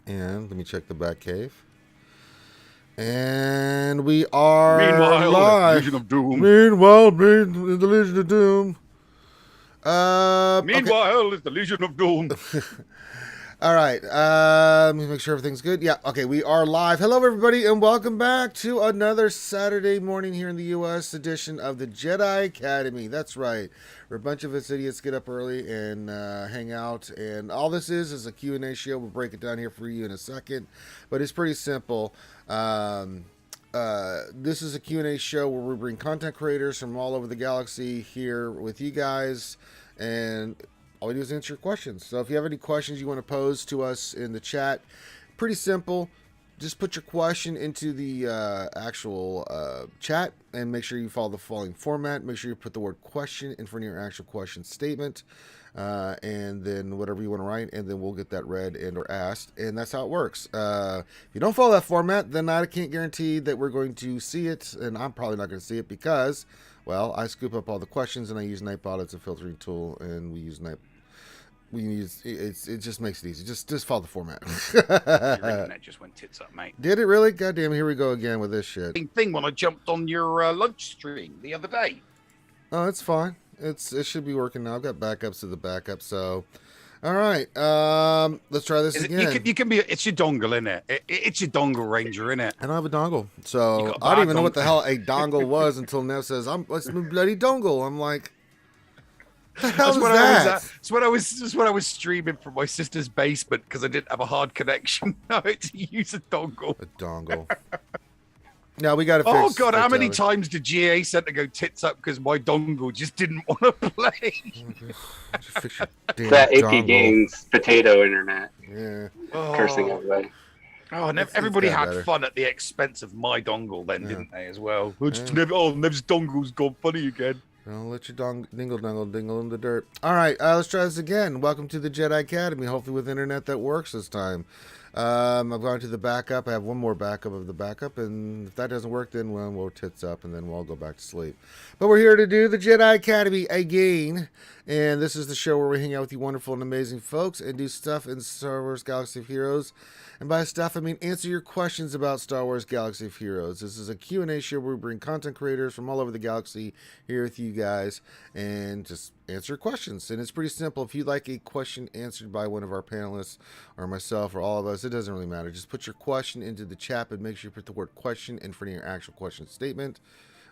And let me check the back cave. And we are Meanwhile, live. Legion of Doom. Meanwhile, the Legion of Doom. Meanwhile, it's the Legion of Doom. All right. Let me make sure everything's good. Yeah. Okay. We are live. Hello, everybody, and welcome back to another Saturday morning here in the U.S. edition of the Jedi Academy. That's right. We're a bunch of us idiots get up early and hang out, and all this is a Q&A show. We'll break it down here for you in a second, but it's pretty simple. This is a Q&A show where we bring content creators from all over the galaxy here with you guys, and all we do is answer your questions. So if you have any questions you want to pose to us in the chat, pretty simple. Just put your question into the actual chat and make sure you follow the following format. Make sure you put the word question in front of your actual question statement, and then whatever you want to write, and then we'll get that read and or asked, and that's how it works. If you don't follow that format, then I can't guarantee that we're going to see it, and I'm probably not going to see it because, well, I scoop up all the questions and I use Nightbot as a filtering tool, and we use it just makes it easy. Just follow the format. Your internet just went tits up, mate. Did it really? Goddamn, here we go again with this shit. Same thing when I jumped on your lunch stream the other day. Oh, it's fine. It should be working now. I've got backups to the backup, so all right. Let's try this again. You can be. It's your dongle, innit? It's your dongle ranger, innit? I don't have a dongle, so I don't even know what the hell a dongle was until Nev says, "It's my bloody dongle." I'm like, That's what I was streaming from my sister's basement because I didn't have a hard connection. I had to use a dongle. A dongle. Now we got to fix. Oh god, how many times did GA Center go tits up because my dongle just didn't want to play? It's that Icky Games potato internet. Yeah. Cursing everybody. Oh, and everybody had fun at the expense of my dongle then, didn't they, as well? Nev's dongle's gone funny again. Don't let your dingle in the dirt. All right, let's try this again. Welcome to the Jedi Academy, hopefully with internet that works this time. I've gone to the backup. I have one more backup of the backup, and if that doesn't work, then we'll tits up, and then we'll all go back to sleep. But we're here to do the Jedi Academy again, and this is the show where we hang out with you wonderful and amazing folks and do stuff in Star Wars Galaxy of Heroes. And by stuff, I mean answer your questions about Star Wars Galaxy of Heroes. This is a Q&A show where we bring content creators from all over the galaxy here with you guys and just answer questions. And it's pretty simple. If you'd like a question answered by one of our panelists or myself or all of us, it doesn't really matter. Just put your question into the chat and make sure you put the word question in front of your actual question statement.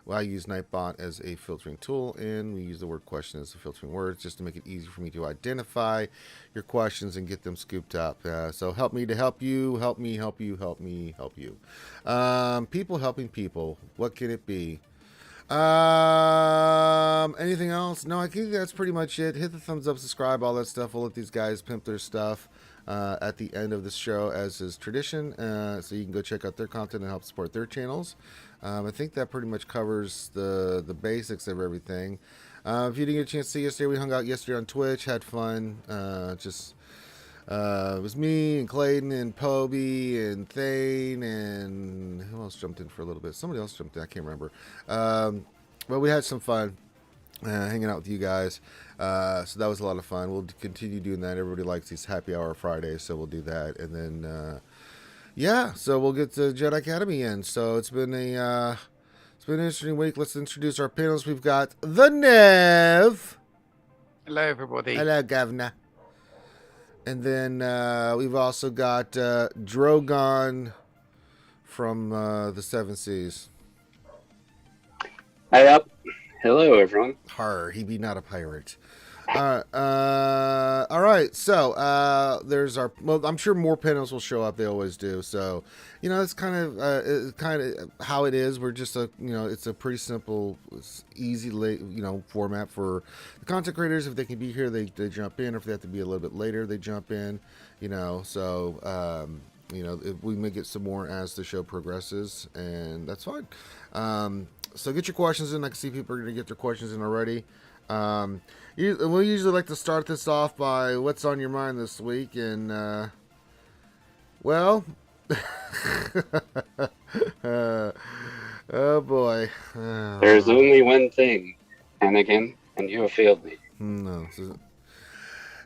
Well, I use Nightbot as a filtering tool, and we use the word question as a filtering word just to make it easy for me to identify your questions and get them scooped up. So help me to help you, help me, help you, help me, help you. People helping people. What can it be? Anything else? No, I think that's pretty much it. Hit the thumbs up, subscribe, all that stuff. We'll let these guys pimp their stuff at the end of the show, as is tradition. So you can go check out their content and help support their channels. I think that pretty much covers the basics of everything. If you didn't get a chance to see yesterday, we hung out yesterday on Twitch, had fun. It was me and Clayton and Poby and Thane and who else jumped in for a little bit? Somebody else jumped in, I can't remember. But we had some fun hanging out with you guys. So that was a lot of fun. We'll continue doing that. Everybody likes these happy hour Fridays, so we'll do that. And then yeah, so we'll get to Jedi Academy in. So it's been an interesting week. Let's introduce our panelists. We've got the Nev. Hello, everybody. Hello, Governor. And then we've also got Drogon from the Seven Seas. Hi up. Hello, everyone. He be not a pirate. All right. So there's our. Well, I'm sure more panels will show up. They always do. So it's kind of how it is. We're just it's a pretty simple, easy, format for the content creators. If they can be here, they jump in. Or if they have to be a little bit later, they jump in. So we may get some more as the show progresses, and that's fine. So get your questions in. I can see people are going to get their questions in already. We usually like to start this off by what's on your mind this week, and well, oh boy. There's only one thing, Anakin, and you have failed me. No,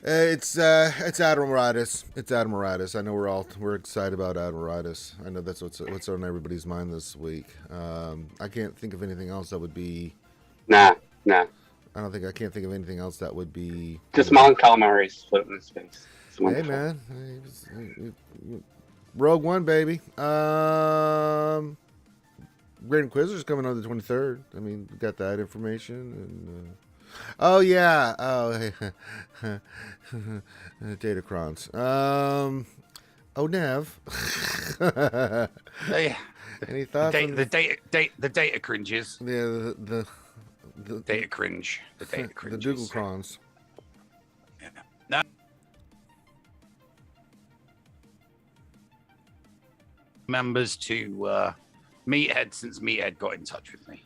It's Admiral Radis. It's Admiral Radis. I know we're excited about Admiral Radis. I know that's what's on everybody's mind this week. I can't think of anything else that would be. Nah. I can't think of anything else that would be. Just Mon Calamari's floating in space. It's Hey wonderful. man, Rogue One, baby. Great Inquisitor's coming on the 23rd. I mean, we got that information. And, oh, yeah. Oh, Datacrons. Oh, Nev. Any thoughts? The data cringes. Yeah, the Data cringe. The data the cringes. Dougalcrons. Yeah. No. Members to Meathead since Meathead got in touch with me.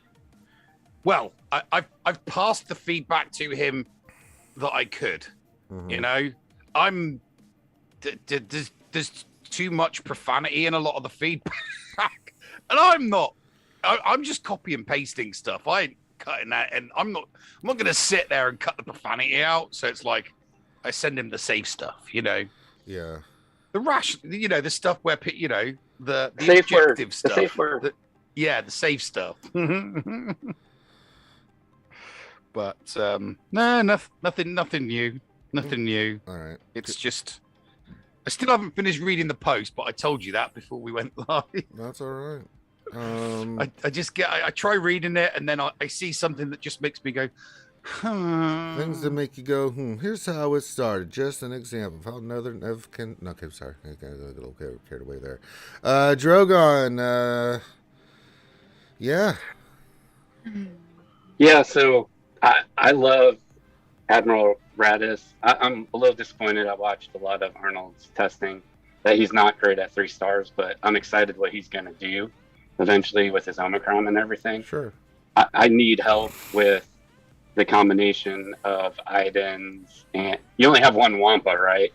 Well, I've passed the feedback to him that I could. Mm-hmm. You know, there's too much profanity in a lot of the feedback, and I'm just copy and pasting stuff. I ain't cutting that, and I'm not going to sit there and cut the profanity out. So it's like I send him the safe stuff. You know. Yeah. The stuff where the Safe objective word. stuff. The safe word. The safe stuff. But no, nothing new. Nothing new. All right. It's just I still haven't finished reading the post, but I told you that before we went live. That's all right. I try reading it, and then I see something that just makes me go, Things that make you go, here's how it started. Just an example of how another Nev can. No, okay, sorry. I got a little carried away there. Drogon. Yeah. Yeah, so I love Admiral Radis. I'm a little disappointed. I watched a lot of Arnold's testing that he's not great at 3 stars, but I'm excited what he's going to do eventually with his Omicron and everything. Sure. I need help with the combination of Idens, and you only have one Wampa, right?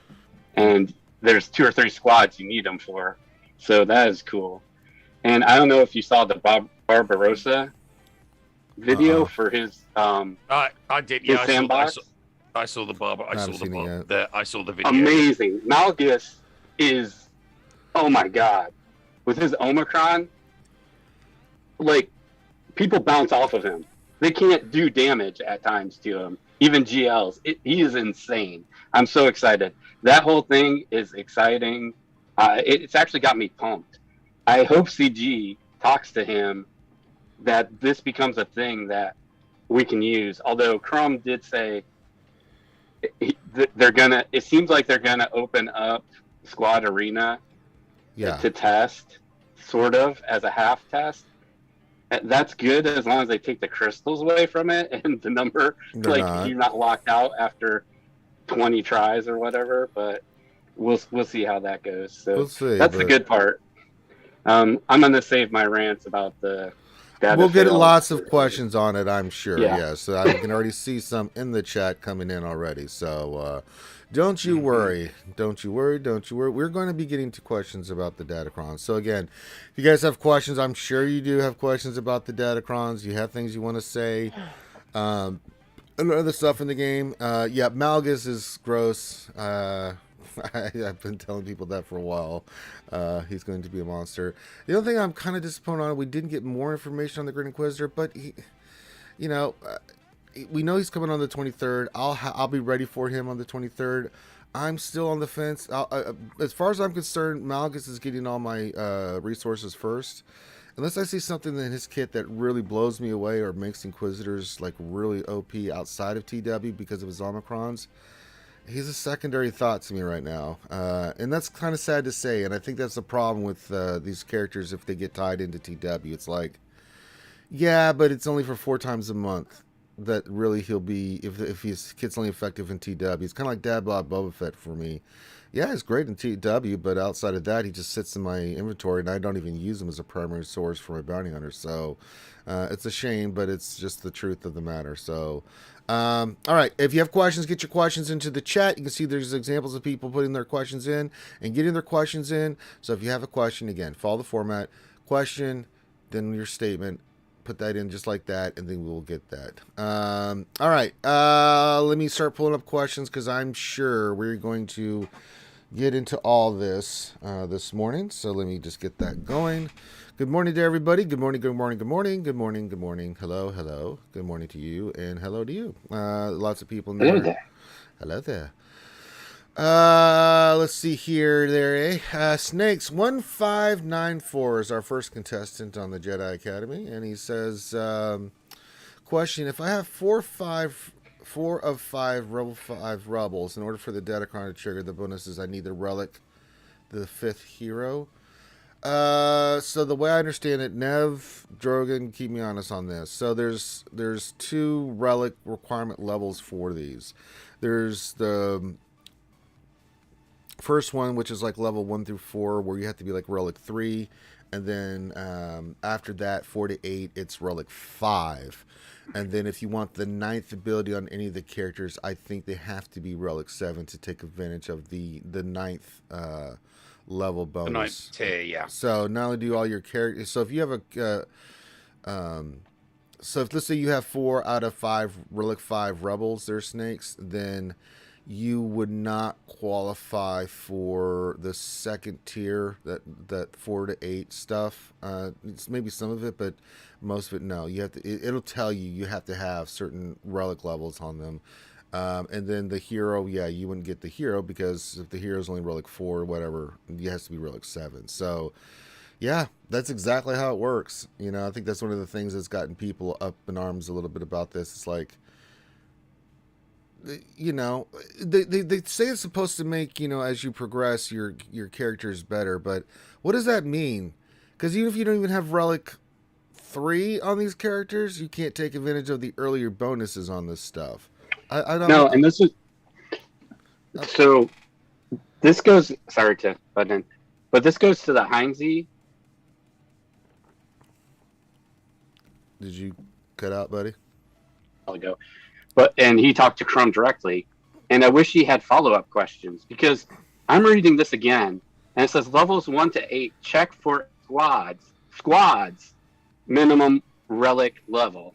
And there's 2 or 3 squads you need them for. So that is cool. And I don't know if you saw the Barbarossa video for his I did. his Yeah, sandbox. I saw the barber. I saw the video. Amazing. Malgus is, oh my god, with his Omicron, like people bounce off of him. They can't do damage at times to him. Even GLs. He is insane. I'm so excited. That whole thing is exciting. It's actually got me pumped. I hope CG talks to him that this becomes a thing that we can use. Although Crumb did say it seems like they're gonna open up Squad Arena to test, sort of as a half test. That's good as long as they take the crystals away from it and the number, you're not locked out after 20 tries or whatever. But we'll see how that goes. So We'll see, that's the good part. I'm gonna save my rants about the. We'll get lots of questions on it, I'm sure. Yeah. Yes, so I can already see some in the chat coming in already. So don't you worry. Don't you worry. We're going to be getting to questions about the Datacrons. So again, if you guys have questions, I'm sure you do have questions about the Datacrons. You have things you want to say. And other stuff in the game. Yeah, Malgus is gross. I've been telling people that for a while. He's going to be a monster. The only thing I'm kind of disappointed on, we didn't get more information on the Great Inquisitor, but we know he's coming on the 23rd. I'll be ready for him on the 23rd. I'm still on the fence. As far as I'm concerned, Malgus is getting all my resources first. Unless I see something in his kit that really blows me away or makes Inquisitors like really OP outside of TW because of his Omicrons, he's a secondary thought to me right now. And that's kind of sad to say. And I think that's the problem with these characters if they get tied into TW. It's like, yeah, but it's only for 4 times a month that really he'll be, if his kit's only effective in TW. It's kind of like Dad Bod Boba Fett for me. Yeah, he's great in TW, but outside of that, he just sits in my inventory, and I don't even use him as a primary source for my bounty hunter. So it's a shame, but it's just the truth of the matter. So, all right, if you have questions, get your questions into the chat. You can see there's examples of people putting their questions in and getting their questions in. So if you have a question, again, follow the format. Question, then your statement, put that in just like that, and then we'll get that. All right. Let me start pulling up questions because I'm sure we're going to get into all this this morning. So let me just get that going. Good morning to everybody. Good morning, good morning, good morning, good morning, good morning. Hello, hello. Good morning to you, and hello to you. Lots of people in there. Hello there. Hello there. Let's see here. Snakes 1594 is our first contestant on the Jedi Academy, and he says, question: if I have four of five rebels, in order for the Datacron to trigger the bonuses, I need the Relic, the fifth hero. So the way I understand it, Nev, Drogan, keep me honest on this. So there's two Relic requirement levels for these. There's the first one, which is like level 1 through 4, where you have to be like Relic 3, and then after that, 4 to 8, it's Relic 5. And then if you want the 9th ability on any of the characters, I think they have to be Relic 7 to take advantage of the 9th level bonus. The 9th tier, yeah. So not only do all your characters, so if you have so if let's say you have 4 out of 5 Relic 5 rebels, they're snakes, then you would not qualify for the second tier, that 4 to 8 stuff. It's maybe some of it, but most of it, no. You have to. It'll tell you have to have certain relic levels on them. And then the hero, yeah, you wouldn't get the hero because if the hero's only Relic 4 or whatever, it has to be Relic 7. So, yeah, that's exactly how it works. You know, I think that's one of the things that's gotten people up in arms a little bit about this. It's like, you know, they say it's supposed to make, you know, as you progress, your characters better, but what does that mean? Because even if you don't even have Relic 3 on these characters, you can't take advantage of the earlier bonuses on this stuff. I don't know. And this is so. This goes. Sorry to butt in, but this goes to the Heinze. Did you cut out, buddy? I'll go. And he talked to Crumb directly, and I wish he had follow-up questions because I'm reading this again, and it says levels 1 to 8 check for squads minimum Relic level.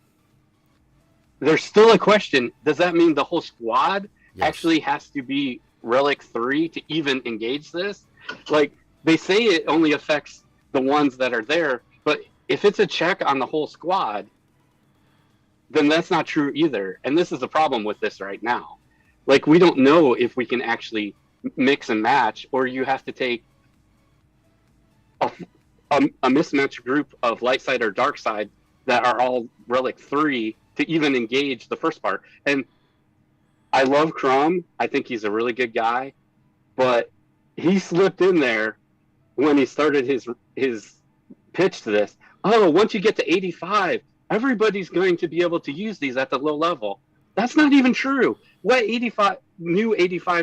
There's still a question. Does that mean the whole squad actually has to be Relic 3 to even engage this? Like, they say it only affects the ones that are there, but if it's a check on the whole squad, then that's not true either. And this is the problem with this right now. Like, we don't know if we can actually mix and match, or you have to take a mismatched group of light side or dark side that are all Relic 3 to even engage the first part. And I love Crumb. I think he's a really good guy, but he slipped in there when he started his pitch to this. Oh, once you get to 85, everybody's going to be able to use these at the low level. That's not even true. What 85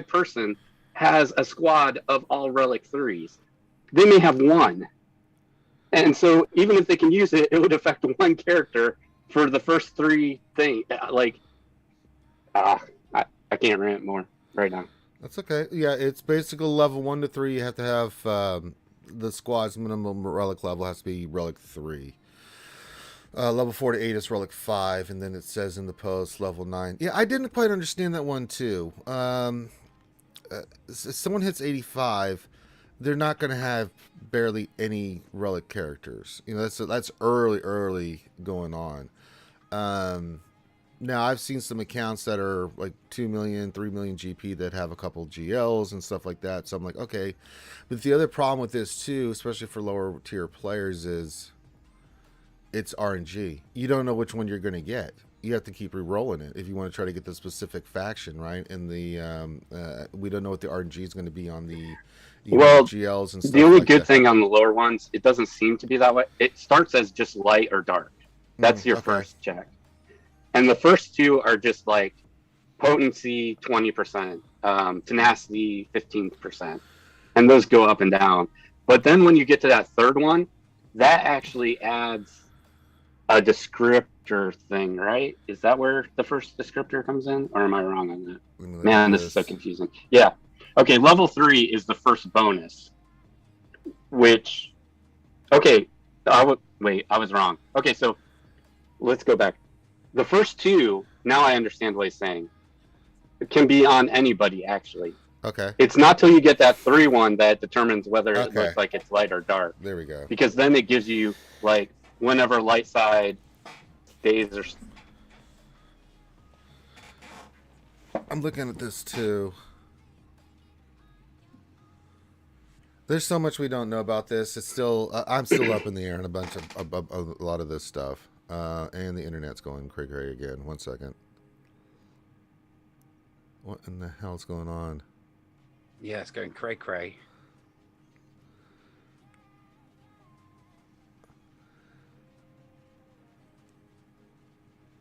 person has a squad of all Relic 3s? They may have one. And so even if they can use it, it would affect one character for the first 3 things. Like, I can't rant more right now. That's okay. Yeah, it's basically level 1 to 3. You have to have the squad's minimum Relic level has to be Relic 3. Level 4 to 8 is Relic 5, and then it says in the post level 9. Yeah, I didn't quite understand that one too. If someone hits 85, they're not going to have barely any Relic characters. You know, that's early going on. Now I've seen some accounts that are like 2 million, 3 million GP that have a couple GLs and stuff like that. So I'm like, okay. But the other problem with this too, especially for lower tier players, is it's RNG. You don't know which one you're going to get. You have to keep re-rolling it if you want to try to get the specific faction, right? And the we don't know what the RNG is going to be on the GLs and stuff. The only like good that. thing on the lower ones, it doesn't seem to be that way. It starts as just light or dark. That's your first check. And the first 2 are just like potency 20%, tenacity 15%. And those go up and down. But then when you get to that third one, that actually adds a descriptor thing, right? Is that where the first descriptor comes in? Or am I wrong on that? Man, this is so confusing. Yeah. Okay, level 3 is the first bonus. Which, okay, I was wrong. Okay, so let's go back. The first two, now I understand what he's saying. It can be on anybody, actually. Okay. It's not till you get that 3 one that determines whether it Okay. looks like it's light or dark. There we go. Because then it gives you, like, whenever light side stays or... I'm looking at this too. There's so much we don't know about this. It's still, I'm still up in the air on a lot of this stuff. And the internet's going cray again. 1 second. What in the hell's going on? Yeah, it's going cray.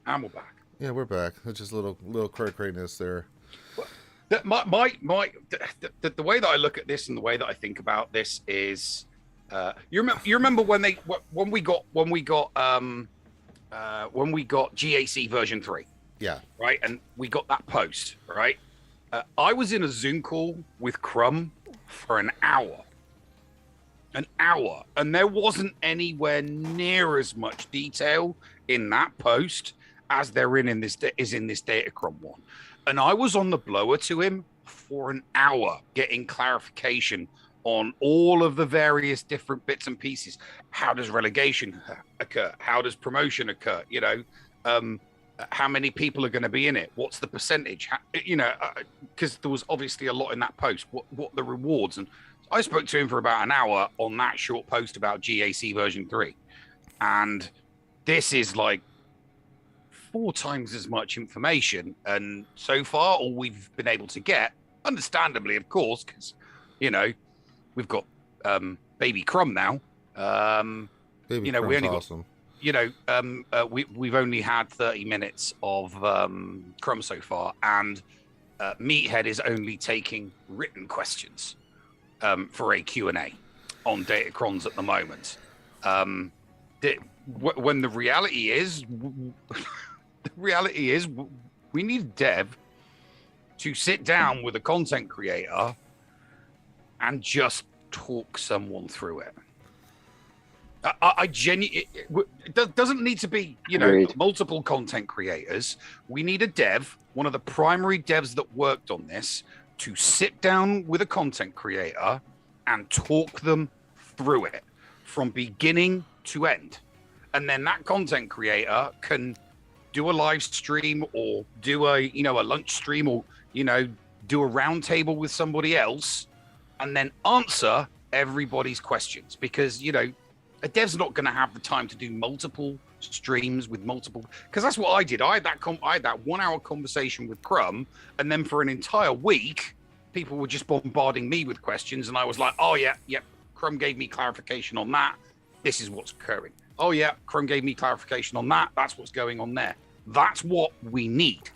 And we're back. Yeah, we're back. It's just a little cray-ness there. The way that I look at this and the way that I think about this is, you remember when we got GAC version 3, Yeah. right? And we got that post, right? I was in a Zoom call with Crumb for an hour, and there wasn't anywhere near as much detail in that post as there in this Datacron one. And I was on the blower to him for an hour getting clarification on all of the various different bits and pieces. How does relegation occur? How does promotion occur? You know, how many people are going to be in it? What's the percentage? Because there was obviously a lot in that post. What the rewards? And I spoke to him for about an hour on that short post about GAC version 3. And this is like 4 times as much information, and so far all we've been able to get, understandably, of course, because we've got baby Crumb now. Baby we only awesome. got we've only had 30 minutes of Crumb so far, and Meathead is only taking written questions for a Q&A on Datacrons at the moment. When the reality is. The reality is we need a dev to sit down with a content creator and just talk someone through it. I genuinely, it doesn't need to be, Agreed. multiple content creators. We need a dev, one of the primary devs that worked on this, to sit down with a content creator and talk them through it from beginning to end. And then that content creator can do a live stream or do a lunch stream or do a round table with somebody else and then answer everybody's questions, because a dev's not going to have the time to do multiple streams with multiple, because that's what I did. I had that 1 hour conversation with Crumb, and then for an entire week people were just bombarding me with questions, and I was like, oh yeah, Crumb gave me clarification on that, this is what's occurring. Oh yeah, Crumb gave me clarification on that, that's what's going on there. That's what we need.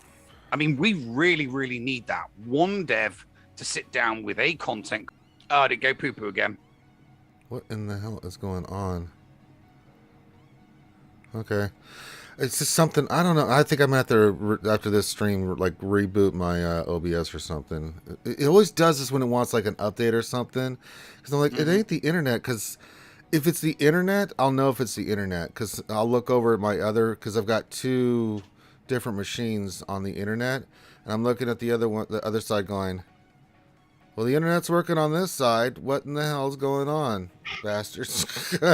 I mean, we really, really need that. One dev to sit down with a content. Oh, did it go poo-poo again? What in the hell is going on? Okay. It's just something, I don't know. I think I'm going to have to, after this stream, like reboot my OBS or something. It always does this when it wants like an update or something. Because I'm like, It ain't the internet, because... If it's the internet, I'll know if it's the internet, because I'll look over at my other, because I've got 2 different machines on the internet, and I'm looking at the other side going, well, the internet's working on this side. What in the hell's going on, bastards? What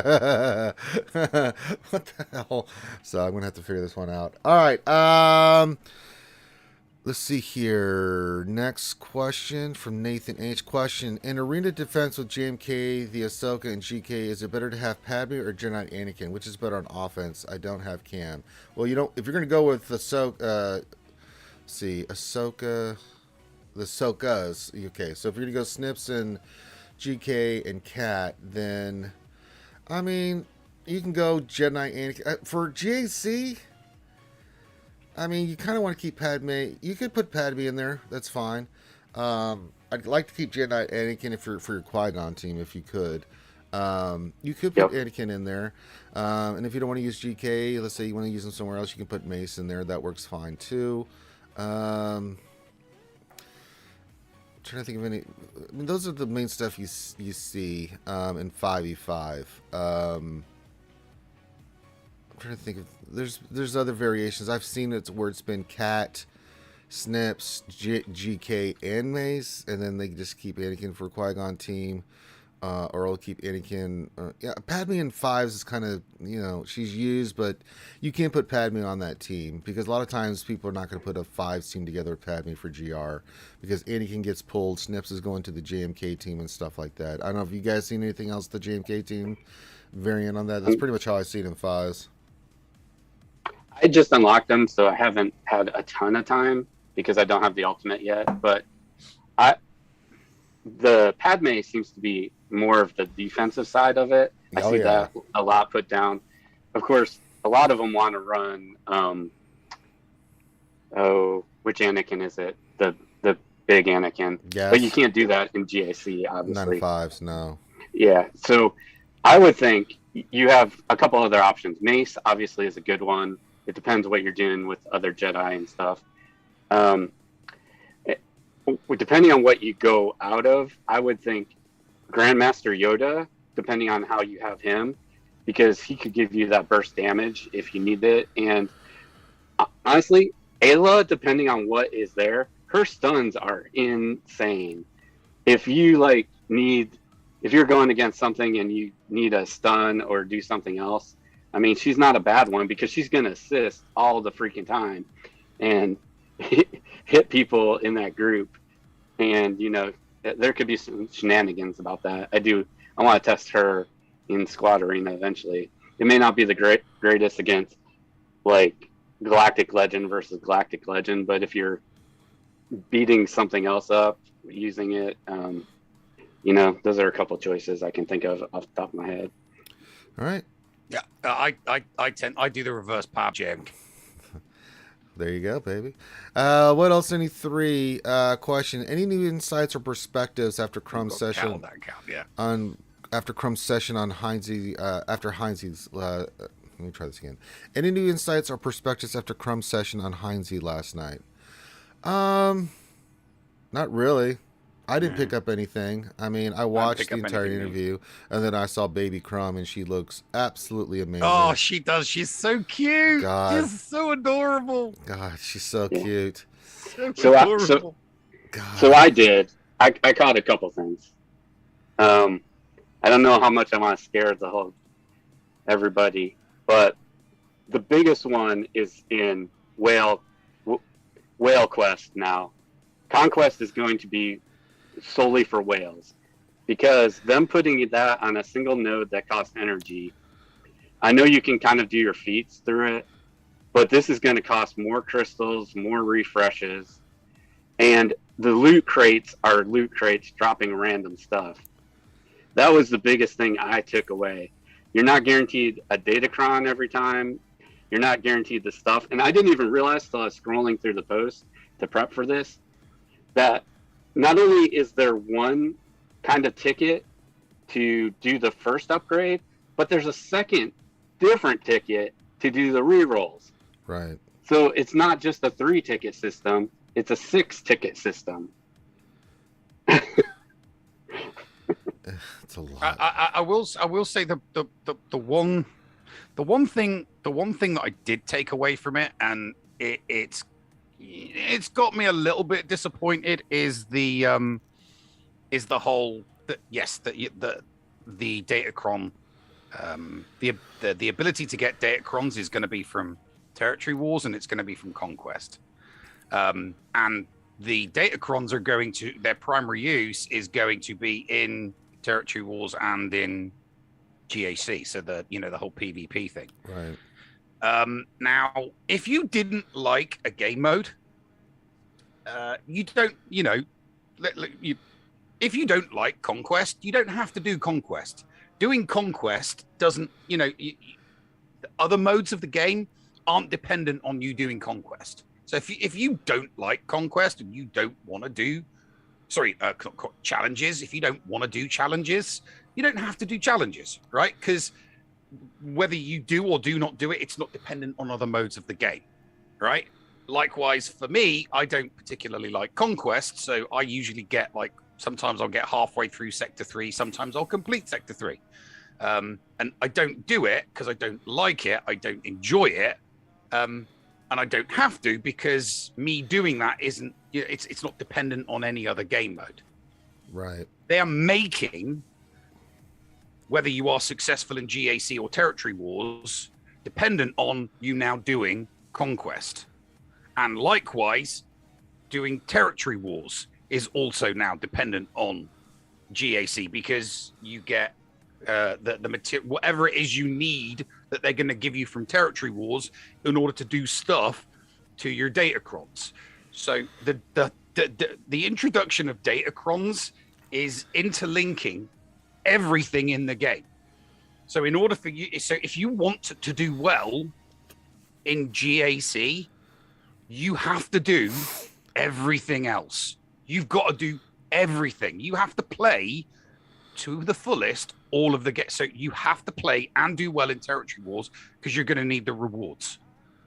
the hell? So I'm going to have to figure this one out. All right. Let's see here. Next question from Nathan H. Question: in arena defense with JMK, the Ahsoka, and GK, is it better to have Padme or Jedi Anakin? Which is better on offense? I don't have Cam. Well, if you're going to go with Ahsoka, Ahsoka, the Ahsokas, okay. So if you're going to go Snips and GK and Cat, then, I mean, you can go Jedi Anakin. For GAC... I mean, you kind of want to keep Padme. You could put Padme in there. That's fine. I'd like to keep Jedi Anakin for your Qui-Gon team, if you could. You could put Anakin in there. And if you don't want to use GK, let's say you want to use him somewhere else, you can put Mace in there. That works fine, too. I'm trying to think of any... I mean, those are the main stuff you see in 5v5. trying to think of there's other variations. I've seen it's where it's been Cat, Snips, GK, and Mace, and then they just keep Anakin for Qui-Gon team, or I'll keep Anakin. Yeah, Padme in fives is kind of, she's used, but you can't put Padme on that team because a lot of times people are not going to put a fives team together with Padme for GR because Anakin gets pulled, Snips is going to the JMK team and stuff like that. I don't know if you guys seen anything else the JMK team variant on that. That's pretty much how I see it in fives. I just unlocked them, so I haven't had a ton of time because I don't have the ultimate yet. But the Padme seems to be more of the defensive side of it. I see that a lot put down. Of course, a lot of them want to run. Which Anakin is it? The big Anakin. Yes. But you can't do that in GAC, obviously. None of fives, no. Yeah. So I would think you have a couple other options. Mace obviously is a good one. It depends what you're doing with other Jedi and stuff. Depending on what you go out of, I would think Grandmaster Yoda, depending on how you have him, because he could give you that burst damage if you need it. And honestly, Ayla, depending on what is there, her stuns are insane. If you if you're going against something and you need a stun or do something else, I mean, she's not a bad one because she's going to assist all the freaking time and hit people in that group. And, there could be some shenanigans about that. I want to test her in Squad Arena eventually. It may not be the greatest against, Galactic Legend versus Galactic Legend, but if you're beating something else up using it, those are a couple choices I can think of off the top of my head. All right. Yeah, I do the reverse power jam. There you go, baby. What else? Any three question? Any new insights or perspectives after Crumb's session? After Crumb's session on Heinz's after Heinz's. Let me try this again. Any new insights or perspectives after Crumb's session on Heinz last night? Not really. I didn't pick up anything. I mean, I watched the entire interview, and then I saw Baby Crumb, and she looks absolutely amazing. Oh, she does. She's so cute. God. She's so adorable. God, she's so cute. So adorable. So I did. I caught a couple things. I don't know how much I want to scare everybody, but the biggest one is in Whale Quest now. Conquest is going to be solely for whales because them putting that on a single node that costs energy, I know you can kind of do your feats through it, but this is going to cost more crystals, more refreshes, and the loot crates are loot crates dropping random stuff. That was the biggest thing I took away. You're not guaranteed a datacron every time. You're not guaranteed the stuff. And I didn't even realize till I was scrolling through the post to prep for this, that not only is there one kind of ticket to do the first upgrade, but there's a second different ticket to do the rerolls. Right. So it's not just a 3-ticket system, it's a 6-ticket system. It's a lot. I will say the one thing that I did take away from it, and it's got me a little bit disappointed, is the whole the datacron, the ability to get datacrons is going to be from territory wars and it's going to be from conquest, and the datacrons are going to, their primary use is going to be in territory wars and in GAC, so the whole PvP thing. Right. Now, if you didn't like a game mode, you don't, if you don't like Conquest, you don't have to do Conquest. Doing Conquest doesn't, the other modes of the game aren't dependent on you doing Conquest. So if you don't like Conquest and you don't want to do, challenges, if you don't want to do challenges, you don't have to do challenges, right? Because whether you do or do not do it, it's not dependent on other modes of the game, right? Likewise, for me, I don't particularly like Conquest, so I usually get sometimes I'll get halfway through Sector 3, sometimes I'll complete Sector 3. And I don't do it because I don't like it. I don't enjoy it. And I don't have to because me doing that isn't, it's not dependent on any other game mode. Right. They are making, whether you are successful in GAC or Territory Wars, dependent on you now doing Conquest. And likewise, doing Territory Wars is also now dependent on GAC because you get the material, whatever it is you need that they're going to give you from Territory Wars in order to do stuff to your Datacrons. So the introduction of Datacrons is interlinking everything in the game. So in order for you, so if you want to do well in GAC, you have to do everything else. You've got to do everything. You have to play to the fullest all of the so you have to play and do well in Territory Wars because you're going to need the rewards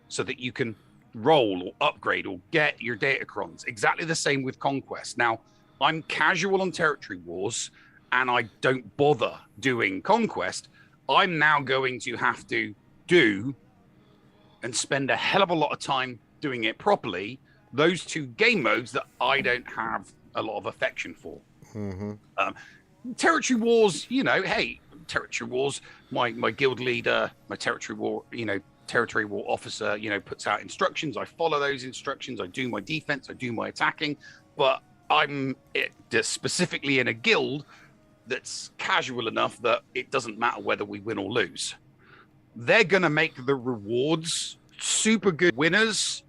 so that you can roll or upgrade or get your Datacrons. Exactly the same with Conquest. Now, I'm casual on Territory Wars and I don't bother doing Conquest. I'm now going to have to do and spend a hell of a lot of time doing it properly, those two game modes that I don't have a lot of affection for. Mm-hmm. Territory Wars, hey, Territory Wars, my guild leader, my Territory War officer, puts out instructions. I follow those instructions. I do my defense. I do my attacking. But I'm specifically in a guild that's casual enough that it doesn't matter whether we win or lose. They're going to make the rewards super good winners.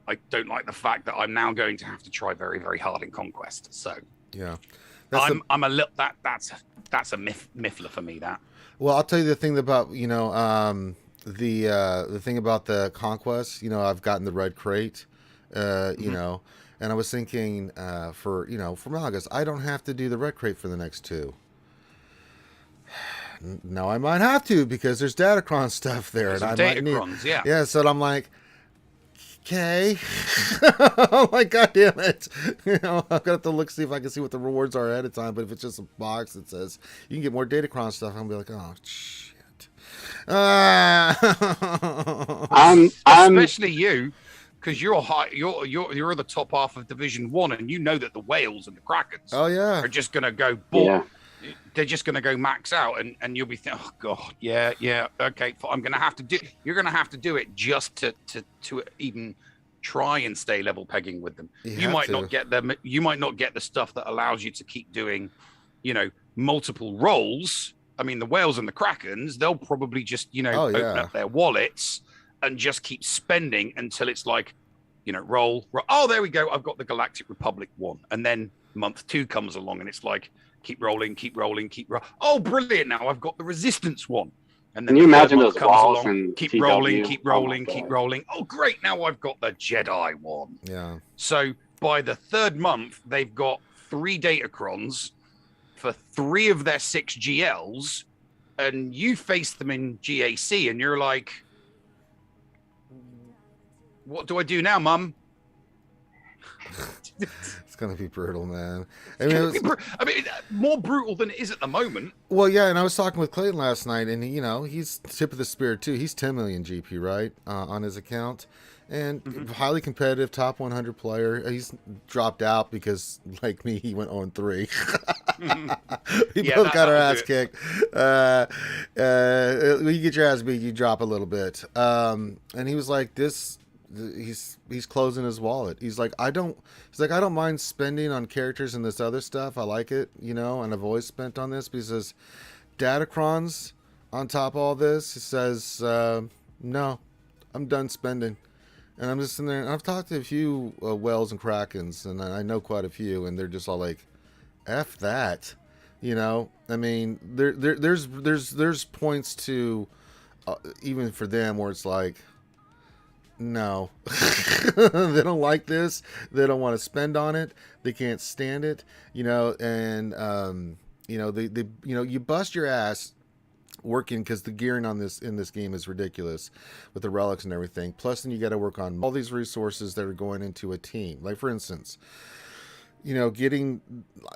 I don't like the fact that I'm now going to have to try very, very hard in Conquest. So yeah, I'm a little that's a miffler for me. That. Well, I'll tell you the thing about the thing about the Conquest. I've gotten the red crate. And I was thinking for August, I don't have to do the red crate for the next two. Now I might have to because there's Datacron stuff there, and I might need. Yeah, so I'm like, okay. Oh my god damn it! I'm gonna have to look see if I can see what the rewards are ahead of time. But if it's just a box that says you can get more Datacron stuff, I'm gonna be like, oh shit. Especially you. Because you're the top half of Division 1, and you know that the whales and the krakens are just going to go they're just going to go max out, and you'll be thinking, oh god, yeah, okay, I'm going to have to do. You're going to have to do it just to even try and stay level pegging with them. You might not get them. You might not get the stuff that allows you to keep doing, multiple rolls. I mean, the whales and the krakens, they'll probably just open up their wallets and just keep spending until it's like, roll. Oh, there we go. I've got the Galactic Republic one. And then month 2 comes along and it's like, keep rolling. Oh, brilliant. Now I've got the Resistance one. And then can you imagine those comes walls along, and keep TW? rolling. Oh, great. Now I've got the Jedi one. Yeah. So by the 3rd month, they've got 3 Datacrons for 3 of their 6 GLs. And you face them in GAC and you're like, what do I do now, Mum? It's gonna be brutal, man. More brutal than it is at the moment. Well, yeah, and I was talking with Clayton last night, and he's tip of the spear too. He's 10 million GP, right, on his account, and highly competitive, top 100 player. He's dropped out because, like me, he went 0-3. We both got our ass kicked. When you get your ass beat, you drop a little bit. And he was like, this. He's closing his wallet. He's like, I don't mind spending on characters and this other stuff. I like it, and I've always spent on this because Datacrons on top of all this. He says, no, I'm done spending. And I'm just in there. And I've talked to a few whales and krakens, and I know quite a few, and they're just all like, F that. I mean, there's points to even for them where it's like, no, they don't like this. They don't want to spend on it. They can't stand it, and you bust your ass working, because the gearing on this in this game is ridiculous with the relics and everything. Plus, then you got to work on all these resources that are going into a team. Like, for instance, getting,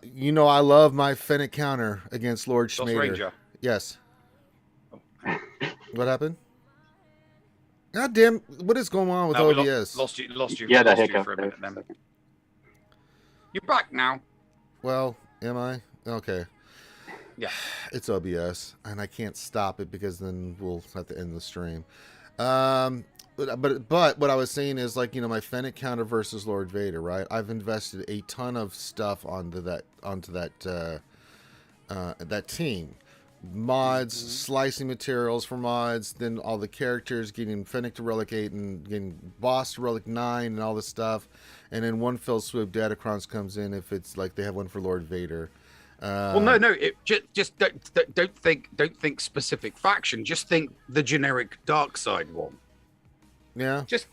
I love my Fennec counter against Lord Lost Schmader. Ranger. Yes. What happened? God damn! What is going on with No, we OBS? lost you. Yeah, the lost you hiccup for a there minute for a then. second. You're back now. Well, am I? Okay. Yeah. It's OBS, and I can't stop it because then we'll have to end the stream. But what I was saying is, like, my Fennec counter versus Lord Vader, right? I've invested a ton of stuff onto that team. Mods, slicing materials for mods, then all the characters, getting Fennec to Relic 8 and getting Boss to Relic 9 and all this stuff. And then one fell swoop, Datacrons comes in if it's like they have one for Lord Vader. Well, no. Just don't think specific faction. Just think the generic dark side one. Yeah. Just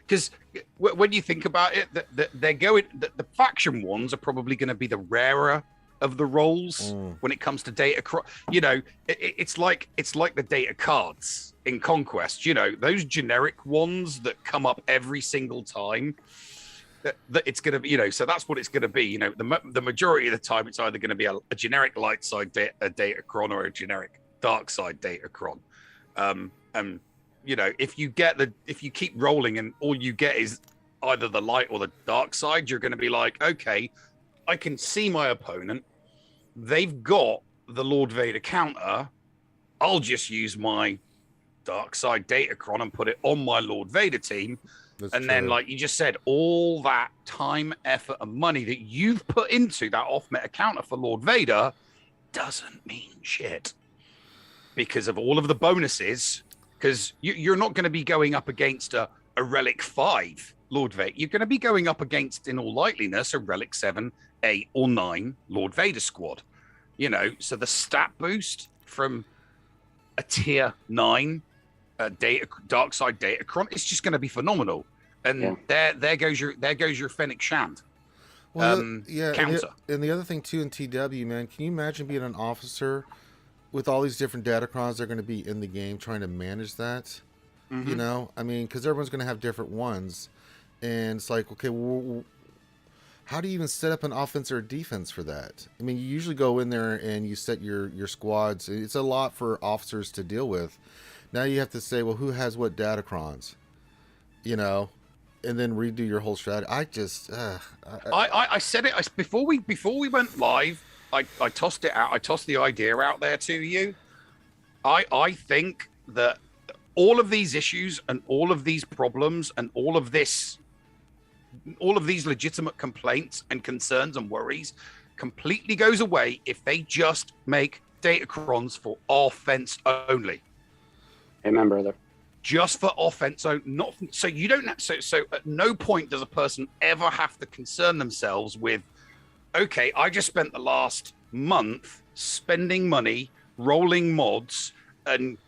because when you think about it, they're going. The faction ones are probably going to be the rarer of the roles when it comes to data. It's like the data cards in Conquest. Those generic ones that come up every single time. That it's going to be, so that's what it's going to be. The majority of the time, it's either going to be a generic light side datacron or a generic dark side datacron. If you keep rolling and all you get is either the light or the dark side, you're going to be like, okay, I can see my opponent. They've got the Lord Vader counter. I'll just use my dark side datacron and put it on my Lord Vader team. That's and true. then, like you just said, all that time, effort, and money that you've put into that off-meta counter for Lord Vader doesn't mean shit because of all of the bonuses. Because you're not going to be going up against a Relic 5 Lord Vader. You're going to be going up against, in all likeliness, a Relic 7, 8, or 9 Lord Vader squad. So the stat boost from a tier 9 dark side datacron, it's just going to be phenomenal. And there goes your Fennec Shand. Counter. And the other thing too in TW, man, can you imagine being an officer with all these different datacrons that are going to be in the game, trying to manage that? Because everyone's going to have different ones, and it's like, okay, how do you even set up an offense or a defense for that? You usually go in there and you set your squads. It's a lot for officers to deal with. Now you have to say, well, who has what datacrons? And then redo your whole strategy. I said it before we went live. I tossed it out. I tossed the idea out there to you. I think that all of these issues and all of these problems and all of these legitimate complaints and concerns and worries completely goes away if they just make datacrons for offense only. Amen, brother. Just for offense, so not so you don't. So at no point does a person ever have to concern themselves with, okay, I just spent the last month spending money, rolling mods, and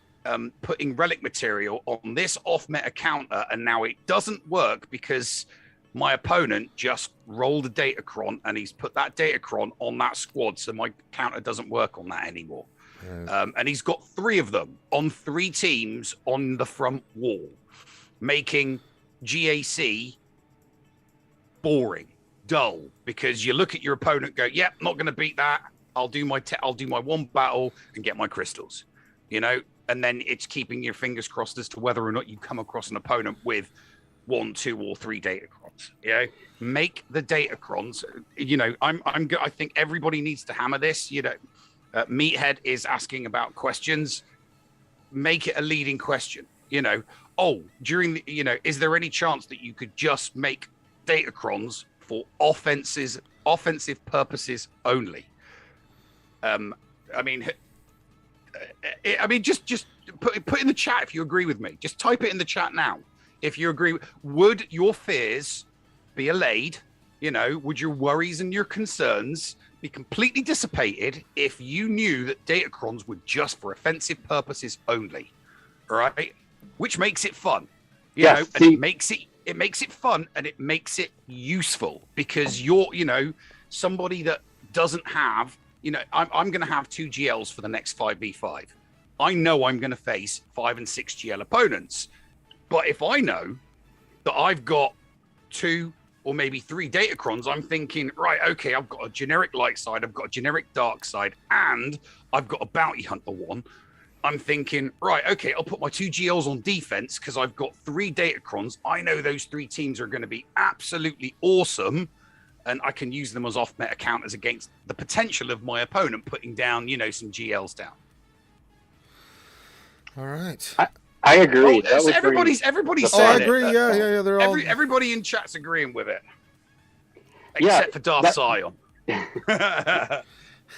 putting relic material on this off-meta counter, and now it doesn't work because my opponent just rolled a datacron and he's put that datacron on that squad, so my counter doesn't work on that anymore. And he's got 3 of them on 3 teams on the front wall, making GAC boring, dull, because you look at your opponent, go, "Yep, not going to beat that. I'll do my one battle and get my crystals," and then it's keeping your fingers crossed as to whether or not you come across an opponent with 1, 2, or 3 datacrons. Make the datacrons. I think everybody needs to hammer this. Meathead is asking about questions. Make it a leading question. During the, is there any chance that you could just make datacrons for offensive purposes only? Just put in the chat if you agree with me. Just type it in the chat now if you agree. Would your fears be allayed? Would your worries and your concerns be completely dissipated if you knew that datacrons were just for offensive purposes only? Right? Which makes it fun. And it makes it fun and it makes it useful because you're, somebody that doesn't have I'm going to have 2 GLs for the next 5v5. I know I'm going to face 5 and 6 GL opponents. But if I know that I've got 2 or maybe 3 Datacrons, I'm thinking, right, okay, I've got a generic light side, I've got a generic dark side, and I've got a bounty hunter one. I'm thinking, right, okay, I'll put my 2 GLs on defense because I've got 3 Datacrons. I know those 3 teams are going to be absolutely awesome, and I can use them as off-meta counters against the potential of my opponent putting down, some GLs down. All right. I agree. Oh, so everybody's saying I agree. it. Yeah. They're all. Everybody in chat's agreeing with it, except for Darth Zion. That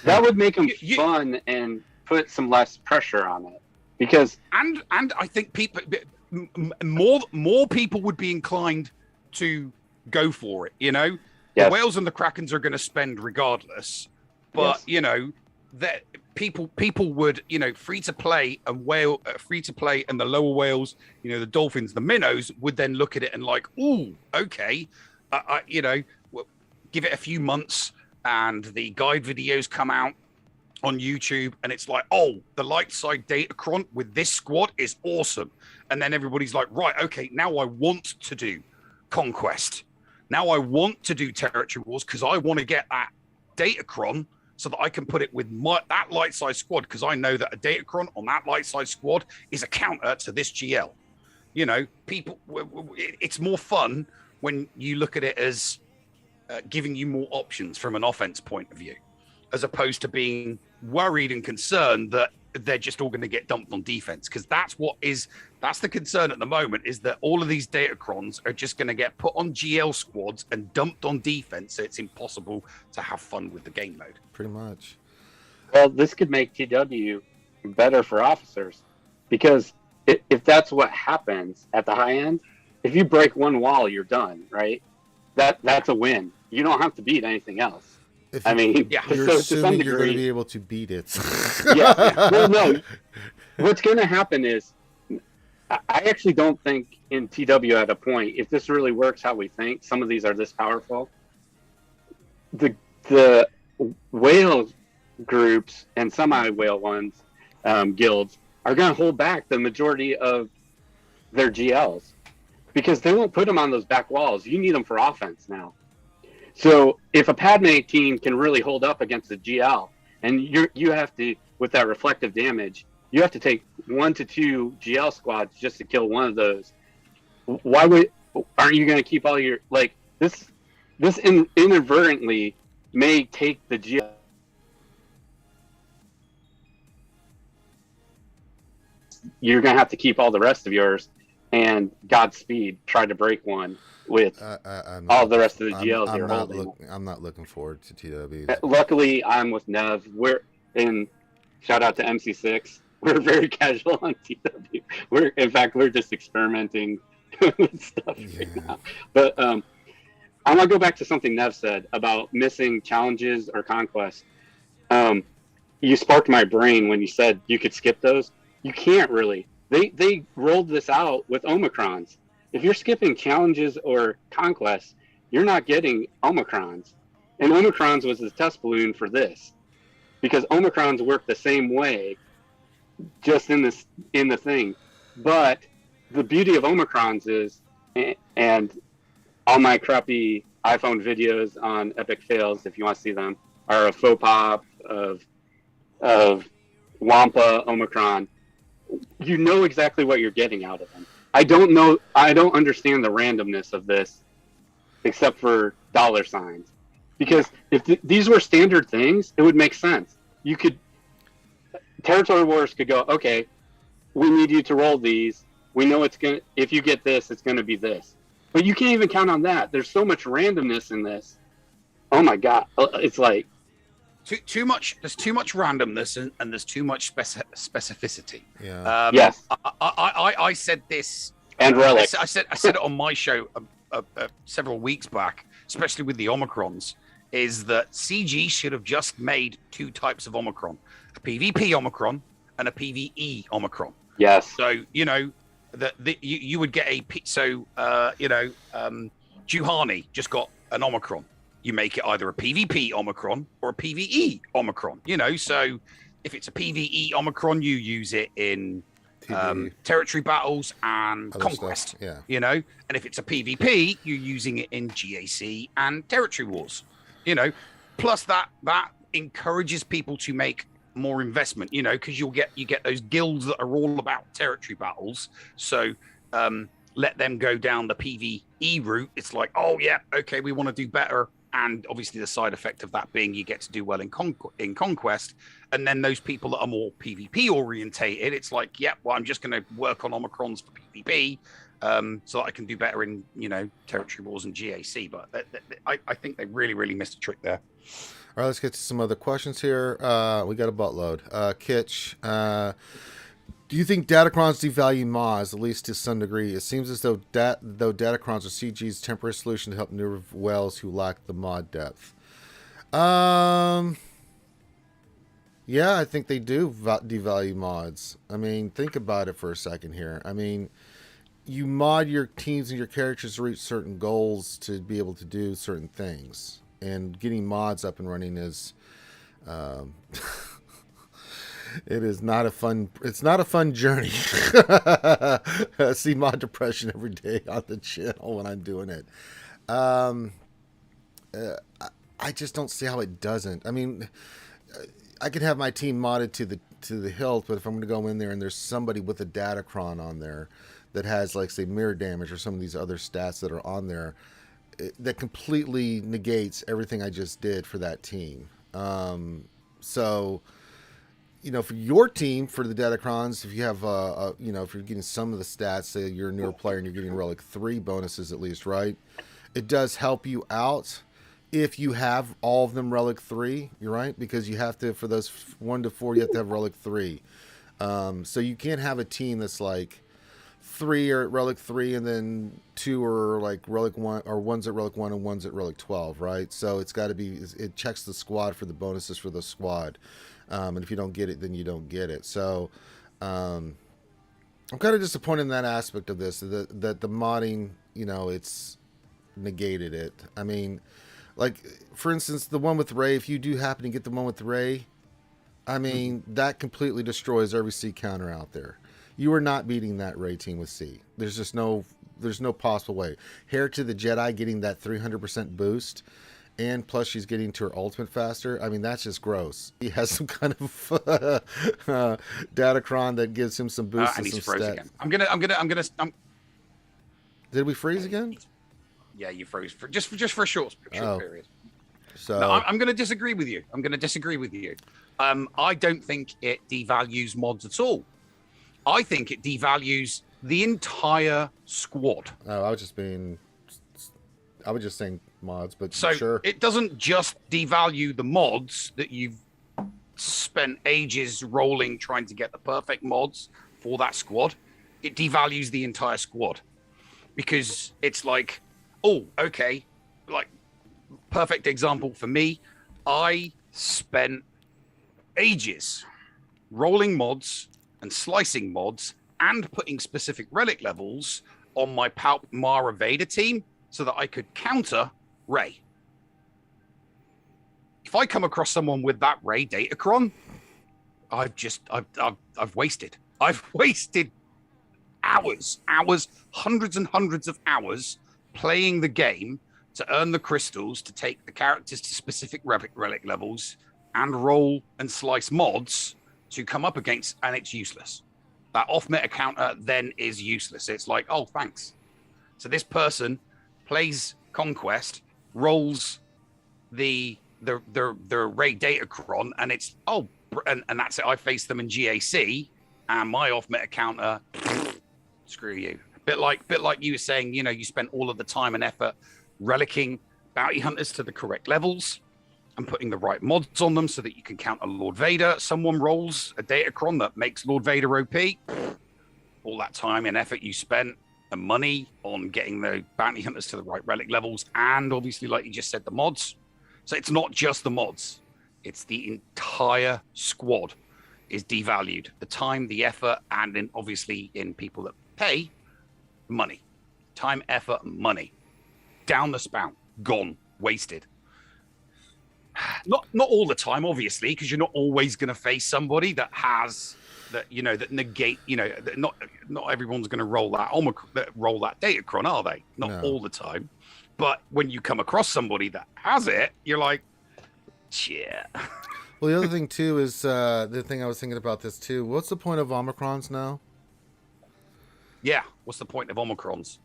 would make them fun and put some less pressure on it, because and I think people more people would be inclined to go for it. Yes. The Whales and the Krakens are going to spend regardless, but yes. that people would free to play and the lower whales, the dolphins, the minnows would then look at it and like, ooh, okay, give it a few months and the guide videos come out on YouTube and it's like, oh, the light side Datacron with this squad is awesome, and then everybody's like, right, okay, now I want to do Conquest, now I want to do Territory Wars because I want to get that Datacron so that I can put it with that light side squad, because I know that a Datacron on that light side squad is a counter to this GL. People, it's more fun when you look at it as giving you more options from an offense point of view, as opposed to being worried and concerned that they're just all going to get dumped on defense, because that's the concern at the moment, is that all of these Datacrons are just going to get put on GL squads and dumped on defense, so it's impossible to have fun with the game mode. Pretty much. Well, this could make TW better for officers, because if that's what happens at the high end, if you break one wall, you're done, right? That's a win. You don't have to beat anything else. You're assuming you're going to be able to beat it. Yeah. Well, no. What's going to happen is, I actually don't think in TW at a point, if this really works how we think, some of these are this powerful. The whale groups and semi-whale ones, guilds, are going to hold back the majority of their GLs, because they won't put them on those back walls. You need them for offense now. So if a Padme team can really hold up against the GL, and you have to, with that reflective damage, you have to take 1 to 2 GL squads just to kill one of those. Aren't you going to keep all your, like, this inadvertently may take the GL. You're going to have to keep all the rest of yours, and Godspeed, try to break one with all the rest of the GLs you're holding. I'm not looking forward to TW. Luckily, I'm with Nev. We're in, shout out to MC6. We're very casual on TW. In fact, we're just experimenting with stuff right now. But I want to go back to something Nev said about missing challenges or conquests. You sparked my brain when you said you could skip those. You can't really. They rolled this out with Omicrons. If you're skipping challenges or conquests, you're not getting Omicrons. And Omicrons was the test balloon for this, because Omicrons work the same way, just in the thing. But the beauty of Omicrons is, and all my crappy iPhone videos on Epic Fails, if you want to see them, are a faux pop of Wampa Omicron. You know exactly what you're getting out of them. I don't understand the randomness of this, except for $signs. Because if these were standard things, it would make sense. Territory Wars could go, okay, we need you to roll these. We know if you get this, it's gonna be this. But you can't even count on that. There's so much randomness in this. Oh my God. It's like, too much. There's too much randomness and there's too much specificity. Yeah. Yes. I said this. And Relic. I said it on my show several weeks back, especially with the Omicrons, is that CG should have just made 2 types of Omicron: a PvP Omicron and a PvE Omicron. Yes. So you would get Juhani just got an Omicron. you make it either a PvP Omicron or a PvE Omicron. You know, so if it's a PvE Omicron, you use it in territory battles and conquest. Stuff. Yeah. You know, and if it's a PvP, you're using it in GAC and territory wars. You know, plus that encourages people to make more investment. You know, because you get those guilds that are all about territory battles. So let them go down the PvE route. It's like, oh yeah, okay, we want to do better. And obviously the side effect of that being you get to do well in conquest. And then those people that are more PvP orientated, it's like, yeah, well, I'm just going to work on Omicrons for PvP so that I can do better in, you know, territory wars and GAC. But I think they really, really missed a trick there. All right, let's get to some other questions here. We got a buttload. Kitsch, do you think Datacrons devalue mods, at least to some degree? It seems as though Datacrons are CG's temporary solution to help newer whales who lack the mod depth. Yeah, I think they do devalue mods. I mean, think about it for a second here. I mean, you mod your teams and your characters to reach certain goals to be able to do certain things. And getting mods up and running is... it's not a fun journey. I see mod depression every day on the channel when I'm doing it. I just don't see how it doesn't. I mean, I could have my team modded to the hilt, but if I'm going to go in there and there's somebody with a Datacron on there that has, like, say, mirror damage or some of these other stats that are on there, that completely negates everything I just did for that team. So... You know, for your team, for the Datacrons, if you have, you know, if you're getting some of the stats, say you're a newer player and you're getting Relic 3 bonuses at least, right? It does help you out if you have all of them Relic 3, you're right? Because you have to, for those 1 to 4, you have to have Relic 3. So you can't have a team that's like 3 are at Relic 3 and then 2 are like Relic 1, or 1's at Relic 1 and 1's at Relic 12, right? So it's got to be, it checks the squad for the bonuses for the squad. And if you don't get it, then you don't get it. So I'm kind of disappointed in that aspect of this, that the modding, you know, it's negated it. I mean, like, for instance, the one with Ray, if you do happen to get the one with Ray, I mean, that completely destroys every C counter out there. You are not beating that Ray team with C. There's just there's no possible way. Hair to the Jedi getting that 300% boost, and plus she's getting to her ultimate faster. I mean, that's just gross. He has some kind of Datacron that gives him some boosts and and he's some froze stats. again. Did we freeze again? Yeah, you froze for just for a short period. So no, I'm going to disagree with you. I don't think it devalues mods at all. I think it devalues the entire squad. Oh, I was just saying mods, but so sure. It doesn't just devalue the mods that you've spent ages rolling trying to get the perfect mods for that squad. It devalues the entire squad because it's like, oh, okay, like perfect example for me. I spent ages rolling mods and slicing mods and putting specific relic levels on my Palp Mara Vader team so that I could counter Ray. If I come across someone with that Ray Datacron, I've wasted. I've wasted hours, hundreds and hundreds of hours playing the game to earn the crystals to take the characters to specific relic levels and roll and slice mods to come up against, and it's useless. That off-meta counter then is useless. It's like, oh, thanks. So this person plays Conquest, rolls the Ray Datacron, and it's and that's it. I face them in GAC, and my off-meta counter, screw you. Bit like you were saying, you know, you spent all of the time and effort relicking bounty hunters to the correct levels and putting the right mods on them so that you can counter Lord Vader. Someone rolls a Datacron that makes Lord Vader OP. All that time and effort you spent and money on getting the bounty hunters to the right relic levels, and obviously, like you just said, the mods. So it's not just the mods, it's the entire squad is devalued. The time, the effort, and then obviously in people that pay money. Time, effort, money. Down the spout, gone, wasted. not all the time, obviously, because you're not always going to face somebody that has that that negate that not everyone's going to roll that Datacron, are they? Not No. all the time, but when you come across somebody that has it, you're like, yeah. Well, the other thing too is the thing I was thinking about this too. What's the point of Omicrons now? Yeah, what's the point of Omicrons?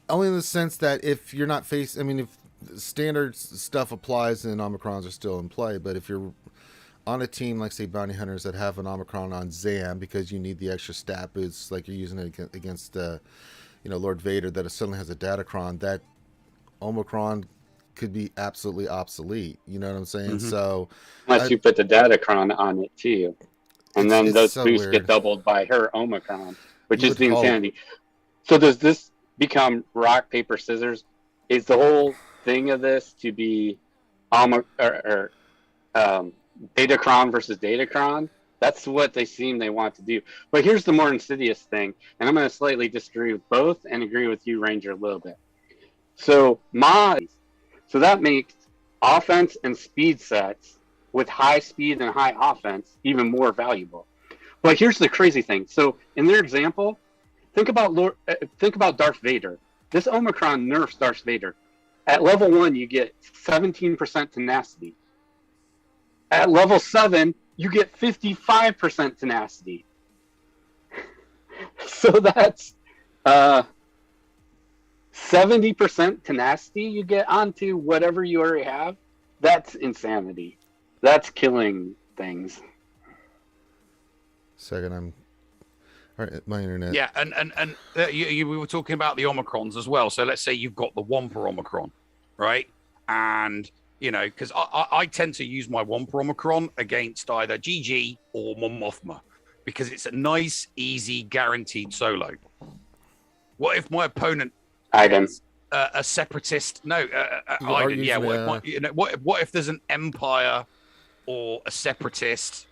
Only in the sense that if you're not if standard stuff applies, then Omicrons are still in play. But if you're on a team like, say, Bounty Hunters that have an Omicron on Zam because you need the extra stat boosts, like you're using it against Lord Vader, that suddenly has a Datacron, that Omicron could be absolutely obsolete. You know what I'm saying? Mhm. So Unless you put the Datacron on it too, and then it's those so boosts weird. get doubled by her Omicron, which You is the would hope. insanity. So does this become rock paper scissors? Is the whole thing of this to be Datacron versus Datacron? That's what they seem they want to do. But here's the more insidious thing, and I'm going to slightly disagree with both and agree with you, Ranger, a little bit. So that makes offense and speed sets with high speed and high offense even more valuable. But here's the crazy thing. So in their example, think about Darth Vader. This Omicron nerfs Darth Vader. At level 1, you get 17% tenacity. At level 7, you get 55% tenacity. So that's 70% tenacity you get onto whatever you already have. That's insanity. That's killing things. Second, all right, my internet. Yeah, and we were talking about the Omicrons as well. So let's say you've got the Wampa Omicron, right? And because I tend to use my Wampa Omicron against either GG or Mon Mothma because it's a nice, easy, guaranteed solo. What if my opponent Item. a separatist? No, You are Iden, yeah. using What if there's an Empire or a separatist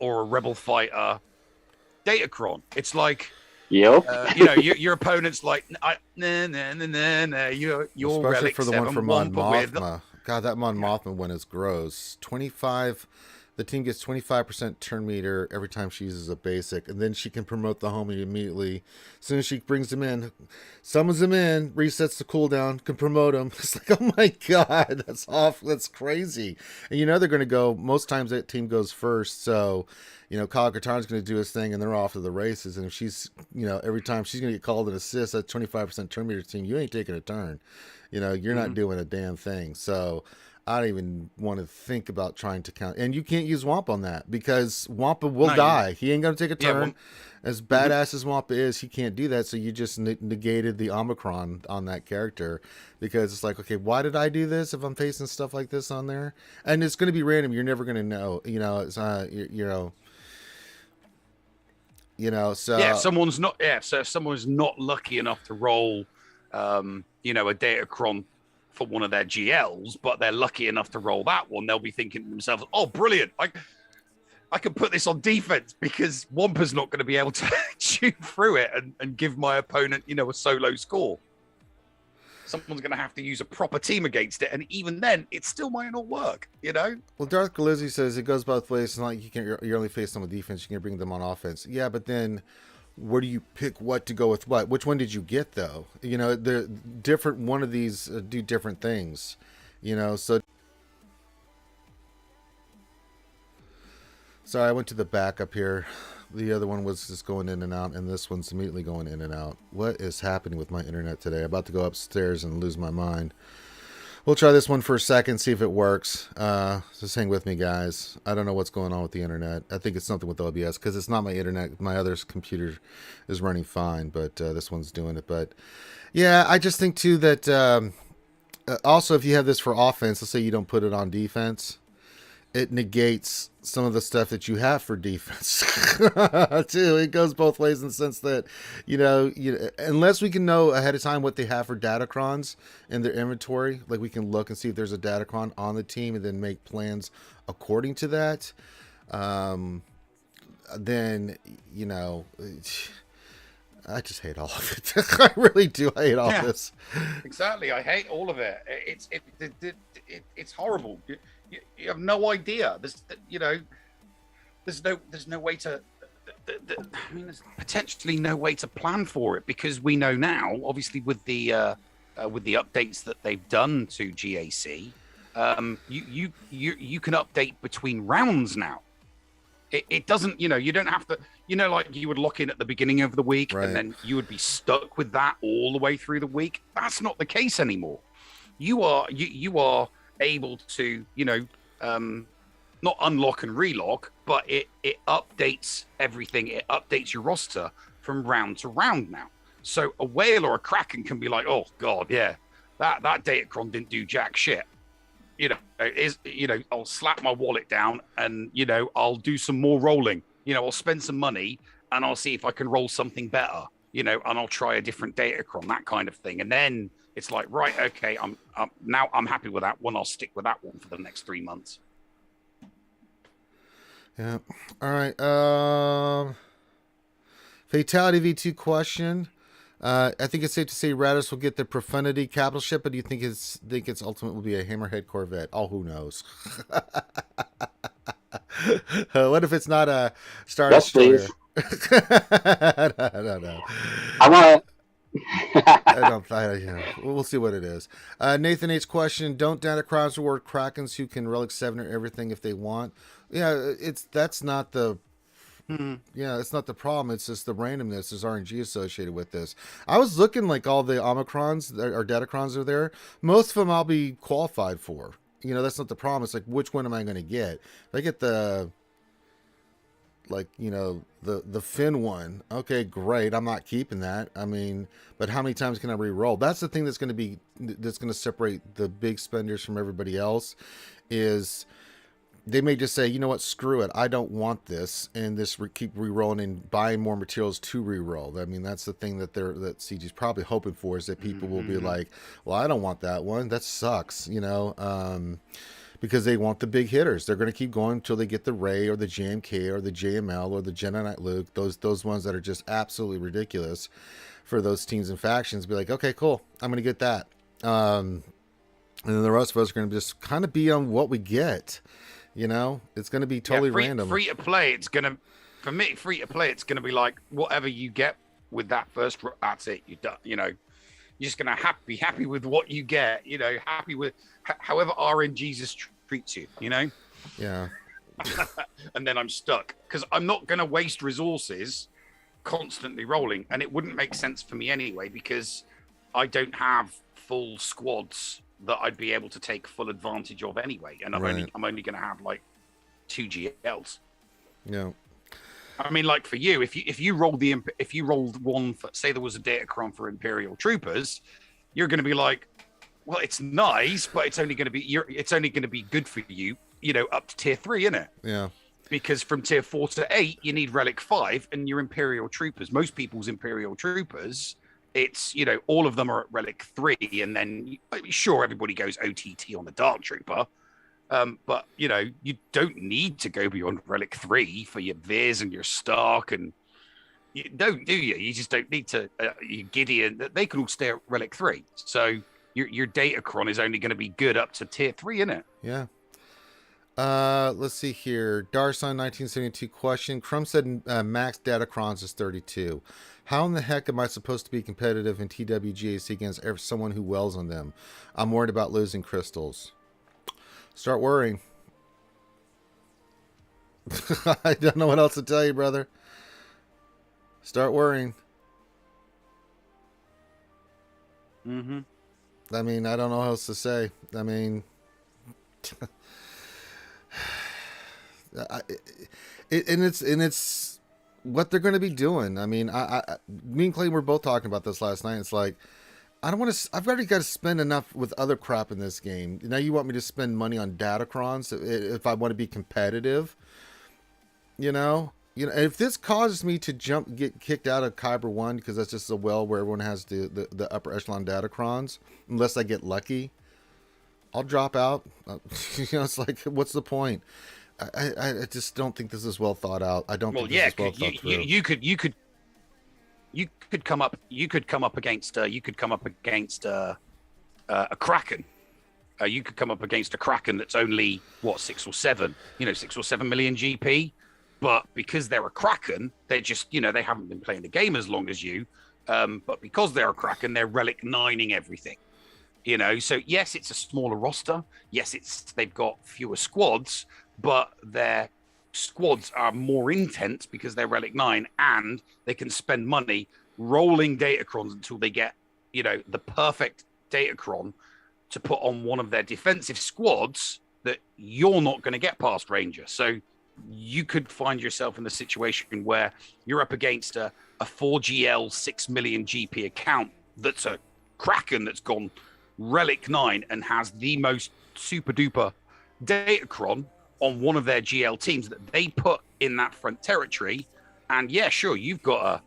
or a rebel fighter Datacron? It's like, Yep. your opponent's like, you're Especially Relic for the 7 one for Mon Wampa with Mothma. God, that Mon Mothma one is gross. 25. The team gets 25% turn meter every time she uses a basic, and then she can promote the homie immediately. As soon as she brings them in, summons them in, resets the cooldown, can promote them. It's like, oh my god, that's off. That's crazy. And they're going to go. Most times that team goes first, so Kyle Katarn's going to do his thing, and they're off to the races. And if she's, every time she's going to get called an assist, that 25% turn meter team, you ain't taking a turn. You're not doing a damn thing. So I don't even want to think about trying to count. And you can't use Wampa on that because Wampa will die. He ain't going to take a turn. As badass as Wampa is, he can't do that. So you just negated the Omicron on that character because it's like, okay, why did I do this if I'm facing stuff like this on there? And it's going to be random. You're never going to know. It's so yeah. So if someone's not lucky enough to roll, a Datacron for one of their GLs, but they're lucky enough to roll that one, they'll be thinking to themselves, "Oh, brilliant! I can put this on defense because Wampa's not going to be able to chew through it and give my opponent, a solo score. Someone's going to have to use a proper team against it, and even then, it still might not work. Well, Darth Galizzi says it goes both ways. It's not like you're only facing them with defense; you can bring them on offense. Yeah, but then where do you pick what to go with what? Which one did you get though? The different one of these do different things. So sorry, I went to the backup here. The other one was just going in and out, and this one's immediately going in and out. What is happening with my internet today? I'm about to go upstairs and lose my mind. We'll try this one for a second, see if it works. Just hang with me, guys. I don't know what's going on with the internet. I think it's something with OBS because it's not my internet. My other computer is running fine, but this one's doing it. But yeah, I just think too that also if you have this for offense, let's say you don't put it on defense, it negates some of the stuff that you have for defense too. It goes both ways in the sense that unless we can know ahead of time what they have for Datacrons in their inventory, like we can look and see if there's a Datacron on the team and then make plans according to that, then I just hate all of it. I really do hate all this. Exactly. I hate all of it. It's horrible. you have no idea. There's no way to. I mean, there's potentially no way to plan for it because we know now, obviously, with the updates that they've done to GAC, you can update between rounds now. It doesn't, you don't have to, like you would lock in at the beginning of the week Right. and then you would be stuck with that all the way through the week. That's not the case anymore. You are able to, not unlock and relock, but it updates everything. It updates your roster from round to round now. So a whale or a kraken can be like, oh god, yeah, that Datacron didn't do jack shit. I'll slap my wallet down and I'll do some more rolling. I'll spend some money and I'll see if I can roll something better. And I'll try a different Datacron, that kind of thing. And then it's like, right, okay, I'm happy with that one. I'll stick with that one for the next 3 months. Yeah. All right. Fatality V2 question. I think it's safe to say Radis will get the Profundity capital ship, but do you think its ultimate will be a Hammerhead Corvette? Oh, who knows? What if it's not a Star Destroyer? I don't know. I want. We'll see what it is. Nathan H. question: don't Datacrons reward Krakens who can Relic 7 or everything if they want? Yeah, that's not the. Yeah, it's not the problem. It's just the randomness. There's RNG associated with this. I was looking like all the Omicrons or Datacrons are there. Most of them I'll be qualified for. That's not the problem. It's like, which one am I going to get? If I get the Finn one, okay, great. I'm not keeping that. I mean, but how many times can I re-roll? That's the thing that's going to separate the big spenders from everybody else. Is they may just say, you know what, screw it, I don't want this, and keep re-rolling and buying more materials to re-roll. I mean, that's the thing that CG's probably hoping for, is that people will be like, well, I don't want that one, that sucks, because they want the big hitters. They're going to keep going until they get the Ray or the JMK or the JML or the Jedi Knight Luke, those ones that are just absolutely ridiculous for those teams and factions. Be like, okay, cool, I'm going to get that. And then the rest of us are going to just kind of be on what we get. It's going to be totally random. Free to play, it's going to be like whatever you get with that first, that's it. You're done. You're just going to be happy with what you get. Happy with however RNGesus treats you. Yeah. And then I'm stuck because I'm not going to waste resources constantly rolling, and it wouldn't make sense for me anyway because I don't have full squads that I'd be able to take full advantage of anyway, and I'm only going to have like 2 GLs. Yeah. I mean, like for you, if you rolled one for, say there was a Datacron for Imperial Troopers, you're going to be like, well, it's nice, but it's only going to be good for you, up to tier 3, isn't it? Yeah. Because from tier 4 to 8, you need Relic 5, and your Imperial Troopers. Most people's Imperial Troopers, it's, all of them are at Relic 3, and then, sure, everybody goes OTT on the Dark Trooper, but, you don't need to go beyond Relic 3 for your Viz and your Stark, and you don't, do you? You just don't need to, your Gideon, they can all stay at Relic 3, so your Datacron is only going to be good up to tier 3, isn't it? Yeah. Let's see here. Darson 1972 question. Crumb said max Datacrons is 32. How in the heck am I supposed to be competitive in TWGAC against someone who wells on them? I'm worried about losing crystals. Start worrying. I don't know what else to tell you, brother. Start worrying. Mm-hmm. I mean, I don't know what else to say. I mean... it's what they're going to be doing. I mean, me and Clay were both talking about this last night. It's like, I don't want to. I've already got to spend enough with other crap in this game. Now you want me to spend money on Datacrons if I want to be competitive? If this causes me to get kicked out of Kyber 1 because that's just a well where everyone has the upper echelon Datacrons, unless I get lucky, I'll drop out. It's like, what's the point? I just don't think this is well thought out. I don't think this is well thought through. You could come up against a Kraken, You could come up against a Kraken that's only what 6 or 7 million GP, but because they're a Kraken, they're just they haven't been playing the game as long as you, but because they're a Kraken, they're Relic 9ing everything. So yes, it's a smaller roster. Yes, they've got fewer squads, but their squads are more intense because they're Relic 9, and they can spend money rolling Datacrons until they get, the perfect Datacron to put on one of their defensive squads that you're not going to get past Ranger. So you could find yourself in the situation where you're up against a 4GL 6 million GP account that's a Kraken that's gone Relic 9 and has the most super duper Datacron on one of their GL teams that they put in that front territory. And yeah, sure, you've got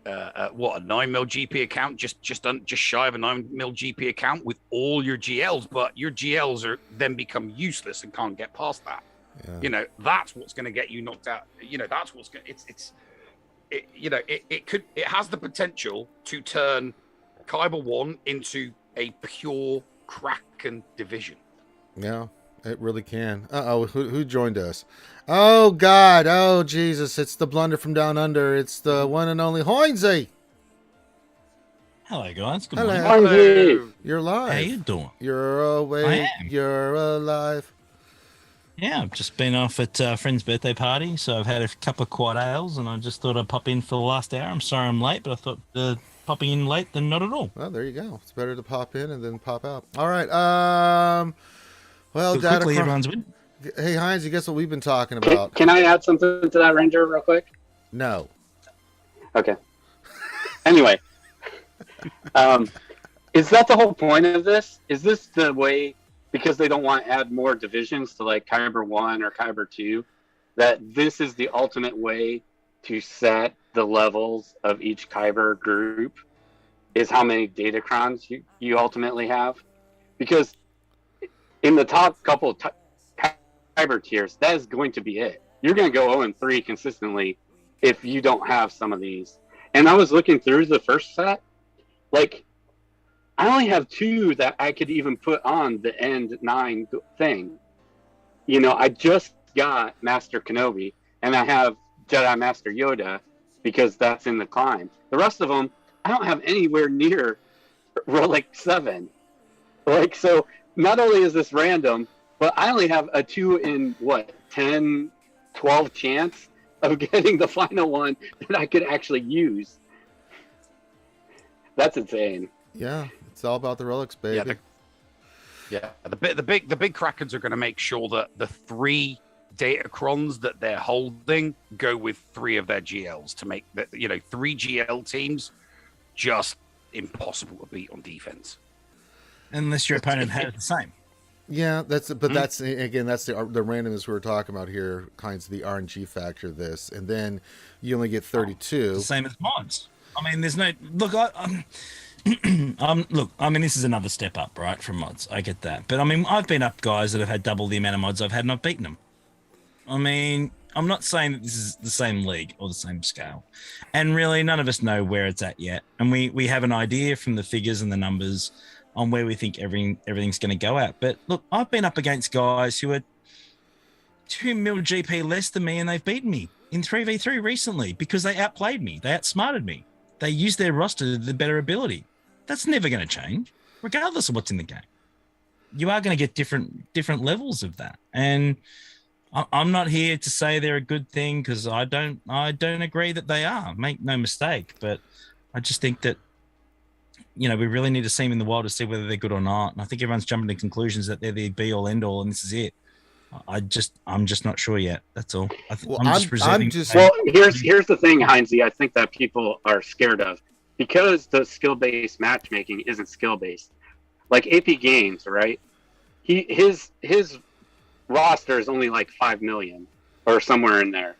a 9 mil GP account, just shy of a 9 mil GP account with all your GLs, but your GLs are then become useless and can't get past that. Yeah. That's what's going to get you knocked out. That's what's going. It has the potential to turn Kyber 1 into a pure Kraken division. Yeah, it really can. Who joined us? Oh God, oh Jesus, it's the blunder from down under. It's the one and only Hoinsey. Hello guys, good Hello. morning. Hello. You're live. How you doing? You're awake. You're alive. Yeah, I've just been off at a friend's birthday party, so I've had a couple of quad ales, and I just thought I'd pop in for the last hour. I'm sorry I'm late, but I thought popping in late than not at all. Well, there you go. It's better to pop in and then pop out. All right. Well, quickly, everyone's win. Hey, Heinz, you guess what we've been talking about? Can I add something to that, Ranger, real quick? No. Okay. Anyway, is that the whole point of this? Is this the way, because they don't want to add more divisions to like Kyber 1 or Kyber 2, that this is the ultimate way to set the levels of each Kyber group, is how many Datacrons you ultimately have? Because in the top couple of Kyber tiers, that is going to be it. You're going to go 0-3 consistently if you don't have some of these. And I was looking through the first set, like, I only have 2 that I could even put on the end 9 thing. I just got Master Kenobi, and I have Jedi Master Yoda because that's in the climb. The rest of them, I don't have anywhere near Relic 7. So not only is this random, but I only have a 2 in 10, 12 chance of getting the final one that I could actually use. That's insane. Yeah, it's all about the relics, baby. The big Krakens are going to make sure that the 3 Datacrons that they're holding go with 3 of their GLs to make that 3 GL teams just impossible to beat on defense. Unless your opponent had the same. Yeah, that's the randomness we were talking about here, kinds of the RNG factor of this, and then you only get 32. The same as mods. I mean, there's no look. This is another step up, right, from mods. I get that, but I mean, I've been up guys that have had double the amount of mods I've had, and I've beaten them. I mean, I'm not saying that this is the same league or the same scale, and really, none of us know where it's at yet, and we have an idea from the figures and the numbers on where we think everything's going to go at. But look, I've been up against guys who are 2 mil GP less than me, and they've beaten me in 3v3 recently because they outplayed me, they outsmarted me, they used their roster to the better ability. That's never going to change, regardless of what's in the game. You are going to get different levels of that, and I'm not here to say they're a good thing because I don't agree that they are. Make no mistake, but I just think that we really need to see them in the wild to see whether they're good or not. And I think everyone's jumping to conclusions that they're the be all end all, and this is it. I'm just not sure yet. That's all. Well, here's the thing, Heinze. I think that people are scared of because the skill-based matchmaking isn't skill-based. Like AP Games, right? His roster is only like 5 million or somewhere in there,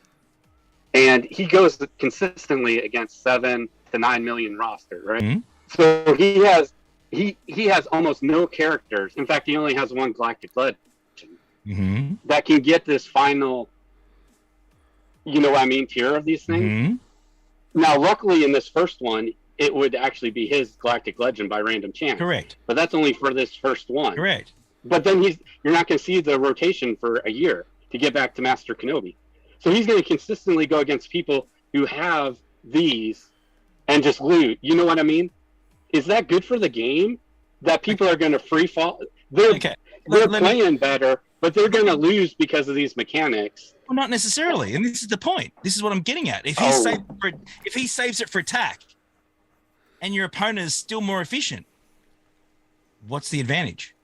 and he goes consistently against 7 to 9 million roster, right? Mm-hmm. So he has almost no characters. In fact, he only has 1 Galactic Legend that can get this final, tier of these things. Mm-hmm. Now, luckily in this first one, it would actually be his Galactic Legend by random chance. Correct. But that's only for this first one. Correct. But then you're not going to see the rotation for a year to get back to Master Kenobi. So he's going to consistently go against people who have these and just loot. You know what I mean? Is that good for the game? That people are going to free fall? They're playing better, but they're going to lose because of these mechanics. Well, not necessarily, and this is the point. This is what I'm getting at. If he saves it for attack, and your opponent is still more efficient, what's the advantage?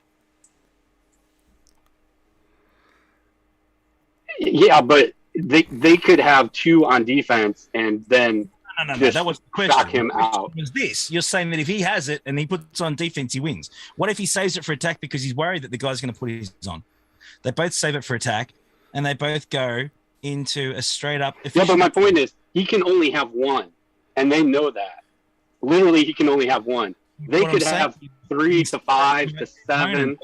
Yeah, but they could have 2 on defense and then No. That was the question. Shock him out. Was this? You're saying that if he has it and he puts on defense, he wins. What if he saves it for attack because he's worried that the guy's going to put his on? They both save it for attack, and they both go into a straight up. Yeah, but my point is, he can only have 1, and they know that. Literally, he can only have 1. They could have 3 to 5 to 7.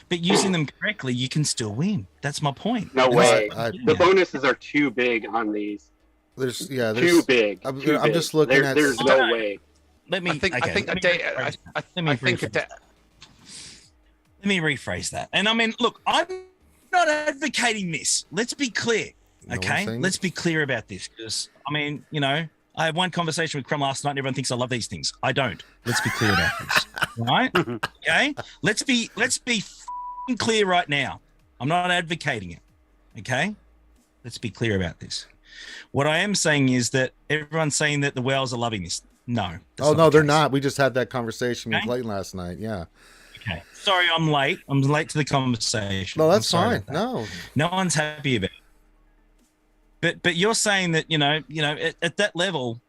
But using them correctly, you can still win. That's my point. No way. The bonuses are too big on these. There's too big. I'm just looking at. There's no way. Let me rephrase that. And I mean, look, I'm not advocating this. Let's be clear. Okay, let's be clear about this, because I mean, I had one conversation with Crumb last night, and everyone thinks I love these things. I don't. Let's be clear about this, right? Okay, let's be clear right now. I'm not advocating it. Okay, let's be clear about this. What I am saying is that everyone's saying that the whales are loving this. No. Oh no, they're not. We just had that conversation with Clayton last night. Yeah. Okay. Sorry, I'm late. I'm late to the conversation. No, that's fine. No one's happy about it. But you're saying that at that level,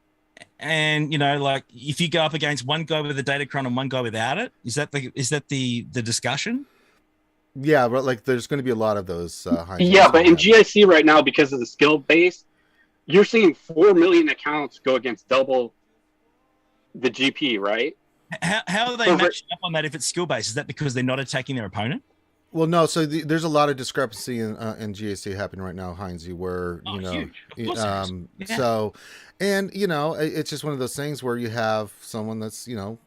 and like if you go up against one guy with a datacron and one guy without it, is that the discussion? Yeah, but like there's going to be a lot of those. Yeah, but in GIC right now, because of the skill base, you're seeing 4 million accounts go against double the GP, right? How are they matching up on that if it's skill based? Is that because they're not attacking their opponent? Well, no. So there's a lot of discrepancy in GAC happening right now, Heinze, where huge. So, and it's just one of those things where you have someone that's 6-7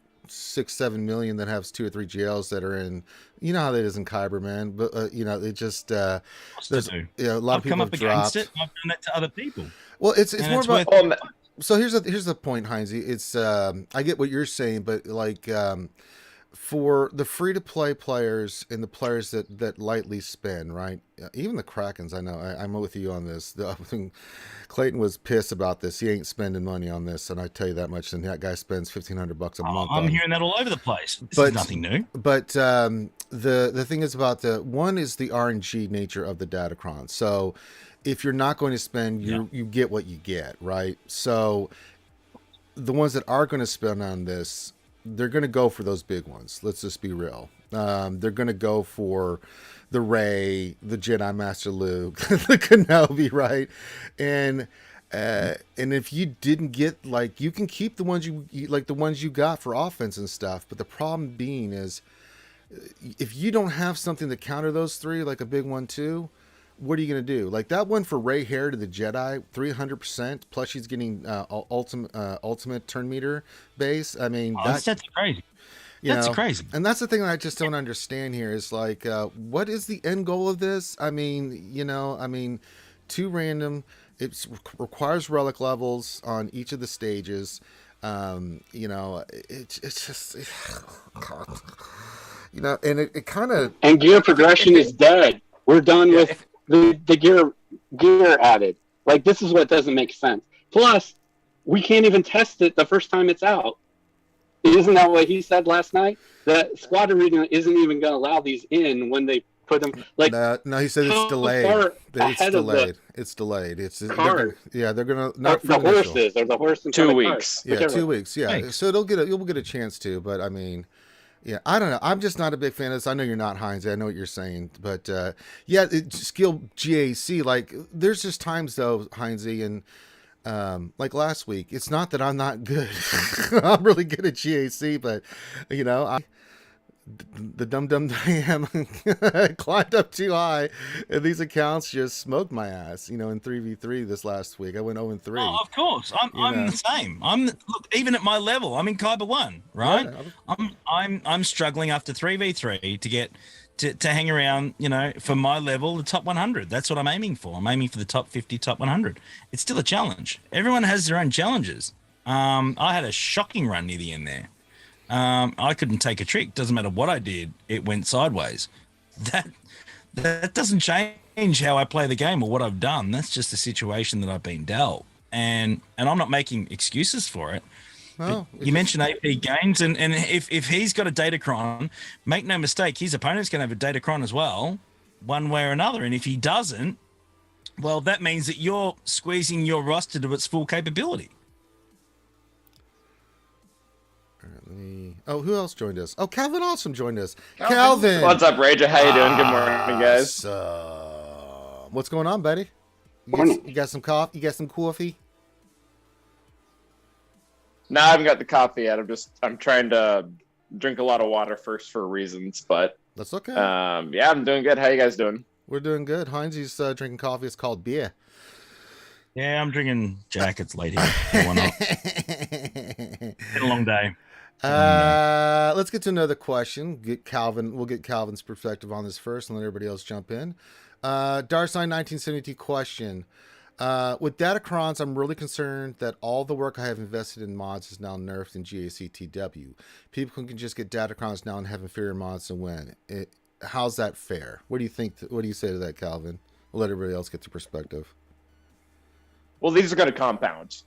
million that has 2 or 3 GLs that are in. You know how that is in Kyber, man. But it just there's a lot of people have dropped. It. I've done that to other people. Well, it's more about. So here's the point, Heinze. It's I get what you're saying, but like for the free to play players and the players that lightly spend, right? Even the Krakens, I know. I'm with you on this. Clayton was pissed about this. He ain't spending money on this, and I tell you that much. And that guy spends $1,500 a month. I'm hearing that all over the place. This is nothing new. But the thing is about one is the RNG nature of the Datacron. So if you're not going to spend, you get what you get, right? So the ones that are going to spend on this, they're going to go for those big ones. Let's just be real. They're going to go for the Rey, the Jedi Master Luke, the Kenobi, right? And if you didn't get, you can keep the ones the ones you got for offense and stuff. But the problem being is, if you don't have something to counter those 3, like a big one too, what are you going to do? Like that one for Rey Hair to the Jedi, 300%, plus she's getting ultimate turn meter base. I mean, that's crazy. That's crazy. And that's the thing that I just don't understand here is what is the end goal of this? I mean, 2 random, it requires relic levels on each of the stages. It's just, and it kind of. And gear progression is dead. We're done with the gear added. This is what doesn't make sense. Plus, we can't even test it the first time it's out. Isn't that what he said last night? That Squad Arena isn't even going to allow these in when they put them. No, he said it's delayed. It's delayed. They're going to not the horses or the horse in 2 weeks. Yeah, 2 weeks. Yeah, thanks. So you'll get a chance to. But I mean. Yeah, I don't know. I'm just not a big fan of this. I know you're not, Heinze. I know what you're saying. But, skill GAC, there's just times, though, Heinze, and last week, it's not that I'm not good. I'm really good at GAC, but, the dumb I am climbed up too high, and these accounts just smoked my ass. In 3v3 this last week, I went 0-3. Oh, of course, I'm the same. Look, even at my level, I'm in Kyber 1, right? Yeah. I'm struggling after 3v3 to get to hang around, for my level, the top 100. That's what I'm aiming for. I'm aiming for the top 50, top 100. It's still a challenge. Everyone has their own challenges. I had a shocking run near the end there. I couldn't take a trick. Doesn't matter what I did, it went sideways. That doesn't change how I play the game or what I've done. That's just the situation that I've been dealt, and I'm not making excuses for it. Well, you mentioned AP gains, and if he's got a Datacron, make no mistake, his opponent's going to have a Datacron as well, one way or another. And if he doesn't, well, that means that you're squeezing your roster to its full capability. Who else joined us? Oh, Calvin Awesome joined us. Calvin. What's up, Rager? How you doing? Good morning, guys. What's going on, buddy? You got some coffee? You got some coffee? No, I haven't got the coffee yet. I'm trying to drink a lot of water first for reasons, but that's okay. Yeah, I'm doing good. How you guys doing? We're doing good. Heinz's drinking coffee. It's called beer. Yeah, I'm drinking Jack. It's late here. Why not? Been a long day. Let's get to another question. We'll get Calvin's perspective on this first, and let everybody else jump in. Darsign 1972 question. With Datacrons, I'm really concerned that all the work I have invested in mods is now nerfed in GACTW. People can just get Datacrons now and have inferior mods and win. How's that fair? What do you think? What do you say to that, Calvin? We'll let everybody else get to perspective. Well, these are going to compound.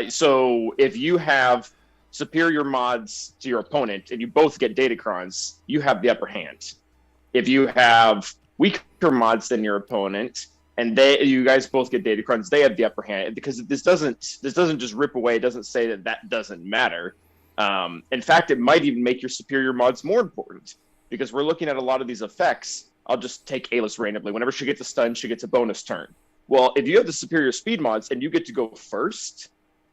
So if you have superior mods to your opponent and you both get Datacrons, you have the upper hand. If you have weaker mods than your opponent and you guys both get Datacrons, they have the upper hand, because this doesn't just rip away. It doesn't say that doesn't matter. In fact, it might even make your superior mods more important, because we're looking at a lot of these effects. I'll just take Alis randomly. Whenever she gets a stun, she gets a bonus turn. Well, if you have the superior speed mods and you get to go first,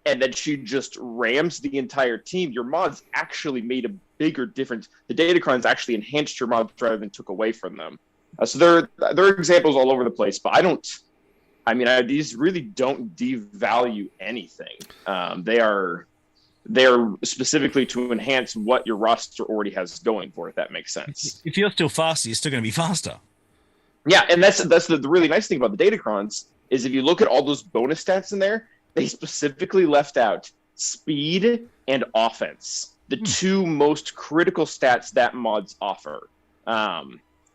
and then she just rams the entire team, your mods actually made a bigger difference. The Datacrons actually enhanced your mods rather than took away from them. So there are examples all over the place, but these really don't devalue anything. They are specifically to enhance what your roster already has going for it, if that makes sense. If you're still faster, you're still going to be faster. Yeah, and that's the really nice thing about the Datacrons is if you look at all those bonus stats in there, they specifically left out speed and offense, the two most critical stats that mods offer.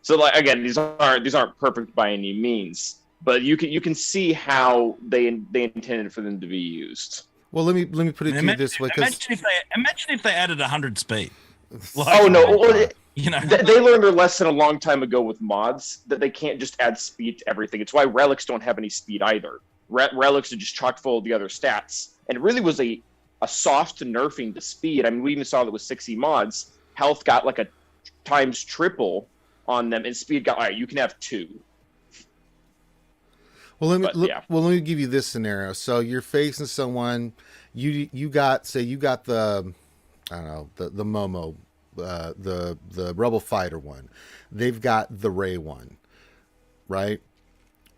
So, again, these aren't perfect by any means, but you can see how they intended for them to be used. Well, let me put it to you this way. Imagine if they added 100 speed. They learned their lesson a long time ago with mods, that they can't just add speed to everything. It's why relics don't have any speed either. Relics are just chock full of the other stats, and it really was a soft nerfing to speed. I mean, we even saw that with 6E mods, health got like a times triple on them, and speed got, all right, you can have 2. Well, let me give you this scenario. So you're facing someone, you got the, I don't know, the Momo, the Rebel Fighter one. They've got the Ray one, right?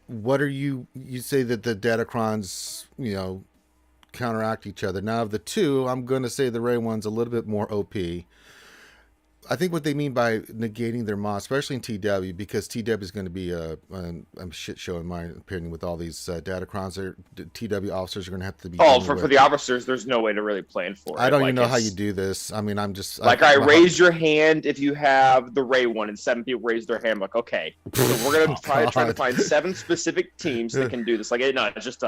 What are you say that the Datacrons, counteract each other. Now of the two, I'm going to say the Ray one's a little bit more OP. I think what they mean by negating their mods, especially in TW, because TW is going to be a shit show in my opinion with all these Datacrons. TW officers are going to have to be. Oh, for the officers, there's no way to really plan for it. I don't even know how you do this. I mean, I'm just raise your hand if you have the Ray one, and 7 people raise their hand. Like, okay, so we're going to try to find 7 specific teams that can do this. It's just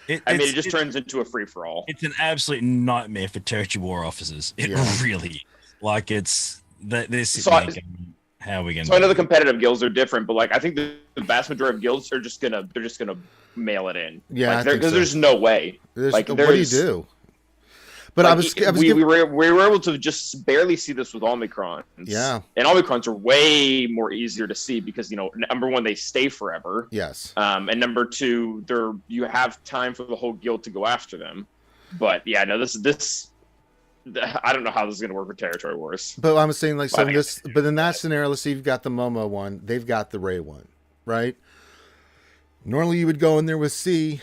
it just turns into a free for all. It's an absolute nightmare for territory war officers. It really is. How are we going? So I know the competitive guilds are different, but I think the vast majority of guilds are just gonna mail it in. Yeah, because there's no way. What do you do? But we were able to just barely see this with Omicrons. Yeah, and Omicrons are way more easier to see because number one, they stay forever. Yes. And number two, you have time for the whole guild to go after them. But yeah, no, this I don't know how this is going to work with territory wars. But I'm saying like so But- this, but in that scenario, let's say you've got the Momo one, they've got the Ray one, right? Normally you would go in there with C.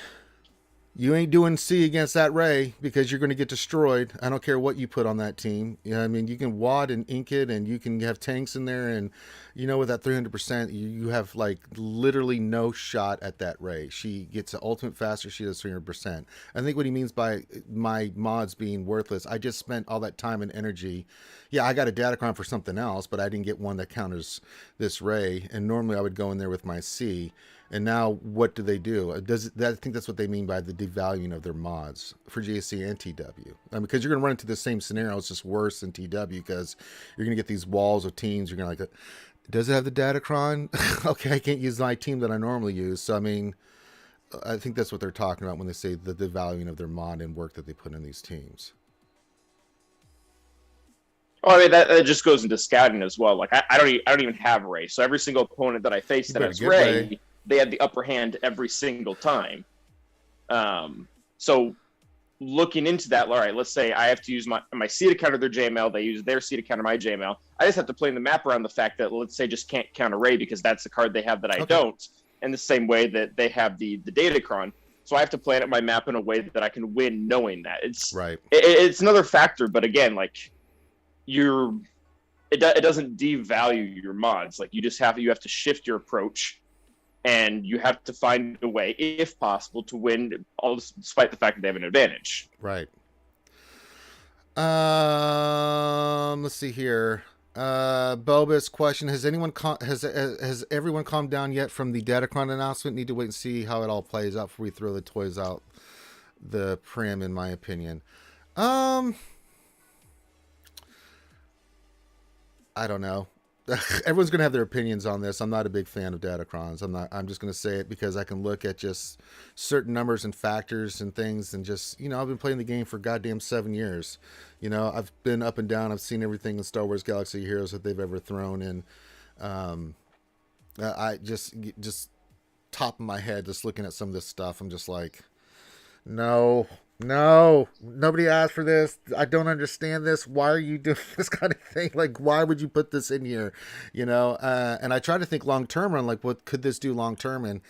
You ain't doing C against that Ray because you're going to get destroyed. I don't care what you put on that team. You know, I mean, you can wad and ink it, and you can have tanks in there, and you know, with that 300%, you have like literally no shot at that Ray. She gets the ultimate faster. She does 300%. I think what he means by my mods being worthless, I just spent all that time and energy. Yeah, I got a Datacron for something else, but I didn't get one that counters this Ray. And normally I would go in there with my C. And now, what do they do? I think that's what they mean by the devaluing of their mods for GSC and TW. Because you're going to run into the same scenario. It's just worse than TW because you're going to get these walls of teams. You're going to like, does it have the Datacron? Okay, I can't use my team that I normally use. So, I mean, I think that's what they're talking about when they say the devaluing of their mod and work that they put in these teams. Oh, I mean that just goes into scouting as well. Like I don't even have Ray, so every single opponent that I face that has Ray, they had the upper hand every single time. So looking into that, all right, let's say I have to use my C to counter their JML, they use their C to counter my JML. I just have to play the map around the fact that, let's say, just can't counter Ray because that's the card they have that I don't, in the same way that they have the Datacron. So I have to plan out my map in a way that I can win knowing that. It's another factor, but again, like it doesn't devalue your mods. Like you have to shift your approach. And you have to find a way, if possible, to win, all despite the fact that they have an advantage. Right. Let's see here. Bobus question: has everyone calmed down yet from the Datacron announcement? Need to wait and see how it all plays out before we throw the toys out the pram, in my opinion. I don't know. Everyone's going to have their opinions on this. I'm not a big fan of Datacrons. I'm just going to say it because I can look at just certain numbers and factors and things and just, you know, I've been playing the game for goddamn 7 years. You know, I've been up and down. I've seen everything in Star Wars Galaxy of Heroes that they've ever thrown in. I just top of my head, just looking at some of this stuff, I'm just like, no, nobody asked for this. I don't understand this. Why are you doing this kind of thing? Like, why would you put this in here? You know, and I try to think long term on like, what could this do long term? And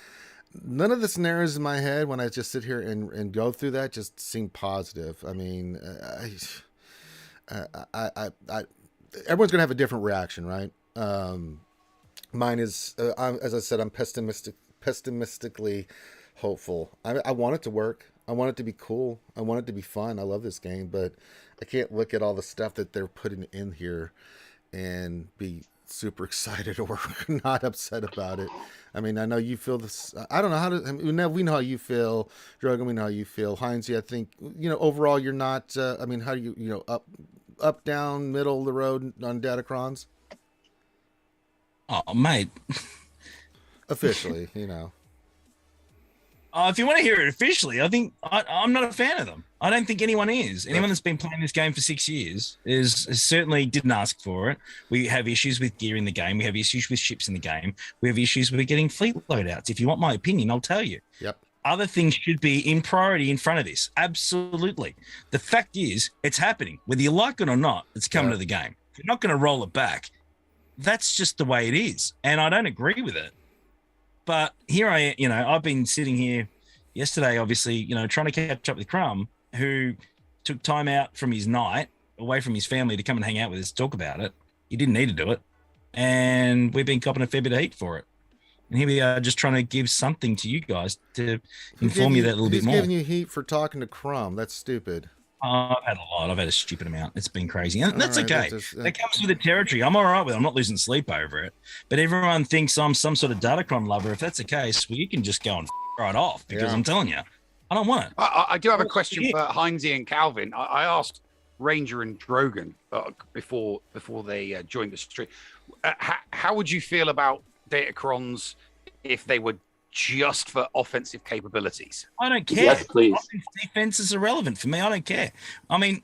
none of the scenarios in my head when I just sit here and go through that just seem positive. I mean, everyone's gonna have a different reaction, right? Mine is, as I said, I'm pessimistically hopeful. I want it to work. I want it to be cool. I want it to be fun. I love this game, but I can't look at all the stuff that they're putting in here and be super excited or not upset about it. I mean, I know you feel this. I don't know how to. I mean, we know how you feel, Drogon. We know how you feel, Heinzie. I think, you know, overall you're not. I mean, how do you know, up, down, middle of the road on Datacrons? Oh, mate. Officially, you know. If you want to hear it officially, I think I'm not a fan of them. I don't think anyone is. Anyone that's been playing this game for 6 years is certainly didn't ask for it. We have issues with gear in the game. We have issues with ships in the game. We have issues with getting fleet loadouts. If you want my opinion, I'll tell you. Yep. Other things should be in priority in front of this. Absolutely. The fact is, it's happening. Whether you like it or not, it's coming to the game. If you're not going to roll it back, that's just the way it is. And I don't agree with it. But here I've been sitting here yesterday, obviously, trying to catch up with Crumb, who took time out from his night, away from his family, to come and hang out with us, talk about it. He didn't need to do it. And we've been copping a fair bit of heat for it. And here we are just trying to give something to you guys to inform you that a little bit more. He's giving you heat for talking to Crumb. That's stupid. I've had a lot. I've had a stupid amount. It's been crazy. And that's okay. That comes with the territory. I'm all right with it. I'm not losing sleep over it. But everyone thinks I'm some sort of Datacron lover. If that's the case, well, you can just go and right off, because I'm telling you, I don't want it. I do have a question for Heinzie and Calvin. I asked Ranger and Drogon before they joined the stream. How would you feel about Datacrons if they were just for offensive capabilities? I don't care. Yes, please. Offense, defense is irrelevant for me. I don't care. I mean,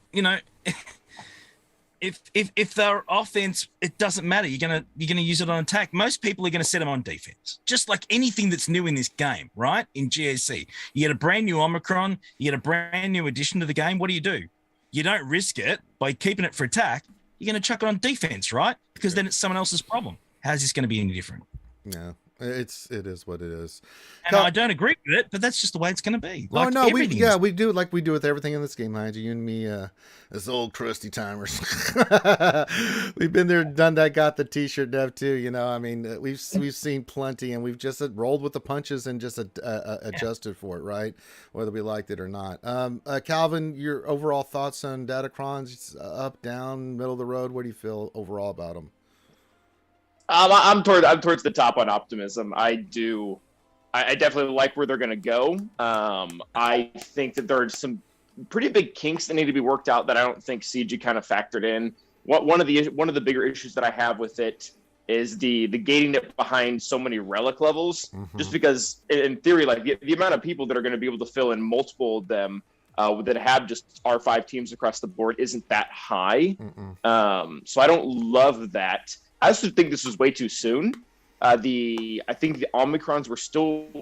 if they're offense, it doesn't matter. You're gonna use it on attack. Most people are gonna set them on defense, just like anything that's new in this game, right? In GSC, you get a brand new Omicron, you get a brand new addition to the game. What do? you don't risk it by keeping it for attack. You're going to chuck it on defense, right? Because then it's someone else's problem. How's this going to be any different? Yeah, it is what it is. And I don't agree with it, but that's just the way it's going to be. Oh Like no, we everything do like we do with everything in this game, Heinz. You and me, as old crusty timers. We've been there, done that, got the t-shirt dev too. You know, I mean, we've seen plenty, and we've just rolled with the punches and just adjusted for it, right? Whether we liked it or not. Calvin, your overall thoughts on Datacrons? Up, down, middle of the road? What do you feel overall about them? I'm towards the top on optimism. I definitely like where they're going to go. I think that there are some pretty big kinks that need to be worked out that I don't think CG kind of factored in. One of the bigger issues that I have with it is the gating it behind so many relic levels. Mm-hmm. Just because, in theory, like the amount of people that are going to be able to fill in multiple of them that have just R5 teams across the board isn't that high. So I don't love that. I also think this was way too soon. I think the Omicrons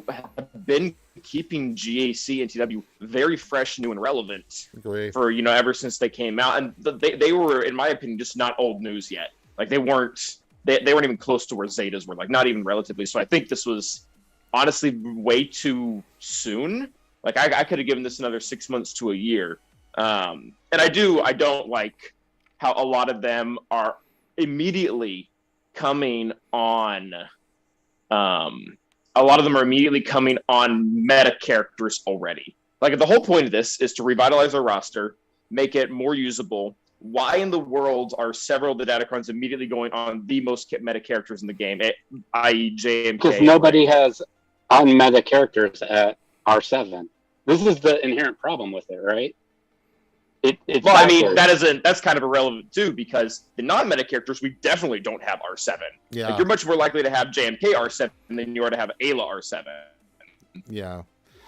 have been keeping GAC and TW very fresh, new, and relevant for ever since they came out, and they were, in my opinion, just not old news yet. Like they weren't even close to where Zetas were, like not even relatively. So I think this was honestly way too soon. Like I could have given this another 6 months to a year. And I don't like how a lot of them are immediately coming on a lot of them are immediately coming on meta characters already. Like the whole point of this is to revitalize our roster, make it more usable. Why in the world are several of the Datacrons immediately going on the most meta characters in the game, i.e. JMK? Because nobody has on-meta characters at R7. This is the inherent problem with it, right? It's well, I mean, that's kind of irrelevant too, because the non-meta characters, we definitely don't have R7. Yeah. Like, you're much more likely to have JMK R7 than you are to have Ayla R7. Yeah.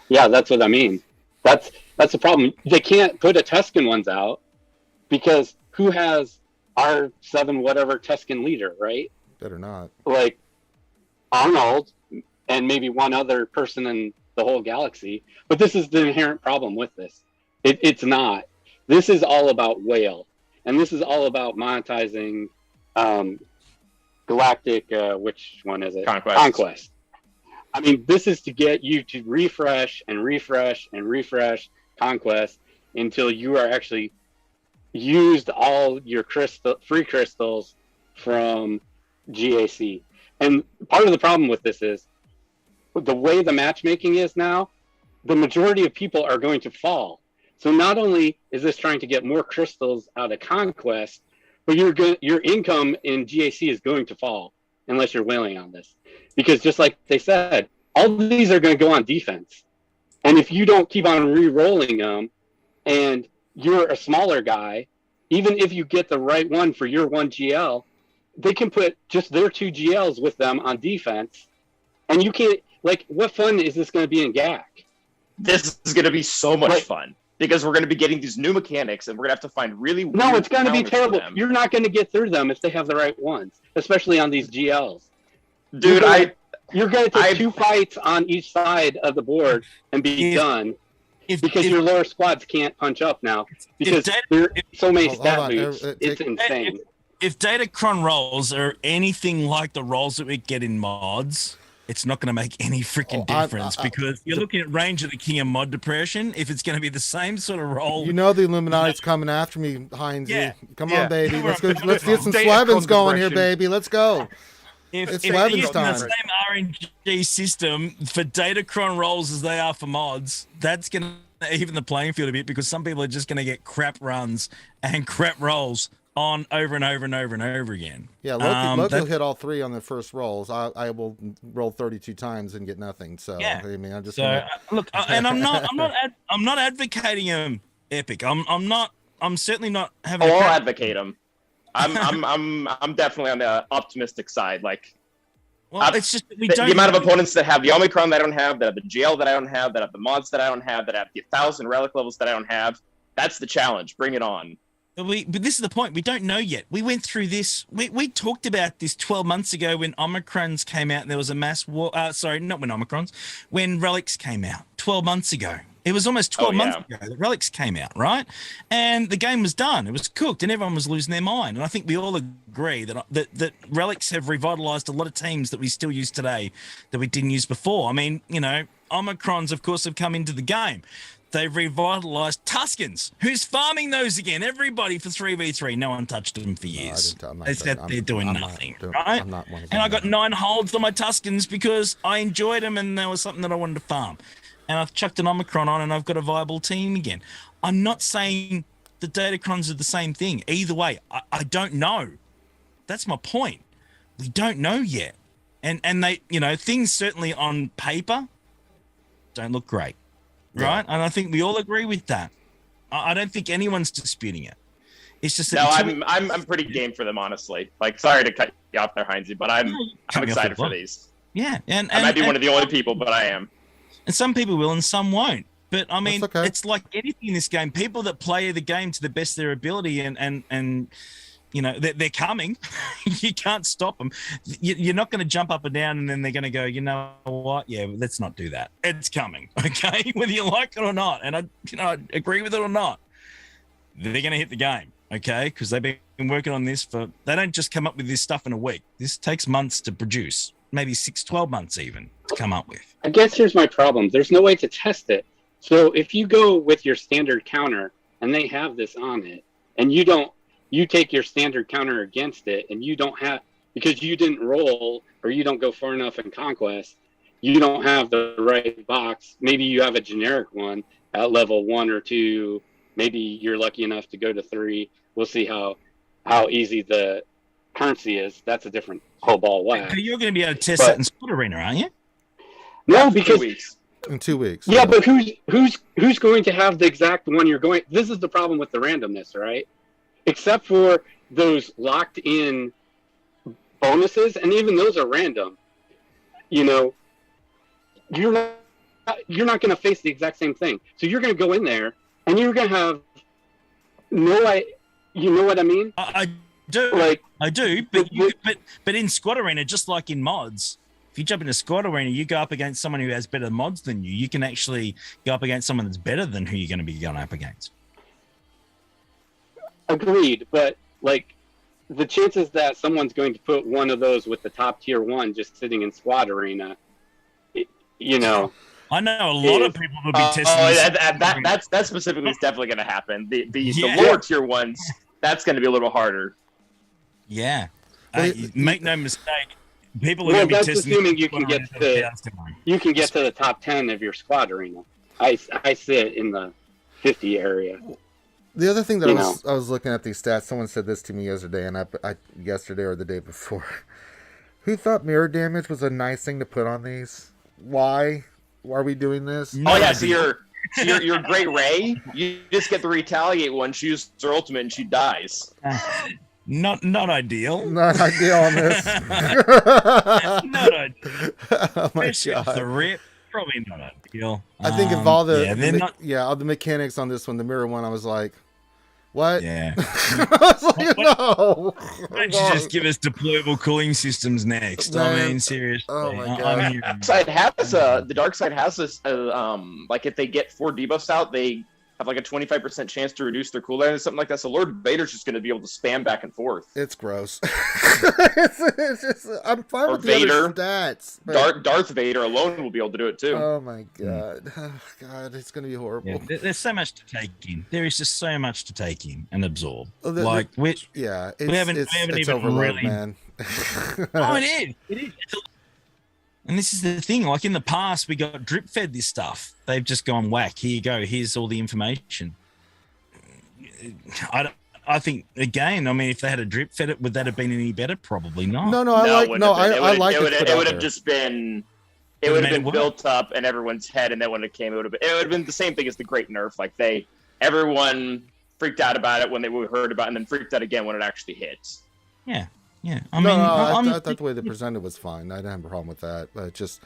Yeah, that's what I mean. That's the problem. They can't put a Tuscan ones out because who has R7 whatever Tuscan leader, right? Better not. Like Arnold and maybe one other person in the whole galaxy. But this is the inherent problem with this. It's not. This is all about Whale, and this is all about monetizing Galactic, which one is it? Conquest. I mean, this is to get you to refresh and refresh and refresh Conquest until you are actually used all your free crystals from GAC. And part of the problem with this is the way the matchmaking is now, the majority of people are going to fall. So not only is this trying to get more crystals out of Conquest, but your income in GAC is going to fall unless you're whaling on this. Because just like they said, all these are going to go on defense. And if you don't keep on re-rolling them and you're a smaller guy, even if you get the right one for your one GL, they can put just their 2 GLs with them on defense. And you can't, like, what fun is this going to be in GAC? This is going to be so much fun. Because we're going to be getting these new mechanics, and we're going to have to find really weird. No, it's going to be terrible. You're not going to get through them if they have the right ones, especially on these GLs. Dude, you're going to take 2 fights on each side of the board and be done. Because your lower squads can't punch up now because there are so many stat boosts. It's insane. If Datacron rolls are anything like the rolls that we get in mods, it's not going to make any freaking difference because you're looking at Range of the King of Mod Depression. If it's going to be the same sort of roll, you know the Illuminati's coming after me, Heinz. Yeah. Come on, baby. Let's go. Let's get some Slevins going here, baby. Let's go. If they're using the same RNG system for Datacron rolls as they are for mods, that's going to even the playing field a bit because some people are just going to get crap runs and crap rolls on over and over and over and over again. Yeah, Loki will hit all 3 on the first rolls. I will roll 32 times and get nothing. So yeah. I mean, I'm just look, and I'm not advocating epic. I'm certainly not having. I'll advocate them. I'm definitely on the optimistic side. Like, well, it's just the amount of opponents that have the Omicron that I don't have, that have the GL that I don't have, that have the mods that I don't have, that have the 1,000 relic levels that I don't have. That's the challenge. Bring it on. But this is the point. We don't know yet. We went through this. We talked about this 12 months ago when Omicrons came out and there was a mass war. Sorry, not when Omicrons. When Relics came out 12 months ago. It was almost 12 Oh, months yeah. ago that Relics came out, right? And the game was done. It was cooked, and everyone was losing their mind. And I think we all agree that Relics have revitalized a lot of teams that we still use today that we didn't use before. I mean, you know, Omicrons, of course, have come into the game. They've revitalized Tuscans. Who's farming those again? Everybody for 3v3. No one touched them for years. They said they're doing nothing, right? And I got 9 holds on my Tuscans because I enjoyed them and there was something that I wanted to farm. And I've chucked an Omicron on and I've got a viable team again. I'm not saying the Datacrons are the same thing. Either way, I don't know. That's my point. We don't know yet. And they, you know, things certainly on paper don't look great. Right? And I think we all agree with that. I don't think anyone's disputing it. It's just that I'm pretty game for them, honestly. Like, sorry to cut you off there, Heinzie, but I'm excited for these. Yeah, and I might be one of the only people, but I am. And some people will, and some won't. But I mean, okay. It's like anything in this game. People that play the game to the best of their ability, and you know, they're coming. You can't stop them. You're not going to jump up and down, and then they're going to go, you know what? Yeah, let's not do that. It's coming, okay? Whether you like it or not, and I agree with it or not, they're going to hit the game, okay? Because they've been working on this they don't just come up with this stuff in a week. This takes months to produce, maybe 6-12 months even to come up with. I guess here's my problem. There's no way to test it. So if you go with your standard counter and they have this on it, and you take your standard counter against it, and you don't have, because you didn't roll or you don't go far enough in Conquest, you don't have the right box. Maybe you have a generic one at level 1 or 2. Maybe you're lucky enough to go to 3. We'll see how easy the currency is. That's a different whole ball wax. You're going to be able to test that in Split Arena, aren't you? No, because in 2 weeks. Yeah, but who's going to have the exact one you're going? This is the problem with the randomness, right? Except for those locked in bonuses, and even those are random. You know, you're not going to face the exact same thing. So you're going to go in there, and you're going to have you know what I mean? I do. Like, I do, but in Squad Arena, just like in mods, if you jump into Squad Arena, you go up against someone who has better mods than you. You can actually go up against someone that's better than who you're going to be going up against. Agreed, but like the chances that someone's going to put one of those with the top tier 1 just sitting in Squad Arena, you know. I know a lot of people will be testing. That specifically is definitely going to happen. The lower tier ones, that's going to be a little harder. Yeah, make no mistake. People are going to be testing. Assuming you can get to the top 10 of your Squad Arena. I sit in the 50 area. The other thing that I was looking at these stats, someone said this to me yesterday, and I yesterday or the day before. Who thought mirror damage was a nice thing to put on these? Why are we doing this? Oh yeah, so you're Great Ray. You just get the retaliate one. She uses her ultimate and she dies. Not ideal. Not ideal on this. Not ideal. Oh my God. The rip. Probably not ideal. I think of all all the mechanics on this one, the mirror one, I was like, what? Yeah. I was like, no. Why don't you just give us deployable cooling systems next? Man. I mean, seriously. Oh my God. The dark side has this. Like if they get 4 debuffs out, they have like a 25% chance to reduce their cooldown or something like that. So Lord Vader's just going to be able to spam back and forth. It's gross. it's just, I'm fine with the other stats. But Darth Vader alone will be able to do it too. Oh my God. Oh God, it's going to be horrible. Yeah, there's so much to take in. There is just so much to take in and absorb. We haven't even overload, really. Man. Oh, it is. And this is the thing, like in the past, we got drip fed this stuff. They've just gone whack. Here you go. Here's all the information. I think again. I mean, if they had a drip fed it, would that have been any better? Probably not. I like it. It would have just been. It would have been built up in everyone's head, and then when it came, it would have been the same thing as the Great Nerf. Like everyone freaked out about it when they heard about it, and then freaked out again when it actually hit. Yeah. Yeah, I thought the way they presented was fine. I didn't have a problem with that. But just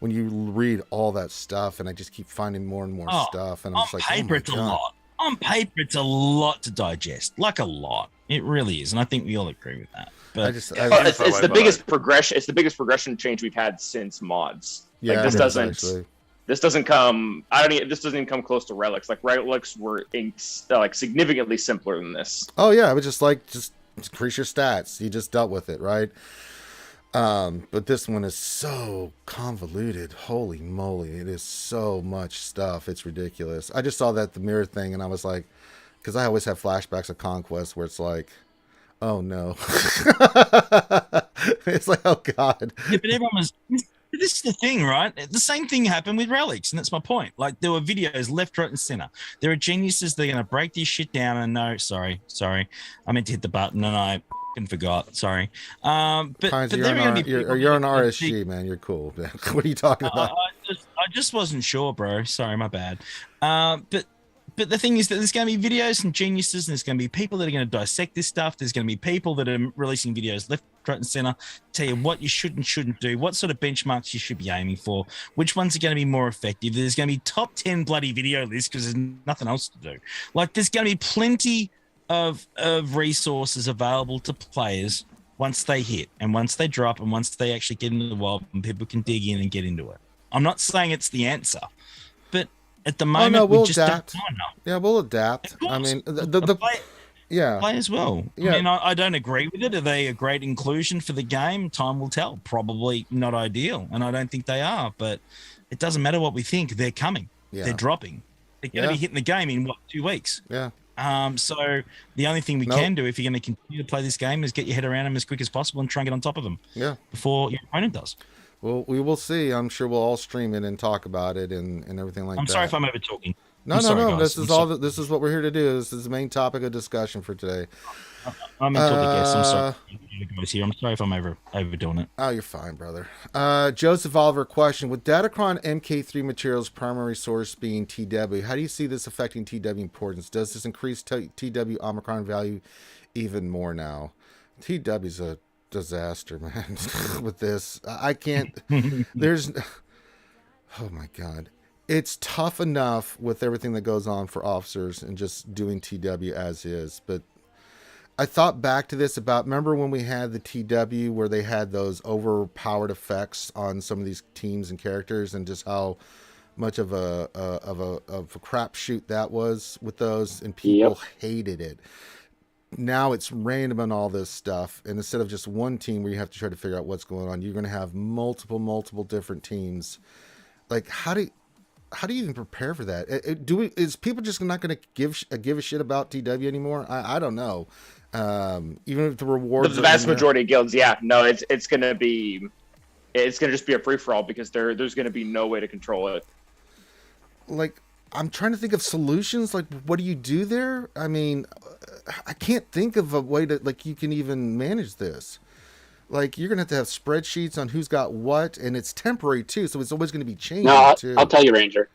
when you read all that stuff, and I just keep finding more and more stuff, and I'm just like, paper, it's a lot. On paper, it's a lot to digest. Like a lot, it really is, and I think we all agree with that. But it's the biggest progression. It's the biggest progression change we've had since mods. Yeah, like, this doesn't. This doesn't come. This doesn't even come close to relics. Like relics were like significantly simpler than this. Oh yeah, it was just increase your stats. You just dealt with it, right? But this one is so convoluted. Holy moly, it is so much stuff. It's ridiculous. I just saw the mirror thing, and I was like, because I always have flashbacks of Conquest where it's like, oh no. It's like, oh god. Yeah, but everyone was. This is the thing, right? The same thing happened with relics, and that's my point. Like, there were videos left, right, and center. There are geniuses. They're going to break this shit down. And no, sorry, I meant to hit the button, and I forgot. Sorry. But you're on RSG, man. You're cool. What are you talking about? I just wasn't sure, bro. Sorry, my bad. But the thing is that there's going to be videos from geniuses, and there's going to be people that are going to dissect this stuff. There's going to be people that are releasing videos left, right, and center, tell you what you should and shouldn't do, what sort of benchmarks you should be aiming for, which ones are going to be more effective. There's going to be top 10 bloody video lists because there's nothing else to do. Like, there's going to be plenty of resources available to players once they hit and once they drop and once they actually get into the wild and people can dig in and get into it. I'm not saying it's the answer, but at the moment, we'll we just adapt. don't know. Yeah, we'll adapt. I mean, play as well. Yeah. I mean, I don't agree with it. Are they a great inclusion for the game? Time will tell. Probably not ideal, and I don't think they are. But it doesn't matter what we think. They're coming. Yeah. They're dropping. They're going to be hitting the game in 2 weeks. Yeah. So the only thing we can do if you're going to continue to play this game is get your head around them as quick as possible and try and get on top of them. Yeah. Before your opponent does. Well, we will see. I'm sure we'll all stream it and talk about it and everything like that. I'm sorry if I'm over talking. No. Guys. This is what we're here to do. This is the main topic of discussion for today. I'm into the guest. I'm sorry. Here. I'm sorry if I'm overdoing it. Oh, you're fine, brother. Joseph Oliver question: with Datacron MK3 materials primary source being TW, how do you see this affecting TW importance? Does this increase TW Omicron value even more now? TW's a disaster, man. With this, I can't. There's. Oh my god. It's tough enough with everything that goes on for officers and just doing TW as is. But I thought back to this about, remember when we had the TW where they had those overpowered effects on some of these teams and characters and just how much of a crapshoot that was with those, and people hated it. Now it's random on all this stuff, and instead of just one team where you have to try to figure out what's going on, you're going to have multiple different teams. Like, how do you even prepare for that? Is people just not going to give a shit about TW anymore? I don't know. Even if the rewards, the vast majority of guilds, it's going to just be a free for all because there's going to be no way to control it. Like, I'm trying to think of solutions. Like, what do you do there? I mean, I can't think of a way to, like, you can even manage this. Like, you're going to have spreadsheets on who's got what, and it's temporary, too, so it's always going to be changing, too. I'll tell you, Ranger.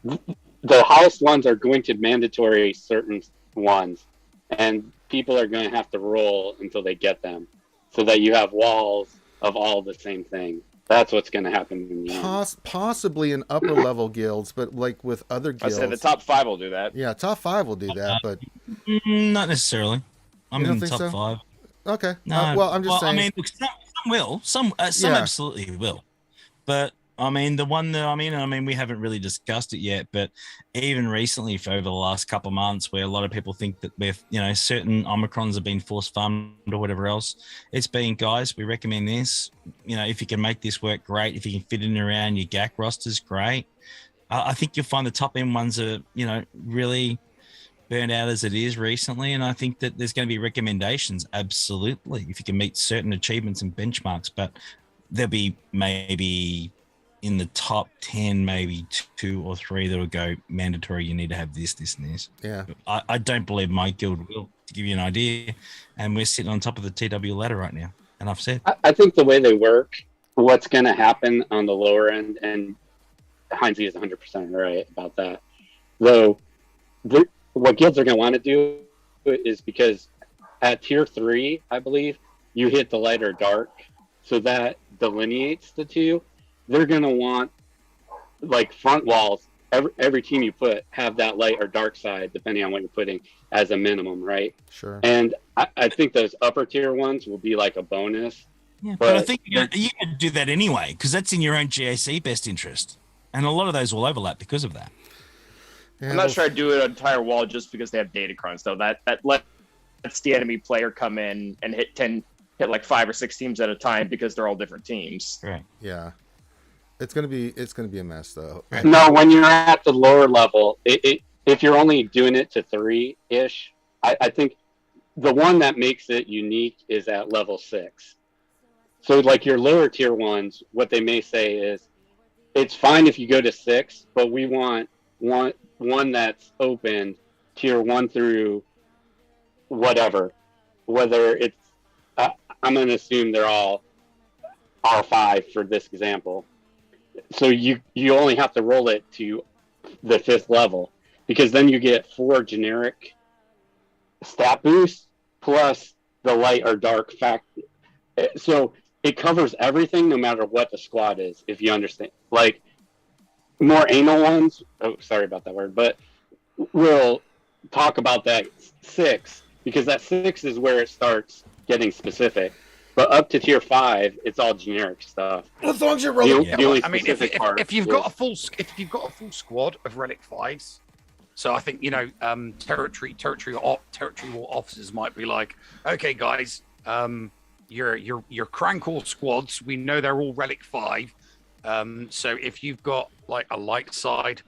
The highest ones are going to mandatory certain ones, and people are going to have to roll until they get them, so that you have walls of all the same thing. That's what's going to happen in the end. Possibly in upper-level guilds, but, like, with other guilds... I said the top 5 will do that. Yeah, top 5 will do that, but... Not necessarily. I'm in the top 5. Okay. No, well, I'm just saying. I mean, look, some will. Some absolutely will. But, I mean, the one that we haven't really discussed it yet, but even recently, over the last couple of months, where a lot of people think that certain Omicrons have been force farmed or whatever else, it's been, guys, we recommend this. If you can make this work, great. If you can fit in around your GAC rosters, great. I think you'll find the top end ones are, really burned out as it is recently, and I think that there's going to be recommendations, absolutely, if you can meet certain achievements and benchmarks, but there'll be maybe in the top 10, maybe 2 or 3 that'll go mandatory, you need to have this, and this. Yeah. I don't believe my guild will, to give you an idea, and we're sitting on top of the TW ladder right now, and I've said. I think the way they work, what's going to happen on the lower end, and Heinze is 100% right about that, though, what guilds are going to want to do is, because at tier 3, I believe, you hit the light or dark, so that delineates the two. They're going to want, like, front walls. Every team you put have that light or dark side, depending on what you're putting, as a minimum, right? Sure. And I think those upper tier ones will be like a bonus. Yeah, but I think you can do that anyway, because that's in your own GAC best interest. And a lot of those will overlap because of that. Yeah, I'm not sure I'd do an entire wall just because they have datacrons, though. That lets the enemy player come in and hit like 5 or 6 teams at a time because they're all different teams. Right. Yeah. It's gonna be a mess though. No, when you're at the lower level, if you're only doing it to 3-ish, I think the one that makes it unique is at level 6. So like your lower tier ones, what they may say is, it's fine if you go to 6, but we want one that's open tier 1 through whatever, whether it's I'm going to assume they're all R5 for this example. So you only have to roll it to the 5th level, because then you get 4 generic stat boosts plus the light or dark fact. So it covers everything no matter what the squad is, if you understand. Like, more anal ones, oh, sorry about that word, but we'll talk about that 6, because that 6 is where it starts getting specific. But up to tier 5, it's all generic stuff. As long as you're rolling. I mean, if you've got a full squad of Relic 5s, so I think territory war officers might be like, okay, guys, your Crankle squads, we know they're all Relic 5. So if you've got like a light side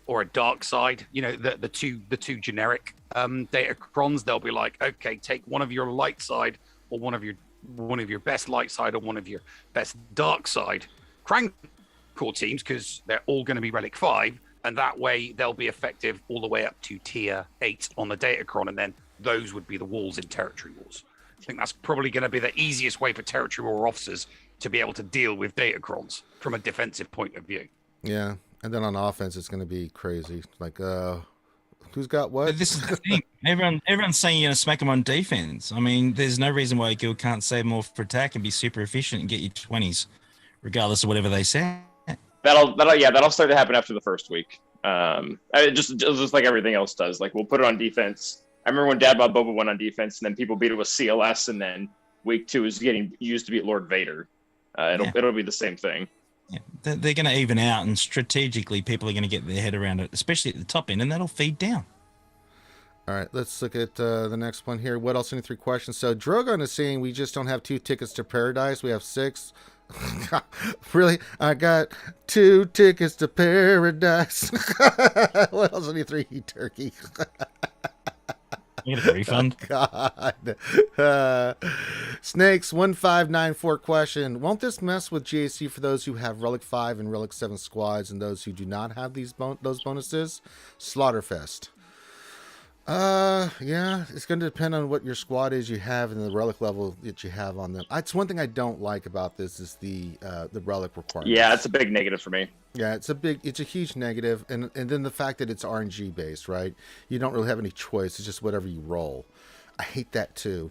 or a dark side, the two generic datacrons, they'll be like, okay, take one of your light side or one of your best light side or one of your best dark side Crankle teams, because they're all going to be Relic 5, and that way they'll be effective all the way up to tier 8 on the datacron, and then those would be the walls in territory wars. I think that's probably going to be the easiest way for territory war officers to be able to deal with datacrons from a defensive point of view. Yeah, and then on offense, it's going to be crazy. Like, who's got what? But this is the thing. Everyone's saying you're going to smack them on defense. I mean, there's no reason why a guild can't save more for attack and be super efficient and get you 20s, regardless of whatever they say. That'll start to happen after the first week. Just like everything else does. Like, we'll put it on defense. I remember when Dad Bob Boba went on defense, and then people beat it with CLS, and then week 2 is getting used to beat Lord Vader. It'll be the same thing. Yeah, they're going to even out, and strategically, people are going to get their head around it, especially at the top end, and that'll feed down. All right, let's look at the next one here. What else? Any 3 questions? So Drogon is saying we just don't have 2 tickets to paradise. We have 6. Really? I got 2 tickets to paradise. What else? Any 3 turkey? You get a refund. God. Snakes 1594 question. Won't this mess with GAC for those who have Relic 5 and Relic 7 squads and those who do not have those bonuses? Slaughterfest. Yeah, it's going to depend on what your squad is you have and the Relic level that you have on them. It's one thing I don't like about this is the Relic requirements. Yeah, it's a big negative for me. Yeah, it's a huge negative, and then the fact that it's RNG based, right? You don't really have any choice. It's just whatever you roll. I hate that too,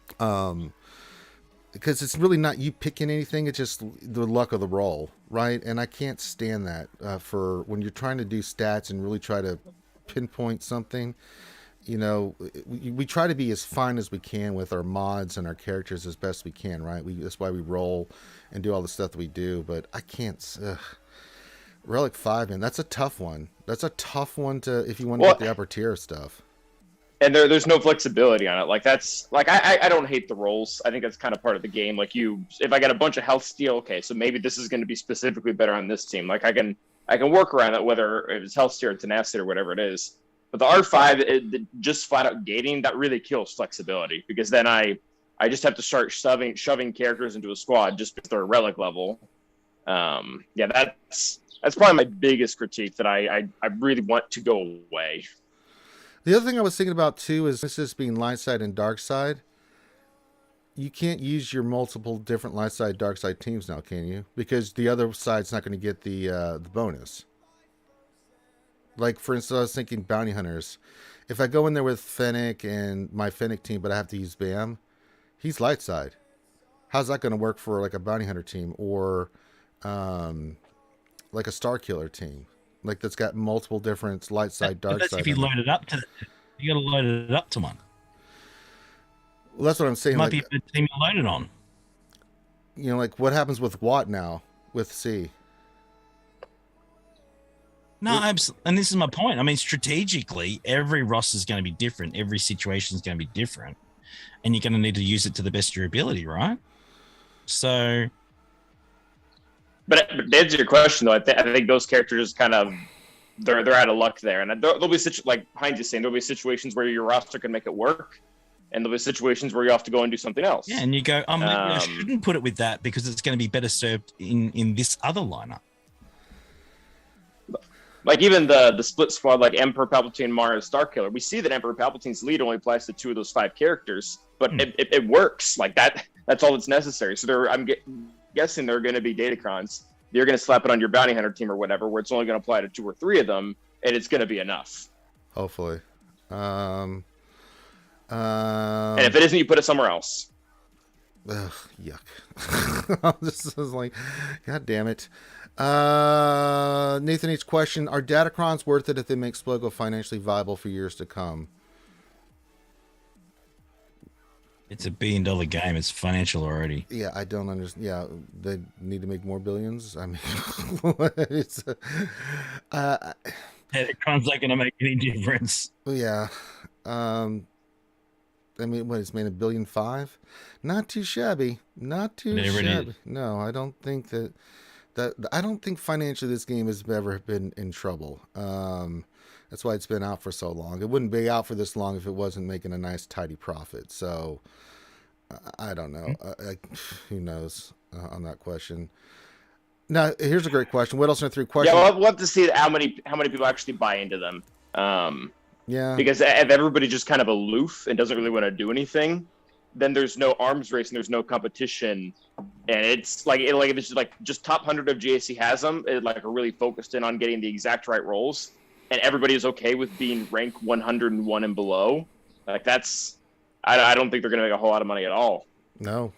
because it's really not you picking anything. It's just the luck of the roll, right? And I can't stand that for when you're trying to do stats and really try to pinpoint something. We try to be as fine as we can with our mods and our characters as best we can, right? That's why we roll and do all the stuff that we do. But I can't. Relic 5, man, that's a tough one. That's a tough one if you want to get the upper tier stuff. And there's no flexibility on it. Like, that's like I don't hate the rolls. I think that's kind of part of the game. Like, if I got a bunch of health steal, okay, so maybe this is going to be specifically better on this team. Like, I can work around it, whether it's health steal or tenacity or whatever it is. But the R5, just flat out gating, that really kills flexibility, because then I just have to start shoving characters into a squad just because they're a Relic level. That's probably my biggest critique that I really want to go away. The other thing I was thinking about too is this being light side and dark side. You can't use your multiple different light side, dark side teams now, can you? Because the other side's not going to get the bonus. Like, for instance, I was thinking bounty hunters. If I go in there with Fennec and my Fennec team, but I have to use Bam, he's light side. How's that going to work for like a bounty hunter team or like a Star Killer team? Like, that's got multiple different light side, dark side. If you load it up you got to load it up to one. Well, that's what I'm saying. It might be a team you loaded on. Like what happens with Watt now with C? No, absolutely. And this is my point. I mean, strategically, every roster is going to be different. Every situation is going to be different. And you're going to need to use it to the best of your ability, right? So. But to answer your question, though, I think those characters kind of, they're out of luck there. And there'll be like behind you saying, there'll be situations where your roster can make it work. And there'll be situations where you have to go and do something else. Yeah, and you go, maybe I shouldn't put it with that because it's going to be better served in this other lineup. Like even the split squad, like Emperor Palpatine, Mara, Starkiller, we see that Emperor Palpatine's lead only applies to 2 of those 5 characters, but it works. Like that's all that's necessary. So I'm guessing there are going to be Datacrons. You're going to slap it on your bounty hunter team or whatever, where it's only going to apply to 2 or 3 of them, and it's going to be enough. Hopefully. And if it isn't, you put it somewhere else. Ugh, yuck. This is like, God damn it. Nathan H. question, are Datacrons worth it if they make SWGOH financially viable for years to come? It's $1 billion game. It's financial already. Yeah, I don't understand. Yeah, they need to make more billions. I mean, it's Datacron's not going to make any difference. yeah. I mean, what, it's made $1.5 billion? Not too shabby. Not too Whatever shabby. No, I don't think that I don't think financially this game has ever been in trouble. That's why it's been out for so long. It wouldn't be out for this long if it wasn't making a nice, tidy profit. So, I don't know. Who knows on that question. Now, here's a great question. What else are 3 questions? Yeah, we'll have to see how many people actually buy into them. Yeah. Because if everybody just kind of aloof and doesn't really want to do anything, then there's no arms race and there's no competition. And it's like if it's just top 100 of GAC has them, like are really focused in on getting the exact right roles, and everybody is okay with being rank 101 and below. Like that's, I don't think they're going to make a whole lot of money at all. No.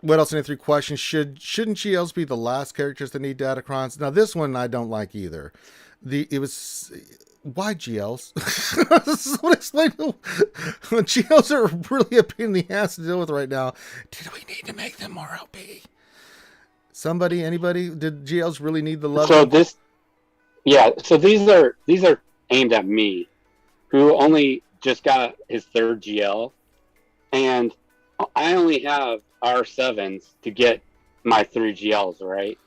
What else in the 3 questions? Shouldn't GLs be the last characters that need Datacrons? Now this one I don't like either. Why GLs? This is what explained. GLs are really a pain in the ass to deal with right now. Did we need to make them more OP? Anybody? Did GLs really need the love? So these are aimed at me, who only just got his 3rd GL, and I only have R7s to get my 3 GLs, right?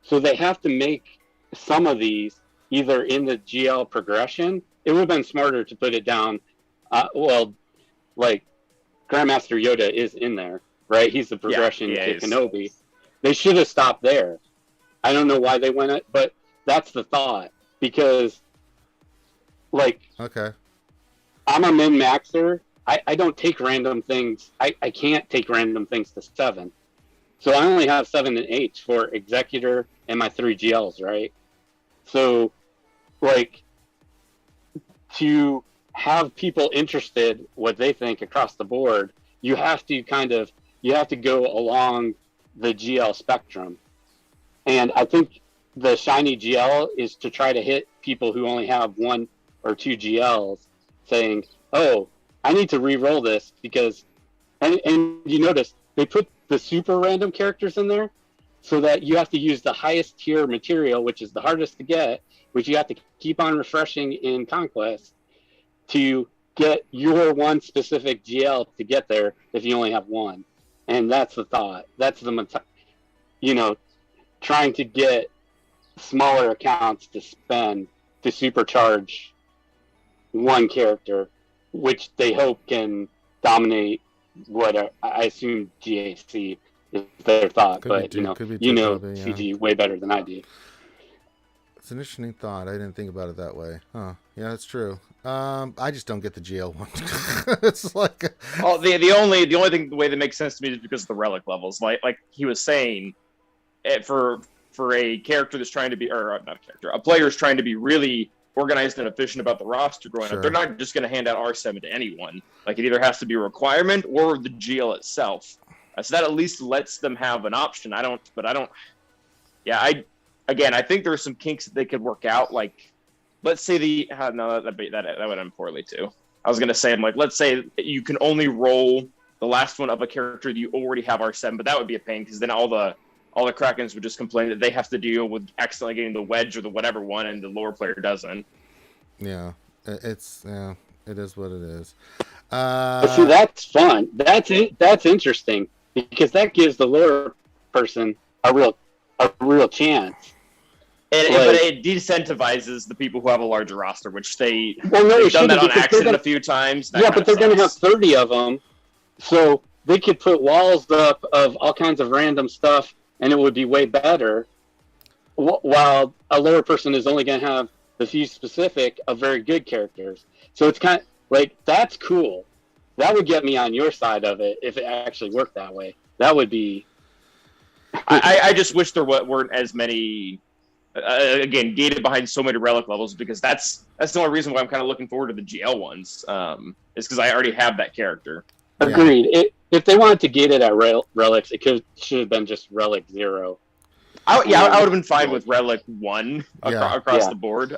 So they have to make some of these either in the GL progression. It would have been smarter to put it down. Like Grandmaster Yoda is in there, right? He's the progression to Kenobi. They should have stopped there. I don't know why they went it, but that's the thought. Because, okay, I'm a min-maxer. I don't take random things. I can't take random things to 7. So I only have 7 and 8 for Executor and my 3 GLs, right? So, to have people interested what they think across the board, you have to go along the GL spectrum. And I think the shiny GL is to try to hit people who only have 1 or 2 GLs, saying, oh, I need to re-roll this because, and you notice they put the super random characters in there so that you have to use the highest tier material, which is the hardest to get, which you have to keep on refreshing in Conquest to get your one specific GL to get there if you only have 1. And that's the thought. That's trying to get smaller accounts to spend to supercharge 1 character, which they hope can dominate what I assume GAC is their thought. But CG way better than I do. It's an interesting thought. I didn't think about it that way. Huh? Yeah, that's true. I just don't get the GL one. It's like the only thing, the way that makes sense to me is because of the relic levels. Like he was saying, for a character that's trying to be, or not a character, a player is trying to be really organized and efficient about the roster growing up. They're not just going to hand out R7 to anyone. Like it either has to be a requirement or the GL itself. So that at least lets them have an option. I think there are some kinks that they could work out. Like, let's say that would end poorly too. I was going to say, let's say you can only roll the last one of a character that you already have R7, but that would be a pain because then all the all the Krakens would just complain that they have to deal with accidentally getting the wedge or the whatever one, and the lower player doesn't. Yeah, it is what it is. But see, that's fun. That's interesting because that gives the lower person a real chance. But it decentivizes the people who have a larger roster, which they've done that on accident a few times. Yeah, but they're going to have 30 of them, so they could put walls up of all kinds of random stuff, and it would be way better. While a lower person is only going to have the few specific of very good characters. So it's kind of like, that's cool. That would get me on your side of it if it actually worked that way. That would be. I just wish there weren't as many. Again, gated behind so many relic levels, because that's the only reason why I'm kind of looking forward to the GL ones. Is because I already have that character. Agreed. If they wanted to gate it at relics, it should have been just relic 0. I would have been fine with relic 1 across the board.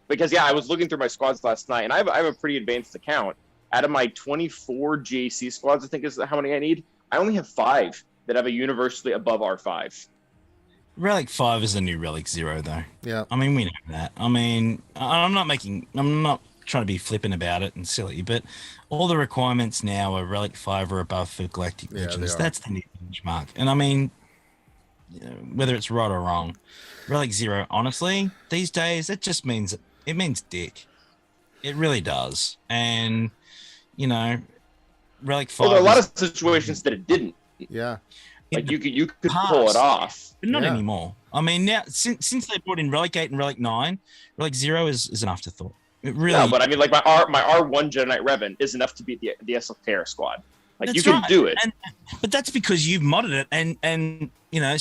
Because I was looking through my squads last night, and I have a pretty advanced account. Out of my 24 GAC squads, I think is how many I need. I only have 5 that have a universally above R5. Relic 5 is the new Relic 0, though. Yeah. I mean, we know that. I mean, I'm not trying to be flippant about it and silly, but all the requirements now are Relic 5 or above for Galactic Legends. That's the new benchmark. And I mean, whether it's right or wrong, Relic 0, honestly, these days, it just means dick. It really does. And, Relic 5. Well, there are a lot of situations that it didn't. Yeah. Like you could pull it off, but not anymore. I mean, now since they brought in Relic 8 and Relic 9, Relic 0 is an afterthought. It really. No, but I mean, like my R1 Jedi Knight Revan is enough to beat the Esoteric squad. Like That's you can right. do it. But that's because you've modded it and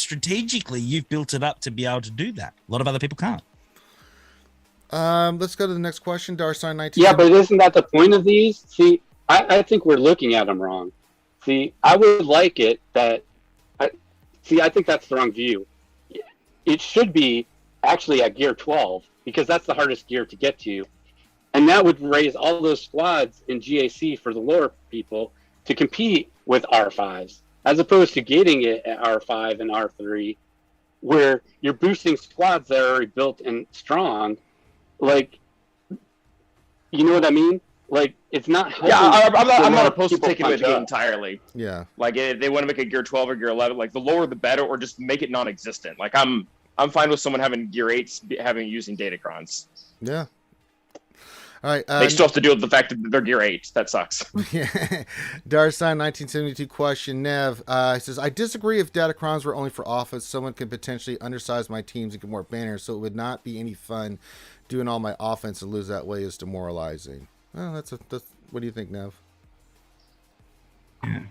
strategically you've built it up to be able to do that. A lot of other people can't. Let's go to the next question. Darsign 19. Yeah, but isn't that the point of these? See, I think we're looking at them wrong. See, I would like it that. I think that's the wrong view. It should be actually at gear 12 because that's the hardest gear to get to. And that would raise all those squads in GAC for the lower people to compete with R5s, as opposed to getting it at R5 and R3, where you're boosting squads that are already built and strong. Like, you know what I mean? Like, it's not helping. Yeah, I'm not opposed to taking away the game entirely. Yeah. Like, if they want to make a gear 12 or gear 11, like the lower the better, or just make it non-existent. Like, I'm fine with someone having gear 8s using Datacrons. Yeah. All right. They still have to deal with the fact that they're gear 8. That sucks. Yeah. Darsign 1972 question. Nev says, I disagree if Datacrons were only for office. Someone could potentially undersize my teams and get more banners, so it would not be any fun doing all my offense and lose that way is demoralizing. Well, that's what do you think, Nev? Yeah.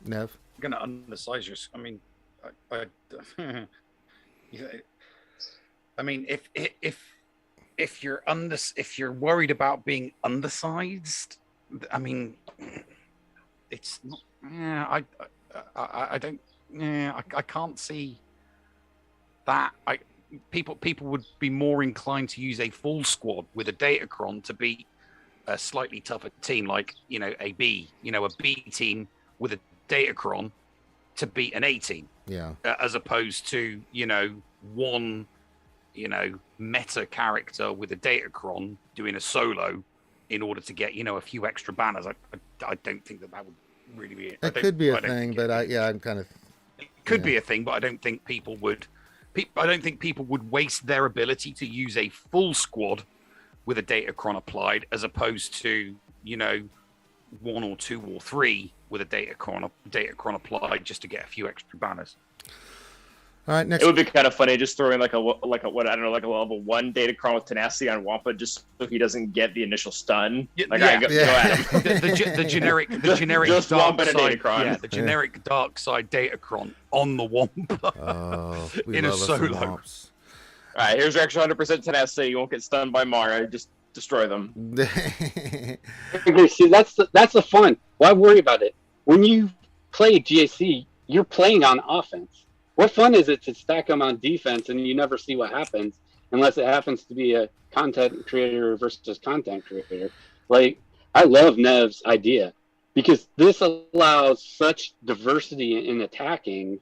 Nev? I'm gonna undersize your. I mean, I mean, if you're worried about being undersized, I mean, it's not. Yeah, I don't. Yeah, I can't see that. People would be more inclined to use a full squad with a Datacron to beat a slightly tougher team, like a B team with a Datacron to beat an A team. Yeah. As opposed to one meta character with a Datacron doing a solo in order to get a few extra banners. I don't think that would really be. It could be a thing, but I'm kind of. It could be a thing, but I don't think people would. I don't think people would waste their ability to use a full squad with a Datacron applied, as opposed to 1 or 2 or 3 with a Datacron applied just to get a few extra banners. All right, next. It would be kind of funny just throwing like a level 1 Datacron with tenacity on Wampa just so he doesn't get the initial stun. Go at him. The generic just dark Wampa side, Datacron. the generic dark side Datacron on the Wampa. Oh, we in a love us some solo. womps. All right, here's your extra 100% tenacity. You won't get stunned by Mara. Just destroy them. Okay, see, that's the fun. Why worry about it? When you play GAC, you're playing on offense. What fun is it to stack them on defense and you never see what happens unless it happens to be a content creator versus content creator? Like, I love Nev's idea because this allows such diversity in attacking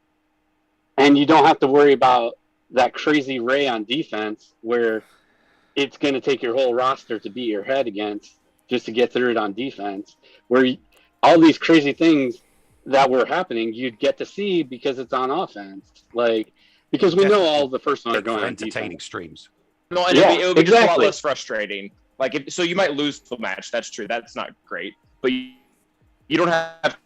and you don't have to worry about that crazy Ray on defense where it's going to take your whole roster to beat your head against just to get through it on defense, where all these crazy things that were happening, you'd get to see because it's on offense. Like, because we know all the first one are going on entertaining defense. streams. No, and it would be just a lot less frustrating. Like, so you might lose the match. That's true. That's not great. But you don't have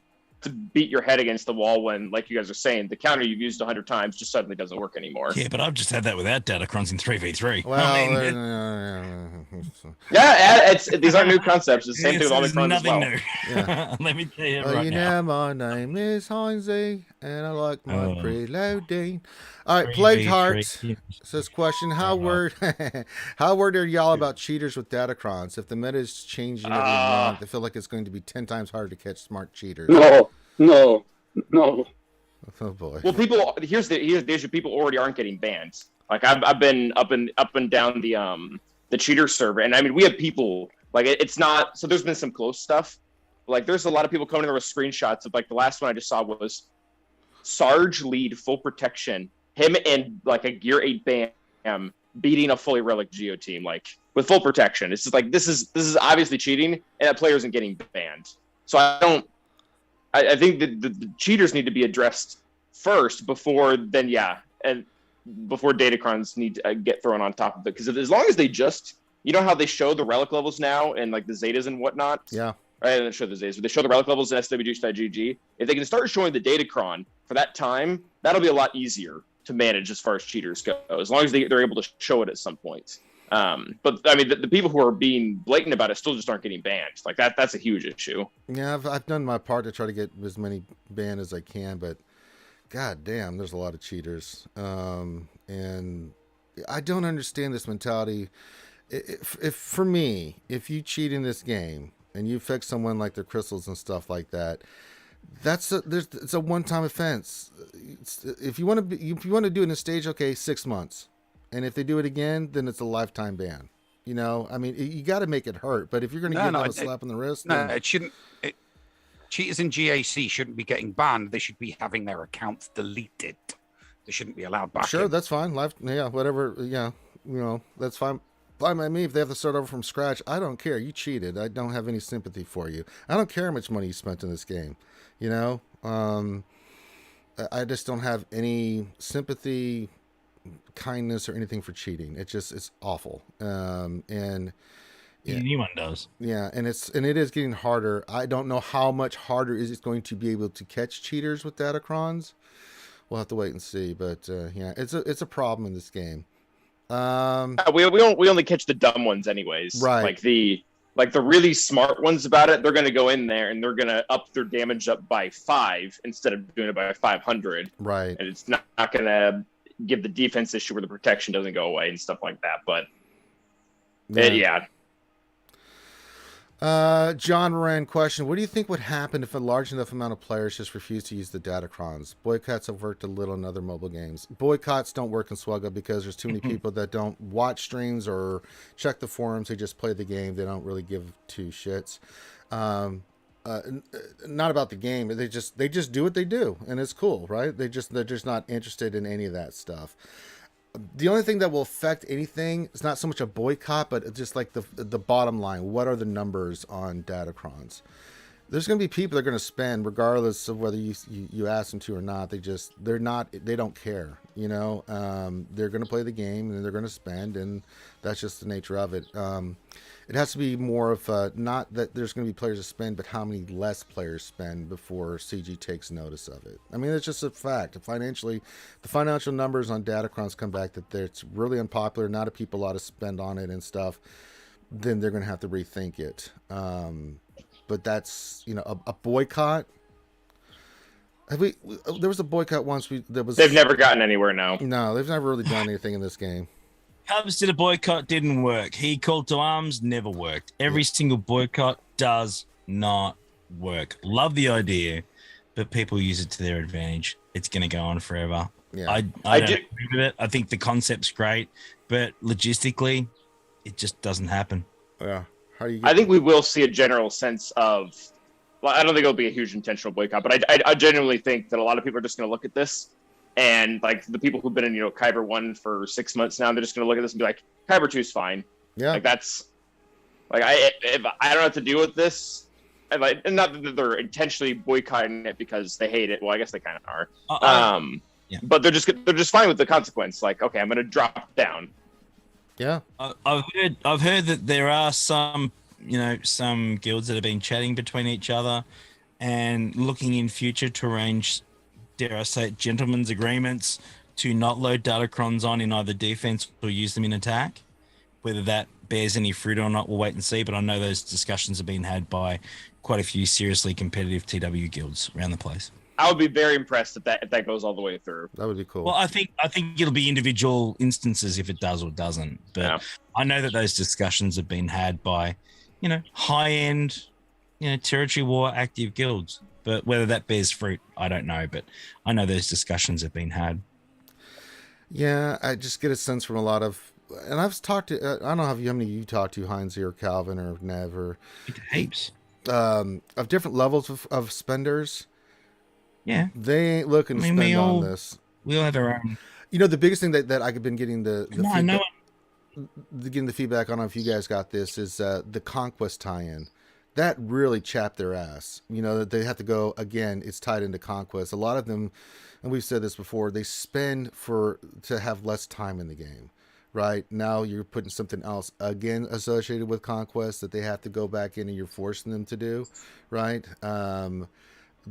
to beat your head against the wall when, like you guys are saying, the counter you've used 100 times just suddenly doesn't work anymore. Yeah, but I've just had that without Datacrons in 3v3. Well, These aren't new concepts. It's the same thing with Omicron as well. New. Yeah. Let me tell you Well, right you now. know, my name is Heinzie, and I like my Oh. preloading. All right, Plague Hearts says question: How worried are y'all about cheaters with Datacrons? If the meta is changing every month, I feel like it's going to be 10 times harder to catch smart cheaters. No. Oh boy. Well, here's the issue. People already aren't getting banned. Like I've been up and down the cheater server, and I mean we have people like it's not. So there's been some close stuff. Like there's a lot of people coming there with screenshots of like the last one I just saw was Sarge lead full protection, him and like a Gear 8 bam beating a fully Relic Geo team like with full protection. It's just like this is obviously cheating, and that player isn't getting banned. So I think that the cheaters need to be addressed first before Datacrons need to get thrown on top of it. Because as long as they just, you know how they show the relic levels now and like the Zetas and whatnot? Yeah. Right, and they show the Zetas, but they show the relic levels in SWGOH.GG. If they can start showing the Datacron for that time, that'll be a lot easier to manage as far as cheaters go, as long as they're able to show it at some point. But I mean, the people who are being blatant about it still just aren't getting banned. Like that's a huge issue. Yeah, I've done my part to try to get as many banned as I can, but god damn, there's a lot of cheaters. And I don't understand this mentality. If for me, if you cheat in this game and you fix someone like their crystals and stuff like that, it's a one-time offense. If you want to do it in a stage, okay, 6 months. And if they do it again, then it's a lifetime ban. You know, I mean, you got to make it hurt. But if you're going to give them a slap on the wrist, no, it shouldn't. Cheaters in GAC shouldn't be getting banned. They should be having their accounts deleted. They shouldn't be allowed back. Sure, that's fine. Whatever. Yeah, you know, that's fine. Fine by me. If they have to start over from scratch, I don't care. You cheated. I don't have any sympathy for you. I don't care how much money you spent in this game. You know, I just don't have any sympathy, kindness, or anything for cheating. It's awful. And yeah, anyone does. Yeah, and it is getting harder. I don't know how much harder is it going to be able to catch cheaters with Datacrons. We'll have to wait and see. But yeah, it's a problem in this game. We only catch the dumb ones anyways. Right. Like the really smart ones about it, they're going to go in there and they're going to up their damage up by 5 instead of doing it by 500. Right. And it's not going to give the defense issue where the protection doesn't go away and stuff like that. But yeah. John Moran question: what do you think would happen if a large enough amount of players just refuse to use the Datacrons? Boycotts have worked a little in other mobile games. Boycotts don't work in SWGOH because there's too many people that don't watch streams or check the forums. They just play the game. They don't really give two shits. Not about the game. They just do what they do, and it's cool, right? They're just not interested in any of that stuff. The only thing that will affect anything is not so much a boycott, but just like the bottom line. What are the numbers on Datacrons? There's going to be people that are going to spend, regardless of whether you ask them to or not. They don't care. You know, they're going to play the game and they're going to spend, and that's just the nature of it. It has to be more of not that there's going to be players to spend, but how many less players spend before CG takes notice of it. I mean, it's just a fact. The financial numbers on Datacrons come back that it's really unpopular, not a people ought to spend on it and stuff, then they're going to have to rethink it. But that's, you know, a boycott. There was a boycott once. They've never gotten anywhere now. No, they've never really done anything in this game. Cubs did a boycott, didn't work. He called to arms, never worked. Every single boycott does not work. Love the idea, but people use it to their advantage. It's going to go on forever. Yeah. I don't agree with it. I think the concept's great, but logistically, it just doesn't happen. Yeah. I think we will see a general sense of, well, I don't think it'll be a huge intentional boycott, but I genuinely think that a lot of people are just going to look at this And like the people who've been in, Kyber 1 for 6 months now, they're just going to look at this and be like, Kyber 2 is fine. Yeah. Like that's like if I don't have to deal with this, and not that they're intentionally boycotting it because they hate it. Well, I guess they kind of are. Yeah. But they're just fine with the consequence. Like, okay, I'm going to drop down. Yeah. I've heard that there are some guilds that have been chatting between each other and looking in future to arrange, dare I say it, gentlemen's agreements to not load datacrons on in either defense or use them in attack. Whether that bears any fruit or not, we'll wait and see. But I know those discussions have been had by quite a few seriously competitive TW guilds around the place. I would be very impressed if that goes all the way through. That would be cool. Well, I think it'll be individual instances if it does or doesn't. But Yeah. I know that those discussions have been had by, high-end, territory war active guilds. But whether that bears fruit, I don't know. But I know those discussions have been had. Yeah, I just get a sense from a lot of, and I've talked to, I don't know how many you talked to, Heinz or Calvin or Nev or Heaps. of different levels of spenders. Yeah. They ain't looking to spend on this. We all have our own. The biggest thing that I've been getting No. getting the feedback on, if you guys got this, is the Conquest tie-in. That really chapped their ass. That they have to go, again, it's tied into Conquest. A lot of them, and we've said this before, they spend to have less time in the game. Right? Now you're putting something else, again, associated with Conquest that they have to go back in and you're forcing them to do. Right?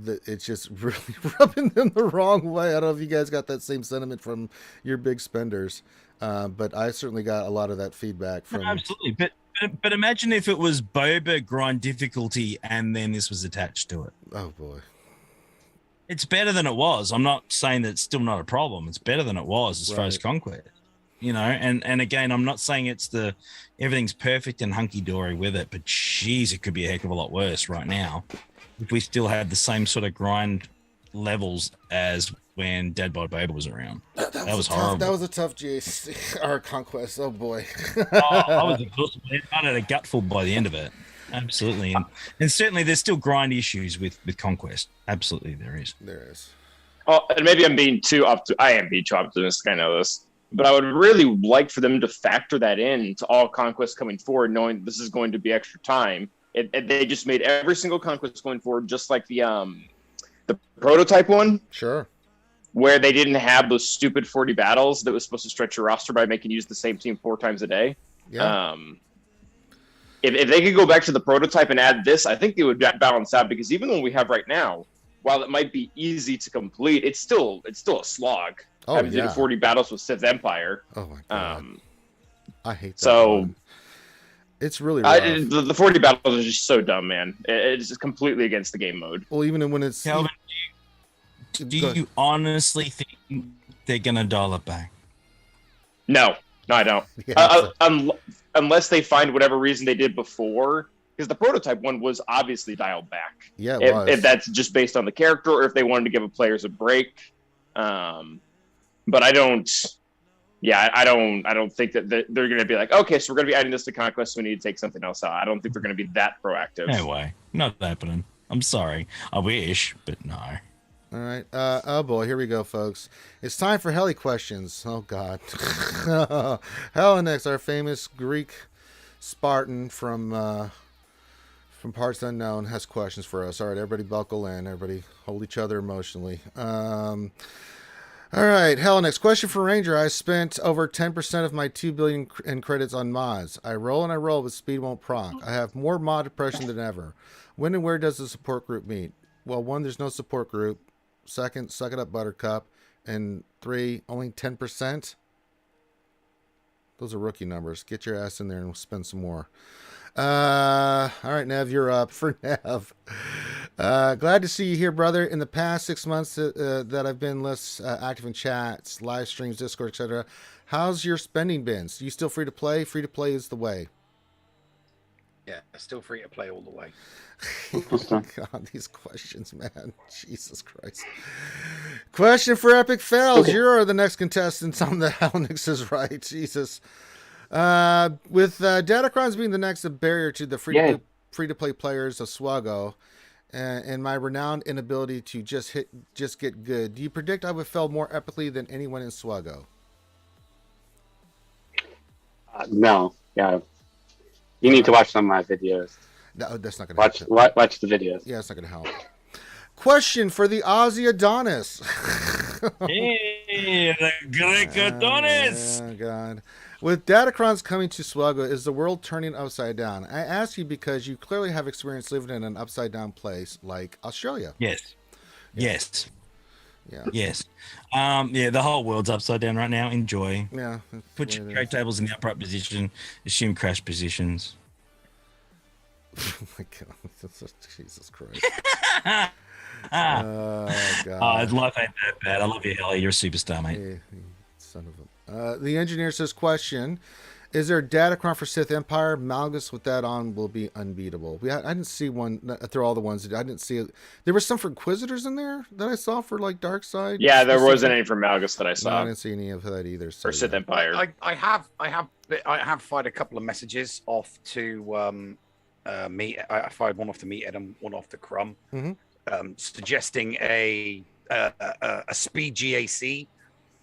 It's just really rubbing them the wrong way. I don't know if you guys got that same sentiment from your big spenders. But I certainly got a lot of that feedback from. No, absolutely. But imagine if it was Boba grind difficulty and then this was attached to it. Oh boy. It's better than it was. I'm not saying that it's still not a problem. It's better than it was as far as Conquest. And again, I'm not saying everything's perfect and hunky-dory with it, but geez, it could be a heck of a lot worse right now if we still had the same sort of grind levels as when Dead by Boba was around. That was horrible. That was a tough GSC or Conquest. Oh boy. I was exhausted. I had a gutful by the end of it. Absolutely. And certainly there's still grind issues with Conquest. Absolutely there is. There is. Oh, and maybe I'm being too I am being too optimistic, I know this. But I would really like for them to factor that in to all Conquests coming forward, knowing this is going to be extra time. They just made every single Conquest going forward just like the prototype one. Sure. Where they didn't have those stupid 40 battles that was supposed to stretch your roster by making you use the same team 4 times a day. Yeah. If they could go back to the prototype and add this, I think it would balance out, because even the one we have right now, while it might be easy to complete, it's still a slog. Oh, having to yeah. do 40 battles with Sith Empire. Oh my god. I hate that. So one. It's really rough. the 40 battles are just so dumb, man. It's just completely against the game mode. Well, even when it's Calvin, do you honestly think they're going to dial it back? No, I don't. Yeah, Unless they find whatever reason they did before, because the prototype one was obviously dialed back. Yeah, it was. If that's just based on the character, or if they wanted to give the players a break. But I don't. Yeah, I don't think that they're going to be like, okay, so we're going to be adding this to Conquest, so we need to take something else out. I don't think they're going to be that proactive. No way. Not happening. I'm sorry. I wish, but no. All right. Oh boy, here we go, folks. It's time for Heli questions. Oh god. Helenix, our famous Greek Spartan from Parts Unknown, has questions for us. All right, everybody buckle in. Everybody hold each other emotionally. All right, Helenix, question for Ranger. I spent over 10% of my 2 billion in credits on mods. I roll, but speed won't proc. I have more mod depression than ever. When and where does the support group meet? Well, 1, there's no support group. 2, suck it up, Buttercup. And 3, only 10%. Those are rookie numbers. Get your ass in there and we'll spend some more. All right, Nev, you're up for Nev. Glad to see you here, brother. In the past 6 months that I've been less active in chats, live streams, Discord, etc., how's your spending been? So you still free to play? Free to play is the way. Yeah, still free to play all the way. God, these questions, man. Jesus Christ. Question for Epic Fails. Okay. You're the next contestant on the Helenix is right. Jesus. With Datacrons being the next barrier to the free to play players of SWGOH, and my renowned inability to just get good. Do you predict I would fail more epically than anyone in SWGOH? No. Yeah. You need to watch some of my videos. No, that's not going to help. Watch the videos. Yeah, it's not going to help. Question for the Aussie Adonis. Hey, the Greek Adonis. Oh, God. With Datacrons coming to SWGOH, is the world turning upside down? I ask you because you clearly have experience living in an upside down place like Australia. Yes. Yes. Yeah. Yes. Yeah, the whole world's upside down right now. Enjoy. Yeah. Put your trade tables in the upright position. Assume crash positions. Oh my God. Jesus Christ. Oh, God. life ain't that bad. I love you, Ellie. You're a superstar, mate. Hey, son of a... the engineer says, question, is there a Datacron for Sith Empire? Malgus with that on will be unbeatable. I didn't see one through all the ones. I didn't see it. There were some for Inquisitors in there that I saw for like Dark Side. Yeah, there wasn't any from Malgus that I saw. No, I didn't see any of that either. So Or Sith yeah. Empire. I have fired a couple of messages off to me. I fired one off to Meathead and one off to Crumb, suggesting a speed GAC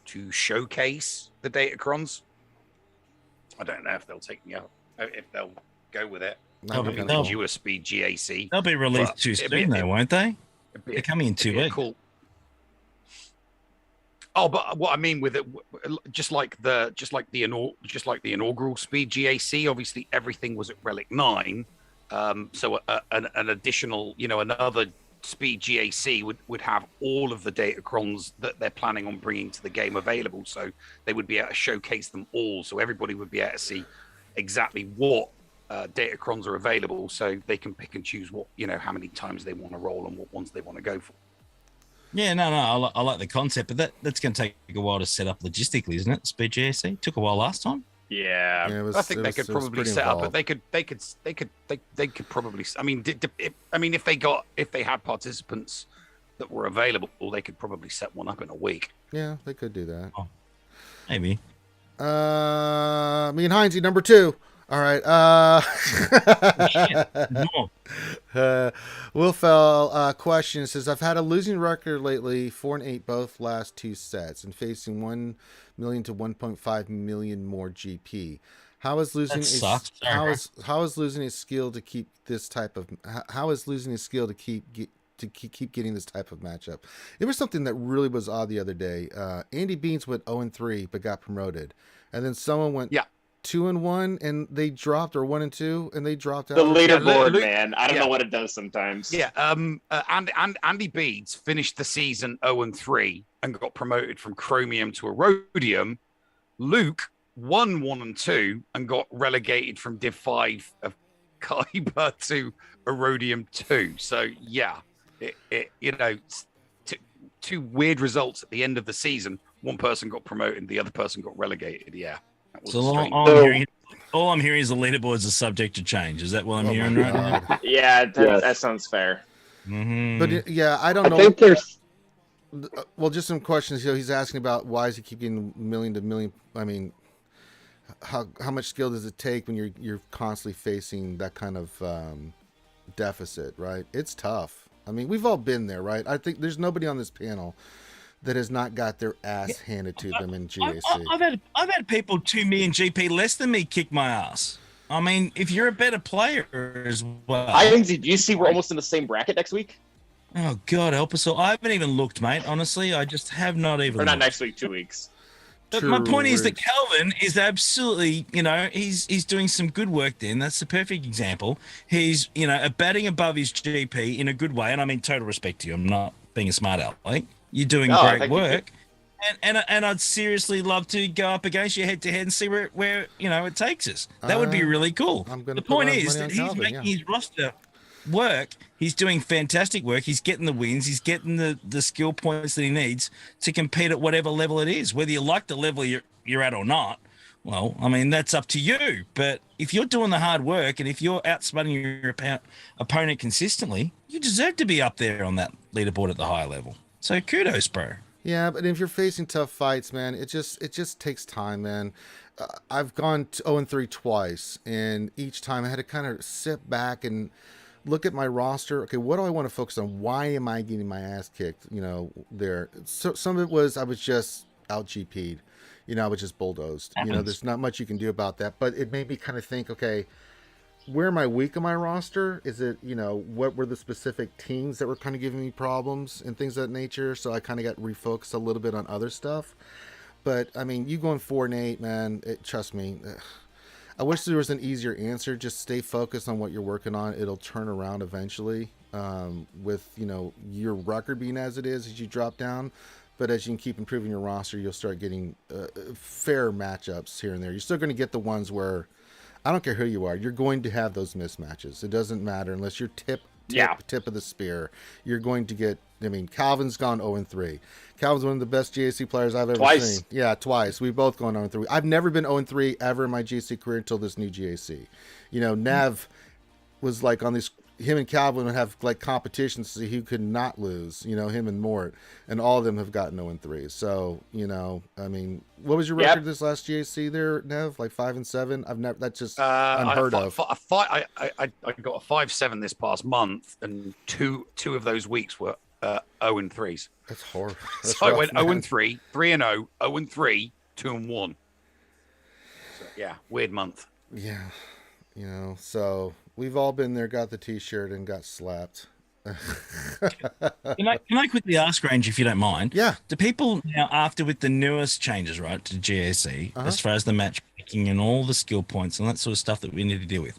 to showcase the Datacrons. I don't know if they'll take me up, if they'll go with it. No, Do a speed GAC. They'll be released too soon, though, won't they? They're coming in 2 weeks. Cool. Oh, but what I mean with it, just like the inaugural speed GAC, obviously everything was at Relic 9. So an additional, another speed GAC would have all of the Datacrons that they're planning on bringing to the game available. So they would be able to showcase them all. So everybody would be able to see exactly what Datacrons are available. So they can pick and choose what, how many times they want to roll and what ones they want to go for. Yeah, no, I like the concept, but that's going to take a while to set up logistically, isn't it? Speed GAC took a while last time. Yeah, it I think they could probably set up, but they could probably. I mean, if they had participants that were available, they could probably set one up in a week. Yeah, they could do that. Oh, maybe. Me and Heinzie, number 2. All right. Wilfell question says, I've had a losing record lately, 4-8 both last 2 sets, and facing 1 million to 1.5 million more GP. How is losing how is losing a skill to keep this type of keep getting this type of matchup? It was something that really was odd the other day. Andy Beans went 0-3 but got promoted, and then someone went 2-1 and they dropped, or 1-2 and they dropped out. The leaderboard, man. I don't know what it does sometimes. Yeah. Andy Beads finished the season 0-3 and got promoted from Chromium to Erodium. Luke won 1-2 and got relegated from Div 5 of Kyber to Erodium 2. So yeah, two weird results at the end of the season. One person got promoted, the other person got relegated. Yeah. So all I'm hearing is the leaderboards are subject to change. Is that what I'm hearing right now? Yeah, that sounds fair. Mm-hmm. But yeah, I don't know. I think there's... Well, just some questions. He's asking about why is he keeping million to million. I mean, how much skill does it take when you're constantly facing that kind of deficit, right? It's tough. I mean, we've all been there, right? I think there's nobody on this panel that has not got their ass handed to them in GAC. I've had people 2 million GP less than me kick my ass. I mean, if you're a better player as well. Do you see we're almost in the same bracket next week? Oh God, help us all! I haven't even looked, mate. Honestly, I just have not even. Or not looked. next week, 2 weeks. But my point is that Calvin is absolutely, he's doing some good work there, and that's the perfect example. He's, batting above his GP in a good way, and I mean total respect to you. I'm not being a smart aleck. You're doing great work, and I'd seriously love to go up against you head to head and see where it takes us. That would be really cool. The point is that he's making his roster work. He's doing fantastic work. He's getting the wins. He's getting the skill points that he needs to compete at whatever level it is. Whether you like the level you're at or not, well, I mean, that's up to you. But if you're doing the hard work and if you're outsmarting your opponent consistently, you deserve to be up there on that leaderboard at the higher level. So kudos, bro. Yeah, but if you're facing tough fights, man, it just takes time, man. I've gone 0-3 twice, and each time I had to kind of sit back and look at my roster. Okay, what do I want to focus on? Why am I getting my ass kicked? There. So some of it was I was just out GP'd. I was just bulldozed. There's not much you can do about that. But it made me kind of think, okay, where am I weak on my roster? Is it, what were the specific teams that were kind of giving me problems and things of that nature? So I kind of got refocused a little bit on other stuff. But I mean, you going 4-8, man, trust me. I wish there was an easier answer. Just stay focused on what you're working on. It'll turn around eventually. With your record being as it is as you drop down, but as you can keep improving your roster, you'll start getting fair matchups here and there. You're still going to get the ones where I don't care who you are, you're going to have those mismatches. It doesn't matter unless you're tip of the spear. You're going to get. I mean, Calvin's gone 0-3. Calvin's one of the best GAC players I've ever seen. Yeah, twice. We've both gone 0-3. I've never been 0-3 ever in my GAC career until this new GAC. Nav was like on these. Him and Calvin would have like competitions to see who could not lose. Him and Mort, and all of them have gotten 0-3. So I mean, what was your record this last GAC there, Nev? Like 5-7. I've never. That's just unheard of. I got a 5-7 this past month, and two of those weeks were 0-3s. That's horrible. So I went 0-3, 3-0, 0-3, 2-1. So, yeah, weird month. Yeah, so we've all been there, got the T-shirt, and got slapped. Can I quickly ask, Range, if you don't mind? Yeah. Do people now, after with the newest changes, right, to GAC, as far as the matchmaking and all the skill points and that sort of stuff that we need to deal with,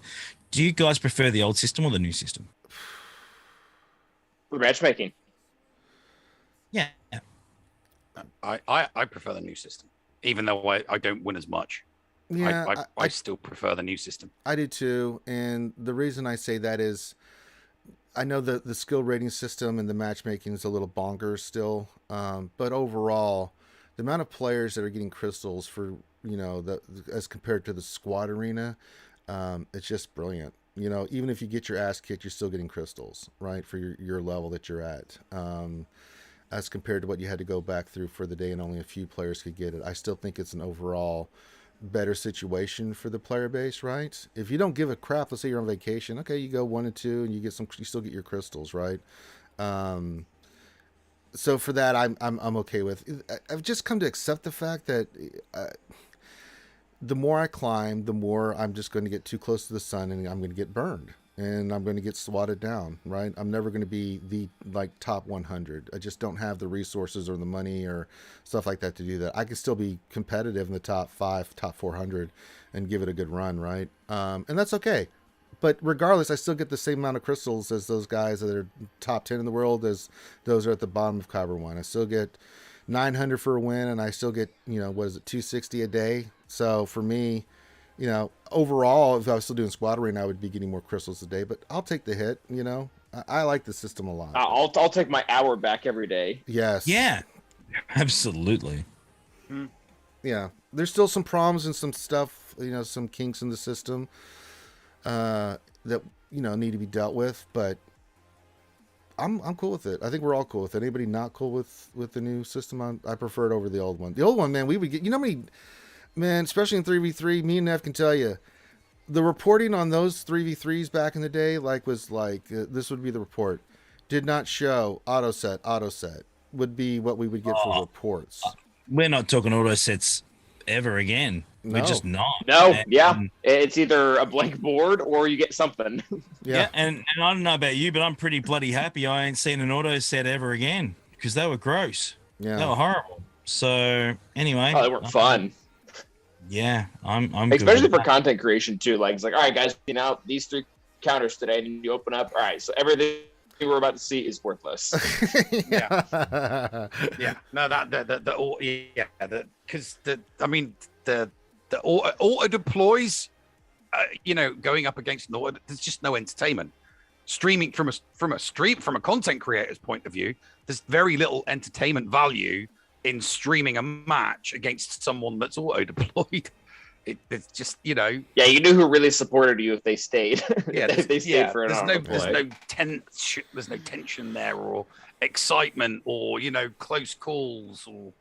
do you guys prefer the old system or the new system? For matchmaking. Yeah. I prefer the new system, even though I don't win as much. Yeah, I still prefer the new system. I do too, and the reason I say that is I know the skill rating system and the matchmaking is a little bonkers still, but overall, the amount of players that are getting crystals for as compared to the squad arena, it's just brilliant. Even if you get your ass kicked, you're still getting crystals, right, for your level that you're at. As compared to what you had to go back through for the day and only a few players could get it. I still think it's an overall better situation for the player base, right? If you don't give a crap, let's say you're on vacation, okay, you go 1-2 and you still get your crystals, right? So for that, I'm okay with. I've just come to accept the fact that the more I climb, the more I'm just going to get too close to the sun and I'm going to get burned. And I'm going to get swatted down, right? I'm never going to be the top 100. I just don't have the resources or the money or stuff like that to do that. I can still be competitive in the top 5, top 400 and give it a good run, right? And that's okay. But regardless, I still get the same amount of crystals as those guys that are top 10 in the world as those are at the bottom of Kyber 1. I still get 900 for a win, and I still get, 260 a day. So for me, overall, if I was still doing squad arena, I would be getting more crystals a day, but I'll take the hit. I like the system a lot. I'll take my hour back every day. Yes. Yeah, absolutely. Yeah. There's still some problems and some stuff, some kinks in the system that, need to be dealt with, but I'm cool with it. I think we're all cool with it. Anybody not cool with the new system? I prefer it over the old one. The old one, man, we would get, man, especially in 3v3, me and Nev can tell you, the reporting on those 3v3s back in the day, was this would be the report. Did not show auto set would be what we would get for reports. We're not talking auto sets ever again. No. We're just not. No, it's either a blank board or you get something. Yeah, and I don't know about you, but I'm pretty bloody happy I ain't seen an auto set ever again because they were gross. Yeah, they were horrible. So anyway, they weren't fun. Yeah, I'm especially good for content creation too. It's like, all right, guys, these 3 counters today, and you open up. All right, so everything we're about to see is worthless. Yeah. No, because the auto deploys, going up against an auto, there's just no entertainment. Streaming from a content creator's point of view, there's very little entertainment value in streaming a match against someone that's auto deployed. It's just, Yeah, you knew who really supported you if they stayed. Yeah, they stayed for an auto there's no tension there or excitement or close calls or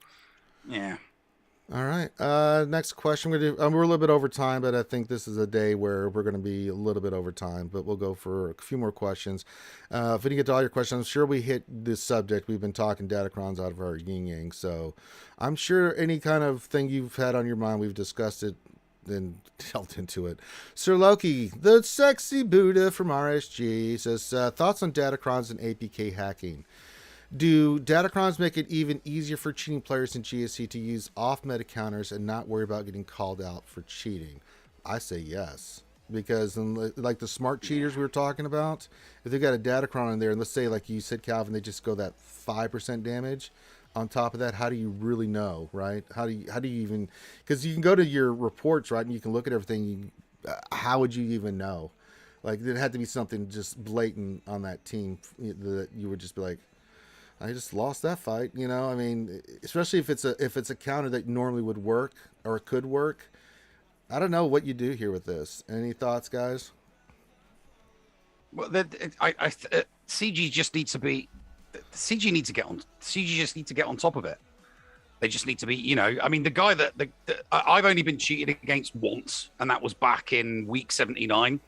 All right. Next question. We're a little bit over time, but I think this is a day where we're going to be a little bit over time. But we'll go for a few more questions. If we didn't get to all your questions, I'm sure we hit this subject. We've been talking Datacrons out of our yin yang, so I'm sure any kind of thing you've had on your mind, we've discussed it and delved into it. Sir Loki, the sexy Buddha from RSG, says thoughts on Datacrons and APK hacking. Do Datacrons make it even easier for cheating players in GSC to use off-meta counters and not worry about getting called out for cheating? I say yes. Because like the smart cheaters we were talking about, if they've got a Datacron in there, and let's say, like you said, Calvin, they just go that 5% damage on top of that, how do you really know, right? How do you even... Because you can go to your reports, right, and you can look at everything. How would you even know? Like, there had to be something just blatant on that team that you would just be like, I just lost that fight, you know. I mean, especially if it's a counter that normally would work or could work. I don't know what you do here with this. Any thoughts, guys? Well, CG just needs to be. CG needs to get on. CG just need to get on top of it. They just need to be, you know. I mean, the guy that I've only been cheated against once, and that was back in week 79.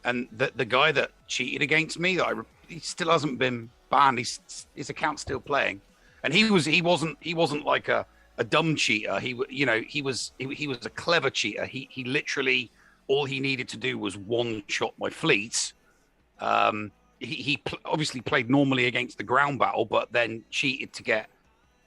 And the guy that cheated against me, he still hasn't been banned. His account's still playing, and he wasn't like a dumb cheater. He was a clever cheater. He literally, all he needed to do was one shot my fleets. He obviously played normally against the ground battle, but then cheated to get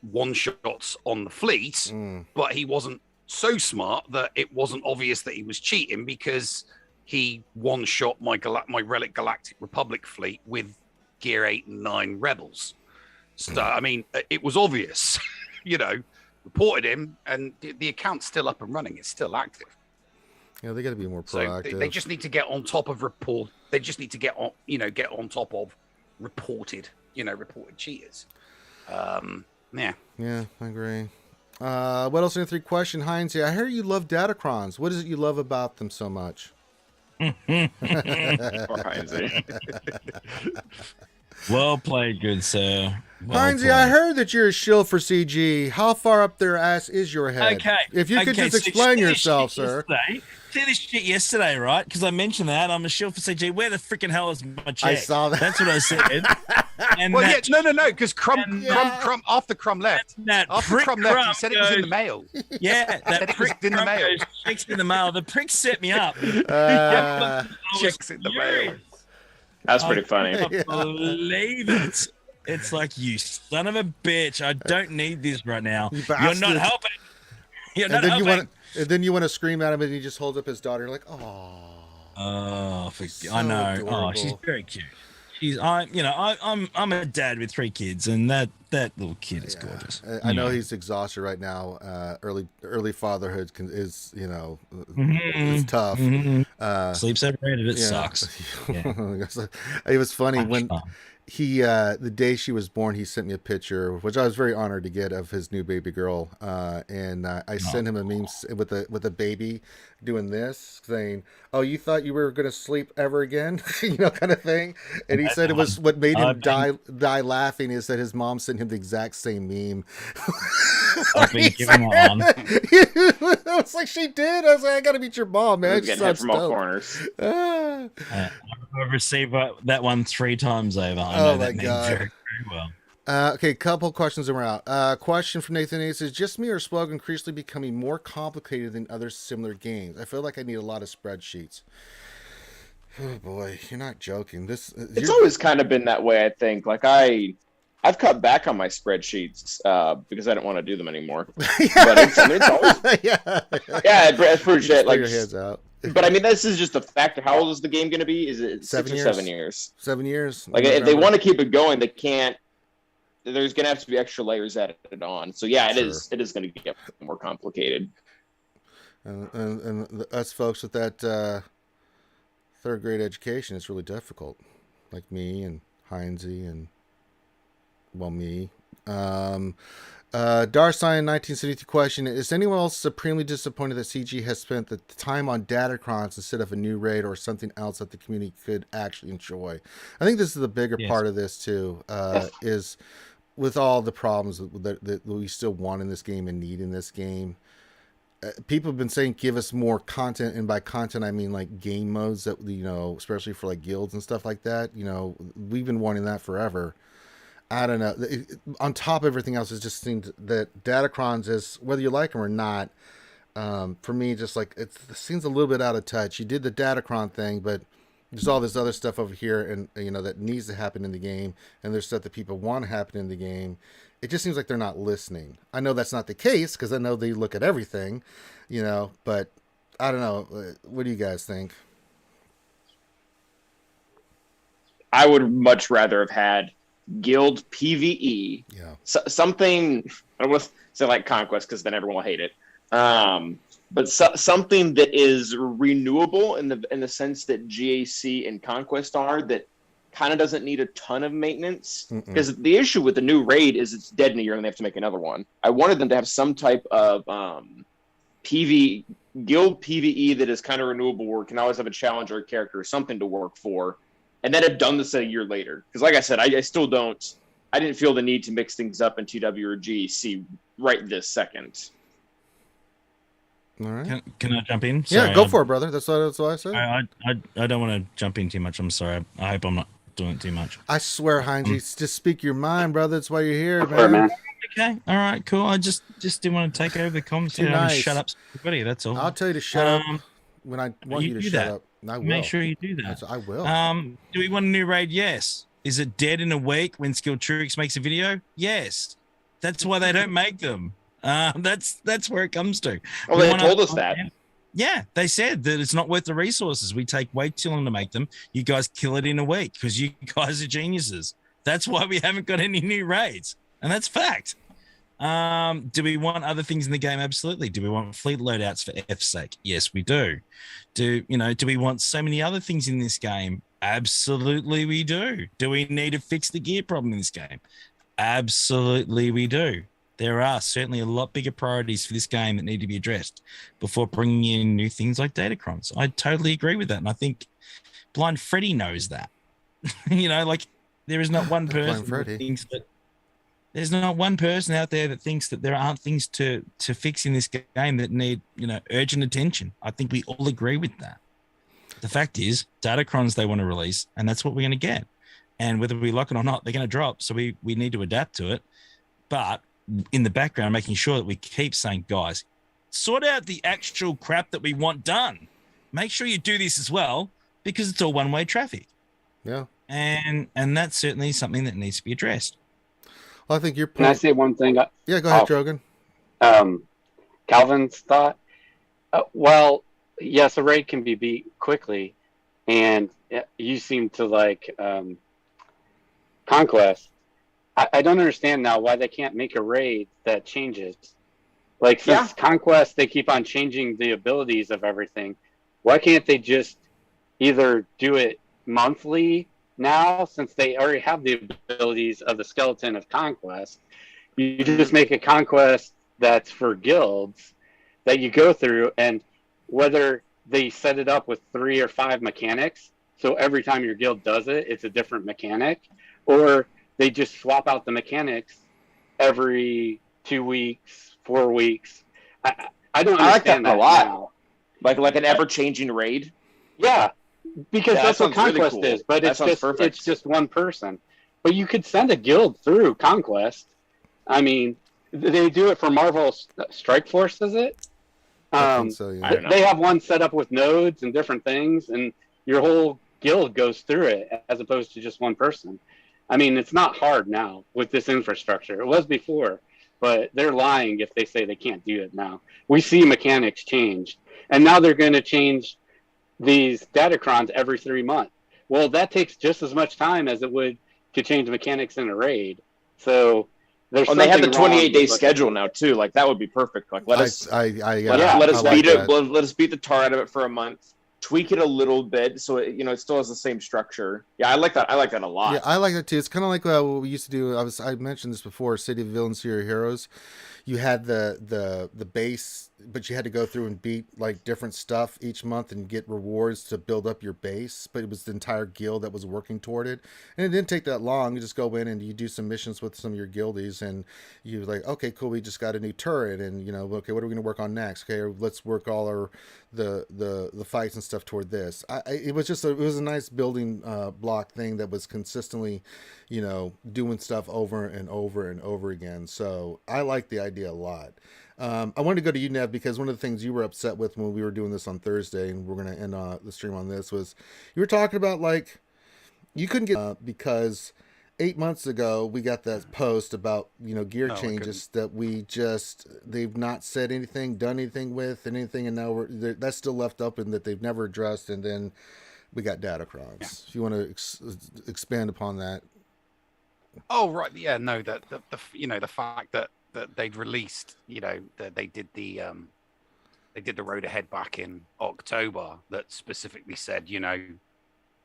one shots on the fleet. But he wasn't so smart that it wasn't obvious that he was cheating, because he one shot my Relic Galactic Republic fleet with Gear 8 and 9 rebels. So I mean, it was obvious. You know, reported him, and the account's still up and running. It's still active. Yeah, they got to be more proactive. So they just need to get on top of report. They just need to get on top of reported cheaters. Yeah, I agree. What else in the 3 question? Heinz, I hear you love Datacrons. What is it you love about them so much? Well played, good sir. Heinzie, I heard that you're a shill for CG. How far up their ass is your head? Okay. If you could just explain yourself, sir. See this shit yesterday, right? Because I mentioned that I'm a shill for CG. Where the freaking hell is my check? I saw that. That's what I said. And well, no, because Crumb after Crumb left. After Crumb left, he said it was in the mail. Yeah, that prick in the mail. Checks in the mail. The prick set me up. Checks in the mail. That's pretty funny. I can't believe it. It's like, you son of a bitch. I don't need this right now. You're not helping. You're not helping. And then you want to scream at him, and he just holds up his daughter. You're like, oh. Oh, so I know. adorable. Oh, she's very cute. I'm a dad with 3 kids, and that little kid is gorgeous. I know he's exhausted right now. Early fatherhood is is tough. Sleep separated. It sucks. Yeah. It was funny when he the day she was born, he sent me a picture, which I was very honored to get, of his new baby girl, and I sent him a meme with a baby doing this, saying, "Oh, you thought you were going to sleep ever again?" Kind of thing. And he said it was what made him die laughing is that his mom sent him the exact same meme. I've been giving on. I was like, she did. I was like, I got to meet your mom, man. Getting hit from all corners. I've received that one 3 times over. I know that name very, very well. Okay, couple questions and we're out. Question from Nathan A says, just me or SWGOH increasingly becoming more complicated than other similar games? I feel like I need a lot of spreadsheets. Oh boy, you're not joking. It's always kind of been that way, I think. Like I've cut back on my spreadsheets because I don't want to do them anymore. But it's always it's pretty shit. Like, your heads out. But I mean, this is just a factor. How old is the game going to be? Is it 6 or 7 years? 7 years. Like, if they want to keep it going, they can't. There's going to have to be extra layers added on. So yeah, it is going to get more complicated. And us folks with that 3rd grade education, it's really difficult. Like me and Heinzie and me. Darsign 1972 question: is anyone else supremely disappointed that CG has spent the time on Datacrons instead of a new raid or something else that the community could actually enjoy? I think this is the bigger part of this too. Is with all the problems that we still want in this game and need in this game. people have been saying give us more content, and by content I mean like game modes that especially for like guilds and stuff like that. We've been wanting that forever. I don't know. On top of everything else, it just seems that Datacrons is, whether you like them or not, for me, just like it seems a little bit out of touch. You did the Datacron thing, but there's all this other stuff over here, and that needs to happen in the game, and there's stuff that people want to happen in the game. It just seems like they're not listening. I know that's not the case because I know they look at everything, but I don't know. What do you guys think? I would much rather have had guild PvE. Yeah. Something, I will say like Conquest because then everyone will hate it. But something that is renewable in the sense that GAC and Conquest are, that kind of doesn't need a ton of maintenance. Because the issue with the new raid is it's dead in a year and they have to make another one. I wanted them to have some type of guild PvE that is kind of renewable, where it can always have a challenger character or something to work for, and then have done this a year later. Because like I said, I didn't feel the need to mix things up in TW or GAC right this second. All right. Can I jump in? Sorry, yeah, go for it, brother. That's what I said. I don't want to jump in too much. I'm sorry. I hope I'm not doing it too much. I swear, Heinz, you just speak your mind, brother. That's why you're here, Sure, man. Okay. All right. Cool. I just didn't want to take over the conversation. Nice. Shut up, everybody. That's all. I'll tell you to shut up when I want you to do shut that. up. And I will. Make sure you do that. I will. Do we want a new raid? Yes. Is it dead in a week when Skilled Tricks makes a video? Yes. That's why they don't make them. That's where it comes to. Well, they told us that. Yeah, they said that it's not worth the resources. We take way too long to make them. You guys kill it in a week because you guys are geniuses. That's why we haven't got any new raids, and that's fact. Do we want other things in the game? Absolutely. Do we want fleet loadouts for F's sake? Yes, we do. Do we want so many other things in this game? Absolutely, we do. Do we need to fix the gear problem in this game? Absolutely, we do. There are certainly a lot bigger priorities for this game that need to be addressed before bringing in new things like Datacrons. I totally agree with that. And I think Blind Freddy knows that. There is not one person that thinks that there's not one person out there that thinks that there aren't things to fix in this game that need, urgent attention. I think we all agree with that. The fact is, Datacrons they want to release, and that's what we're going to get. And whether we like it or not, they're going to drop. So we need to adapt to it. But in the background, making sure that we keep saying, guys, sort out the actual crap that we want done. Make sure you do this as well, because it's all one-way traffic. Yeah. And that's certainly something that needs to be addressed. Well, I think you're. Can I say one thing? Yeah, go ahead, Drogan. Calvin's thought. Well, yes, a raid can be beat quickly, and you seem to like Conquest. I don't understand now why they can't make a raid that changes. Like, since Conquest, they keep on changing the abilities of everything. Why can't they just either do it monthly now, since they already have the abilities of the skeleton of Conquest? You just make a Conquest that's for guilds that you go through, and whether they set it up with 3 or 5 mechanics, so every time your guild does it, it's a different mechanic, or they just swap out the mechanics every 2 weeks, 4 weeks. I don't understand that a lot. Now. Like an ever-changing raid. Yeah, because that's what Conquest really cool. is. But it's just one person. But you could send a guild through Conquest. I mean, they do it for Marvel Strike Force, is it? I think so, yeah. I don't know. They have one set up with nodes and different things, and your whole guild goes through it as opposed to just one person. I mean, it's not hard now with this infrastructure. It was before, but they're lying if they say they can't do it now. We see mechanics change, and now they're going to change these Datacrons every 3 months. Well, that takes just as much time as it would to change mechanics in a raid. So there's they have the 28-day schedule now too. Like, that would be perfect. Like, let us beat it. Let us beat the tar out of it for a month. Tweak it a little bit so it still has the same structure. Yeah, I like that. I like that a lot. Yeah, I like that too. It's kind of like what we used to do. I mentioned this before. City of Villains, City of Heroes. you had the base, but you had to go through and beat like different stuff each month and get rewards to build up your base. But it was the entire guild that was working toward it, and it didn't take that long. You just go in and you do some missions with some of your guildies, and you're like, okay, cool, we just got a new turret, and okay, what are we going to work on next? Okay, let's work all our the fights and stuff toward this. It was just it was a nice building block thing that was consistently, doing stuff over and over and over again. So I like the idea a lot. I wanted to go to you, Nev, because one of the things you were upset with when we were doing this on Thursday, and we're going to end the stream on this, was you were talking about like you couldn't get because 8 months ago we got that post about gear changes that they've not said anything, done anything with anything, and now that's still left open that they've never addressed, and then we got Datacrons. Yeah. If you want to expand upon that. Oh right, yeah, no, the fact that they'd released, that they did the road ahead back in October that specifically said,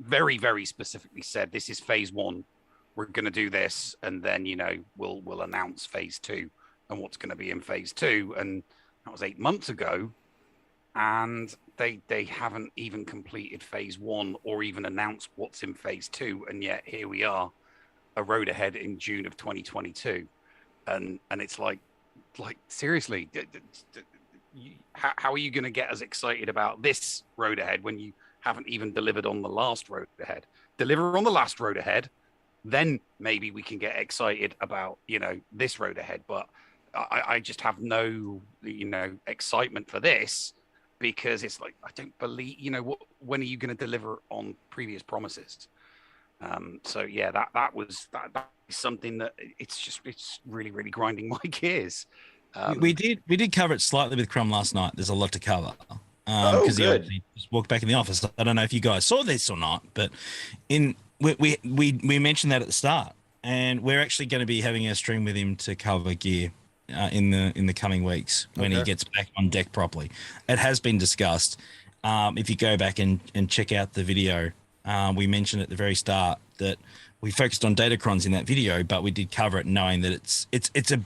very, very specifically said, this is phase 1. We're going to do this, and then we'll announce phase 2 and what's going to be in phase 2. And that was 8 months ago, and they haven't even completed phase 1 or even announced what's in phase 2, and yet here we are, a road ahead in June of 2022, and it's like seriously, how are you going to get us excited about this road ahead when you haven't even delivered on the last road ahead? Deliver on the last road ahead, then maybe we can get excited about this road ahead. But I just have no excitement for this, because it's like, I don't believe when are you going to deliver on previous promises? So yeah, that was something that it's really, really grinding my gears. We did cover it slightly with Crumb last night. There's a lot to cover. Because he obviously just walked back in the office. I don't know if you guys saw this or not, but we mentioned that at the start, and we're actually going to be having a stream with him to cover gear in the coming weeks when he gets back on deck properly. It has been discussed. If you go back and check out the video, we mentioned at the very start that we focused on Datacrons in that video, but we did cover it knowing that it's a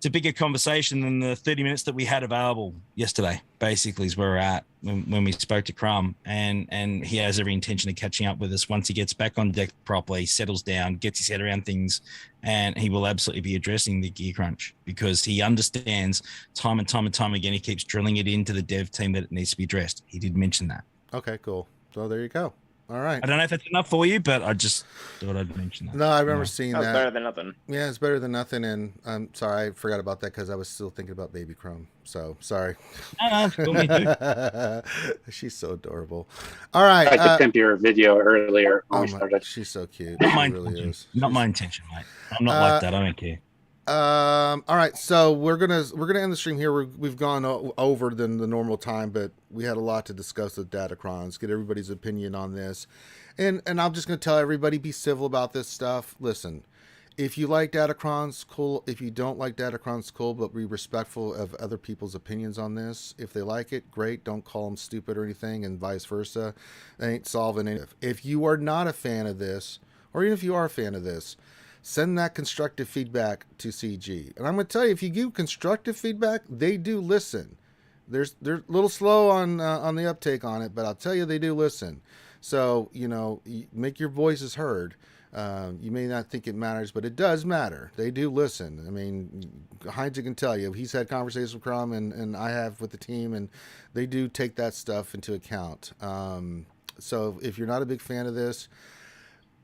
bigger conversation than the 30 minutes that we had available yesterday. Basically, is where we're at when we spoke to Crumb, and he has every intention of catching up with us once he gets back on deck properly, settles down, gets his head around things, and he will absolutely be addressing the gear crunch, because he understands time and time and time again. He keeps drilling it into the dev team that it needs to be addressed. He did mention that. Okay, cool. So there you go. All right. I don't know if that's enough for you, but I just thought I'd mention that. No, I remember seeing that. Better than nothing. Yeah, it's better than nothing. And I'm sorry, I forgot about that because I was still thinking about Baby Chrome. So sorry. No, cool, me too. She's so adorable. All right. I could pimp your video earlier when we started. She's so cute. Not my really intention. is. Not my intention, mate. I'm not like that. I don't care. All right, so we're gonna end the stream here. We've gone over than the normal time, but we had a lot to discuss with Datacrons. Get everybody's opinion on this, and I'm just gonna tell everybody, be civil about this stuff. Listen, if you like Datacrons, cool. If you don't like Datacrons, cool. But be respectful of other people's opinions on this. If they like it, great. Don't call them stupid or anything, and vice versa. They ain't solving it. If you are not a fan of this, or even if you are a fan of this, send that constructive feedback to CG. And I'm going to tell you, if you give constructive feedback, they do listen. They're a little slow on the uptake on it, but I'll tell you, they do listen. So, make your voices heard. You may not think it matters, but it does matter. They do listen. I mean, Heinz can tell you. He's had conversations with Crom, and I have with the team, and they do take that stuff into account. So if you're not a big fan of this,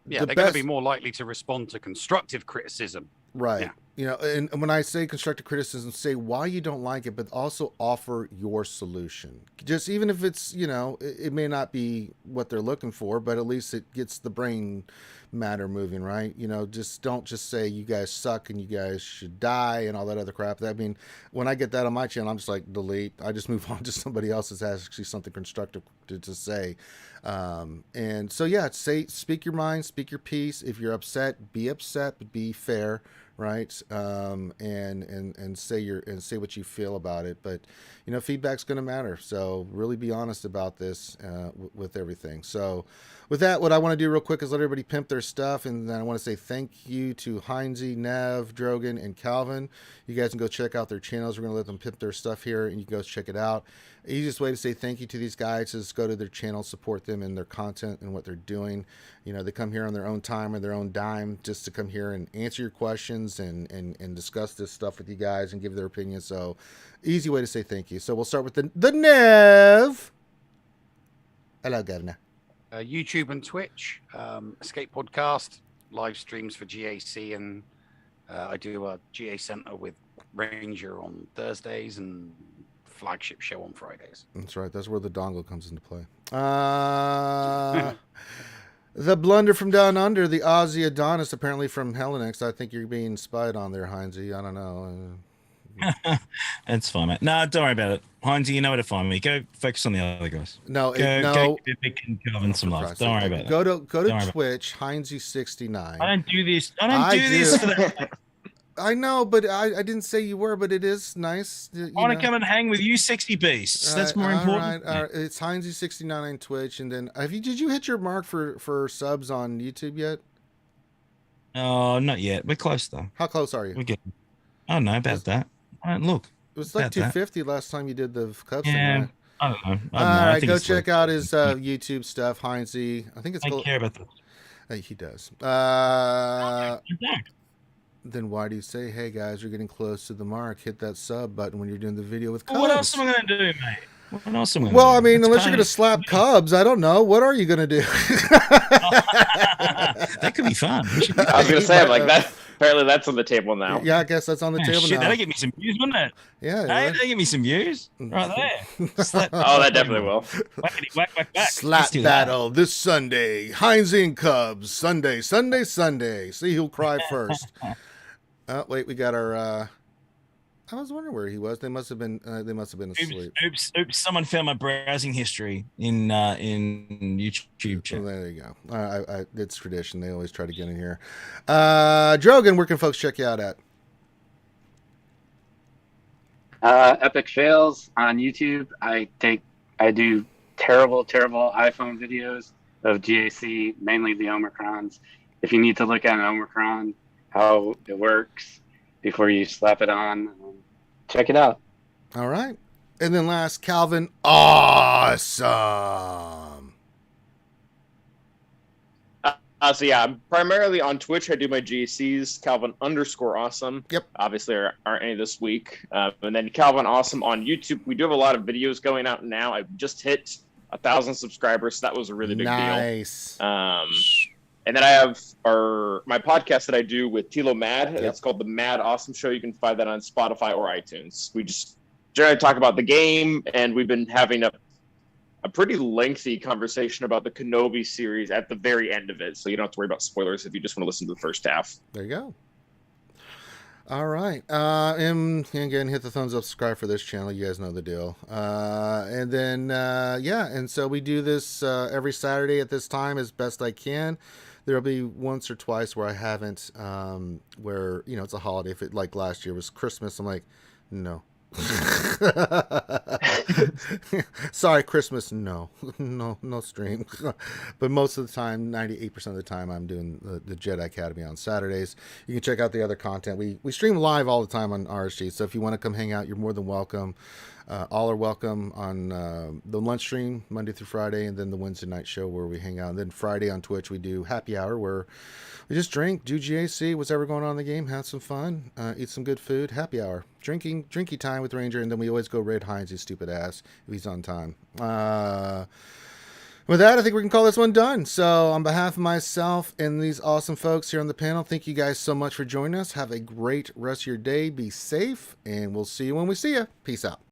yeah, they're going to be more likely to respond to constructive criticism. Right. Yeah. And when I say constructive criticism, say why you don't like it, but also offer your solution. Just even if it's, it may not be what they're looking for, but at least it gets the brain matter moving, right? Just don't just say you guys suck and you guys should die and all that other crap. I mean, when I get that on my channel, I'm just like, delete. I just move on to somebody else that has actually something constructive to say. And so, yeah, speak your mind, speak your piece. If you're upset, but be fair, right? And say what you feel about it. But feedback's going to matter. So really be honest about this with everything. So with that, what I want to do real quick is let everybody pimp their stuff, and then I want to say thank you to Heinze, Nev, Drogan, and Calvin. You guys can go check out their channels. We're going to let them pimp their stuff here, and you can go check it out. Easiest way to say thank you to these guys is go to their channel, support them in their content and what they're doing. They come here on their own time or their own dime just to come here and answer your questions and discuss this stuff with you guys and give their opinion. So easy way to say thank you. So we'll start with the Nev. Hello, Governor. YouTube and Twitch, Escape Podcast, live streams for GAC, and I do a GA Center with Ranger on Thursdays and flagship show on Fridays. That's right. That's where the dongle comes into play. The blunder from down under, the Aussie Adonis, apparently from Hellenics. I think you're being spied on there, Heinze. I don't know. It's fine, mate. No, don't worry about it. Heinze, you know where to find me. Go focus on the other guys. No, Go give Vic and Calvin some love. Don't worry about it. Go to Twitch, Heinze69. I don't do this. I don't do this for that. I know, but I didn't say you were, but it is nice. I want to come and hang with you, 60 beasts. That's more important. All right. It's Heinze69 on Twitch, and then did you hit your mark for subs on YouTube yet? Oh, not yet. We're close though. How close are you? We're getting. I don't know about that. I don't look. It was like 250 last time you did the Cubs thing. Right? I don't know. All right, go check out his YouTube stuff, Heinze. I think it's. I care about that. He does. Then why do you say, hey guys, you're getting close to the mark? Hit that sub button when you're doing the video with Cubs. What else am I going to do, mate? What else am I going to do? Well, I mean, unless you're going to slap Cubs, I don't know. What are you going to do? That could be fun. I was going to say, like that. Apparently, that's on the table now. Yeah, I guess that's on the table now. That'll give me some views, wouldn't it? Yeah. Hey, that'll give me some views. Right there. Oh, that definitely will. Whackity, whack, whack, whack. Slap battle this Sunday. Heinze and Cubs. Sunday. See who'll cry first. Oh, wait, we got our... I was wondering where he was. They must have been asleep. Oops. Someone found my browsing history in YouTube chat. Well, there you go. It's tradition. They always try to get in here. Drogan, where can folks check you out at? Epic Fails on YouTube. I do terrible iPhone videos of GAC, mainly the Omicrons. If you need to look at an Omicron, how it works before you slap it on, check it out. All right. And then last, Calvin. Awesome. So yeah, I'm primarily on Twitch. I do my GCs, Calvin_awesome. Yep. Obviously, there aren't any this week. And then Calvin Awesome on YouTube. We do have a lot of videos going out now. I just hit 1,000 subscribers, so that was a really big deal. Nice. And then I have my podcast that I do with Tilo Mad. Yep. It's called The Mad Awesome Show. You can find that on Spotify or iTunes. We just generally talk about the game, and we've been having a pretty lengthy conversation about the Kenobi series at the very end of it. So you don't have to worry about spoilers if you just want to listen to the first half. There you go. All right. And again, hit the thumbs up, subscribe for this channel. You guys know the deal. And then, and so we do this every Saturday at this time as best I can. There'll be once or twice where I haven't, where, it's a holiday. If it, like last year was Christmas, I'm like, no. Sorry, Christmas, no stream. But most of the time, 98% of the time, I'm doing the Jedi Academy on Saturdays. You can check out the other content. We stream live all the time on RSG, so if you want to come hang out, you're more than welcome. All are welcome on the lunch stream Monday through Friday, and then the Wednesday night show where we hang out. And then Friday on Twitch we do happy hour where we just drink, do GAC, what's ever going on in the game, have some fun, eat some good food, happy hour, drinky time with Ranger, and then we always go raid Heinz, his stupid ass, if he's on time. With that, I think we can call this one done. So on behalf of myself and these awesome folks here on the panel, thank you guys so much for joining us. Have a great rest of your day. Be safe, and we'll see you when we see you. Peace out.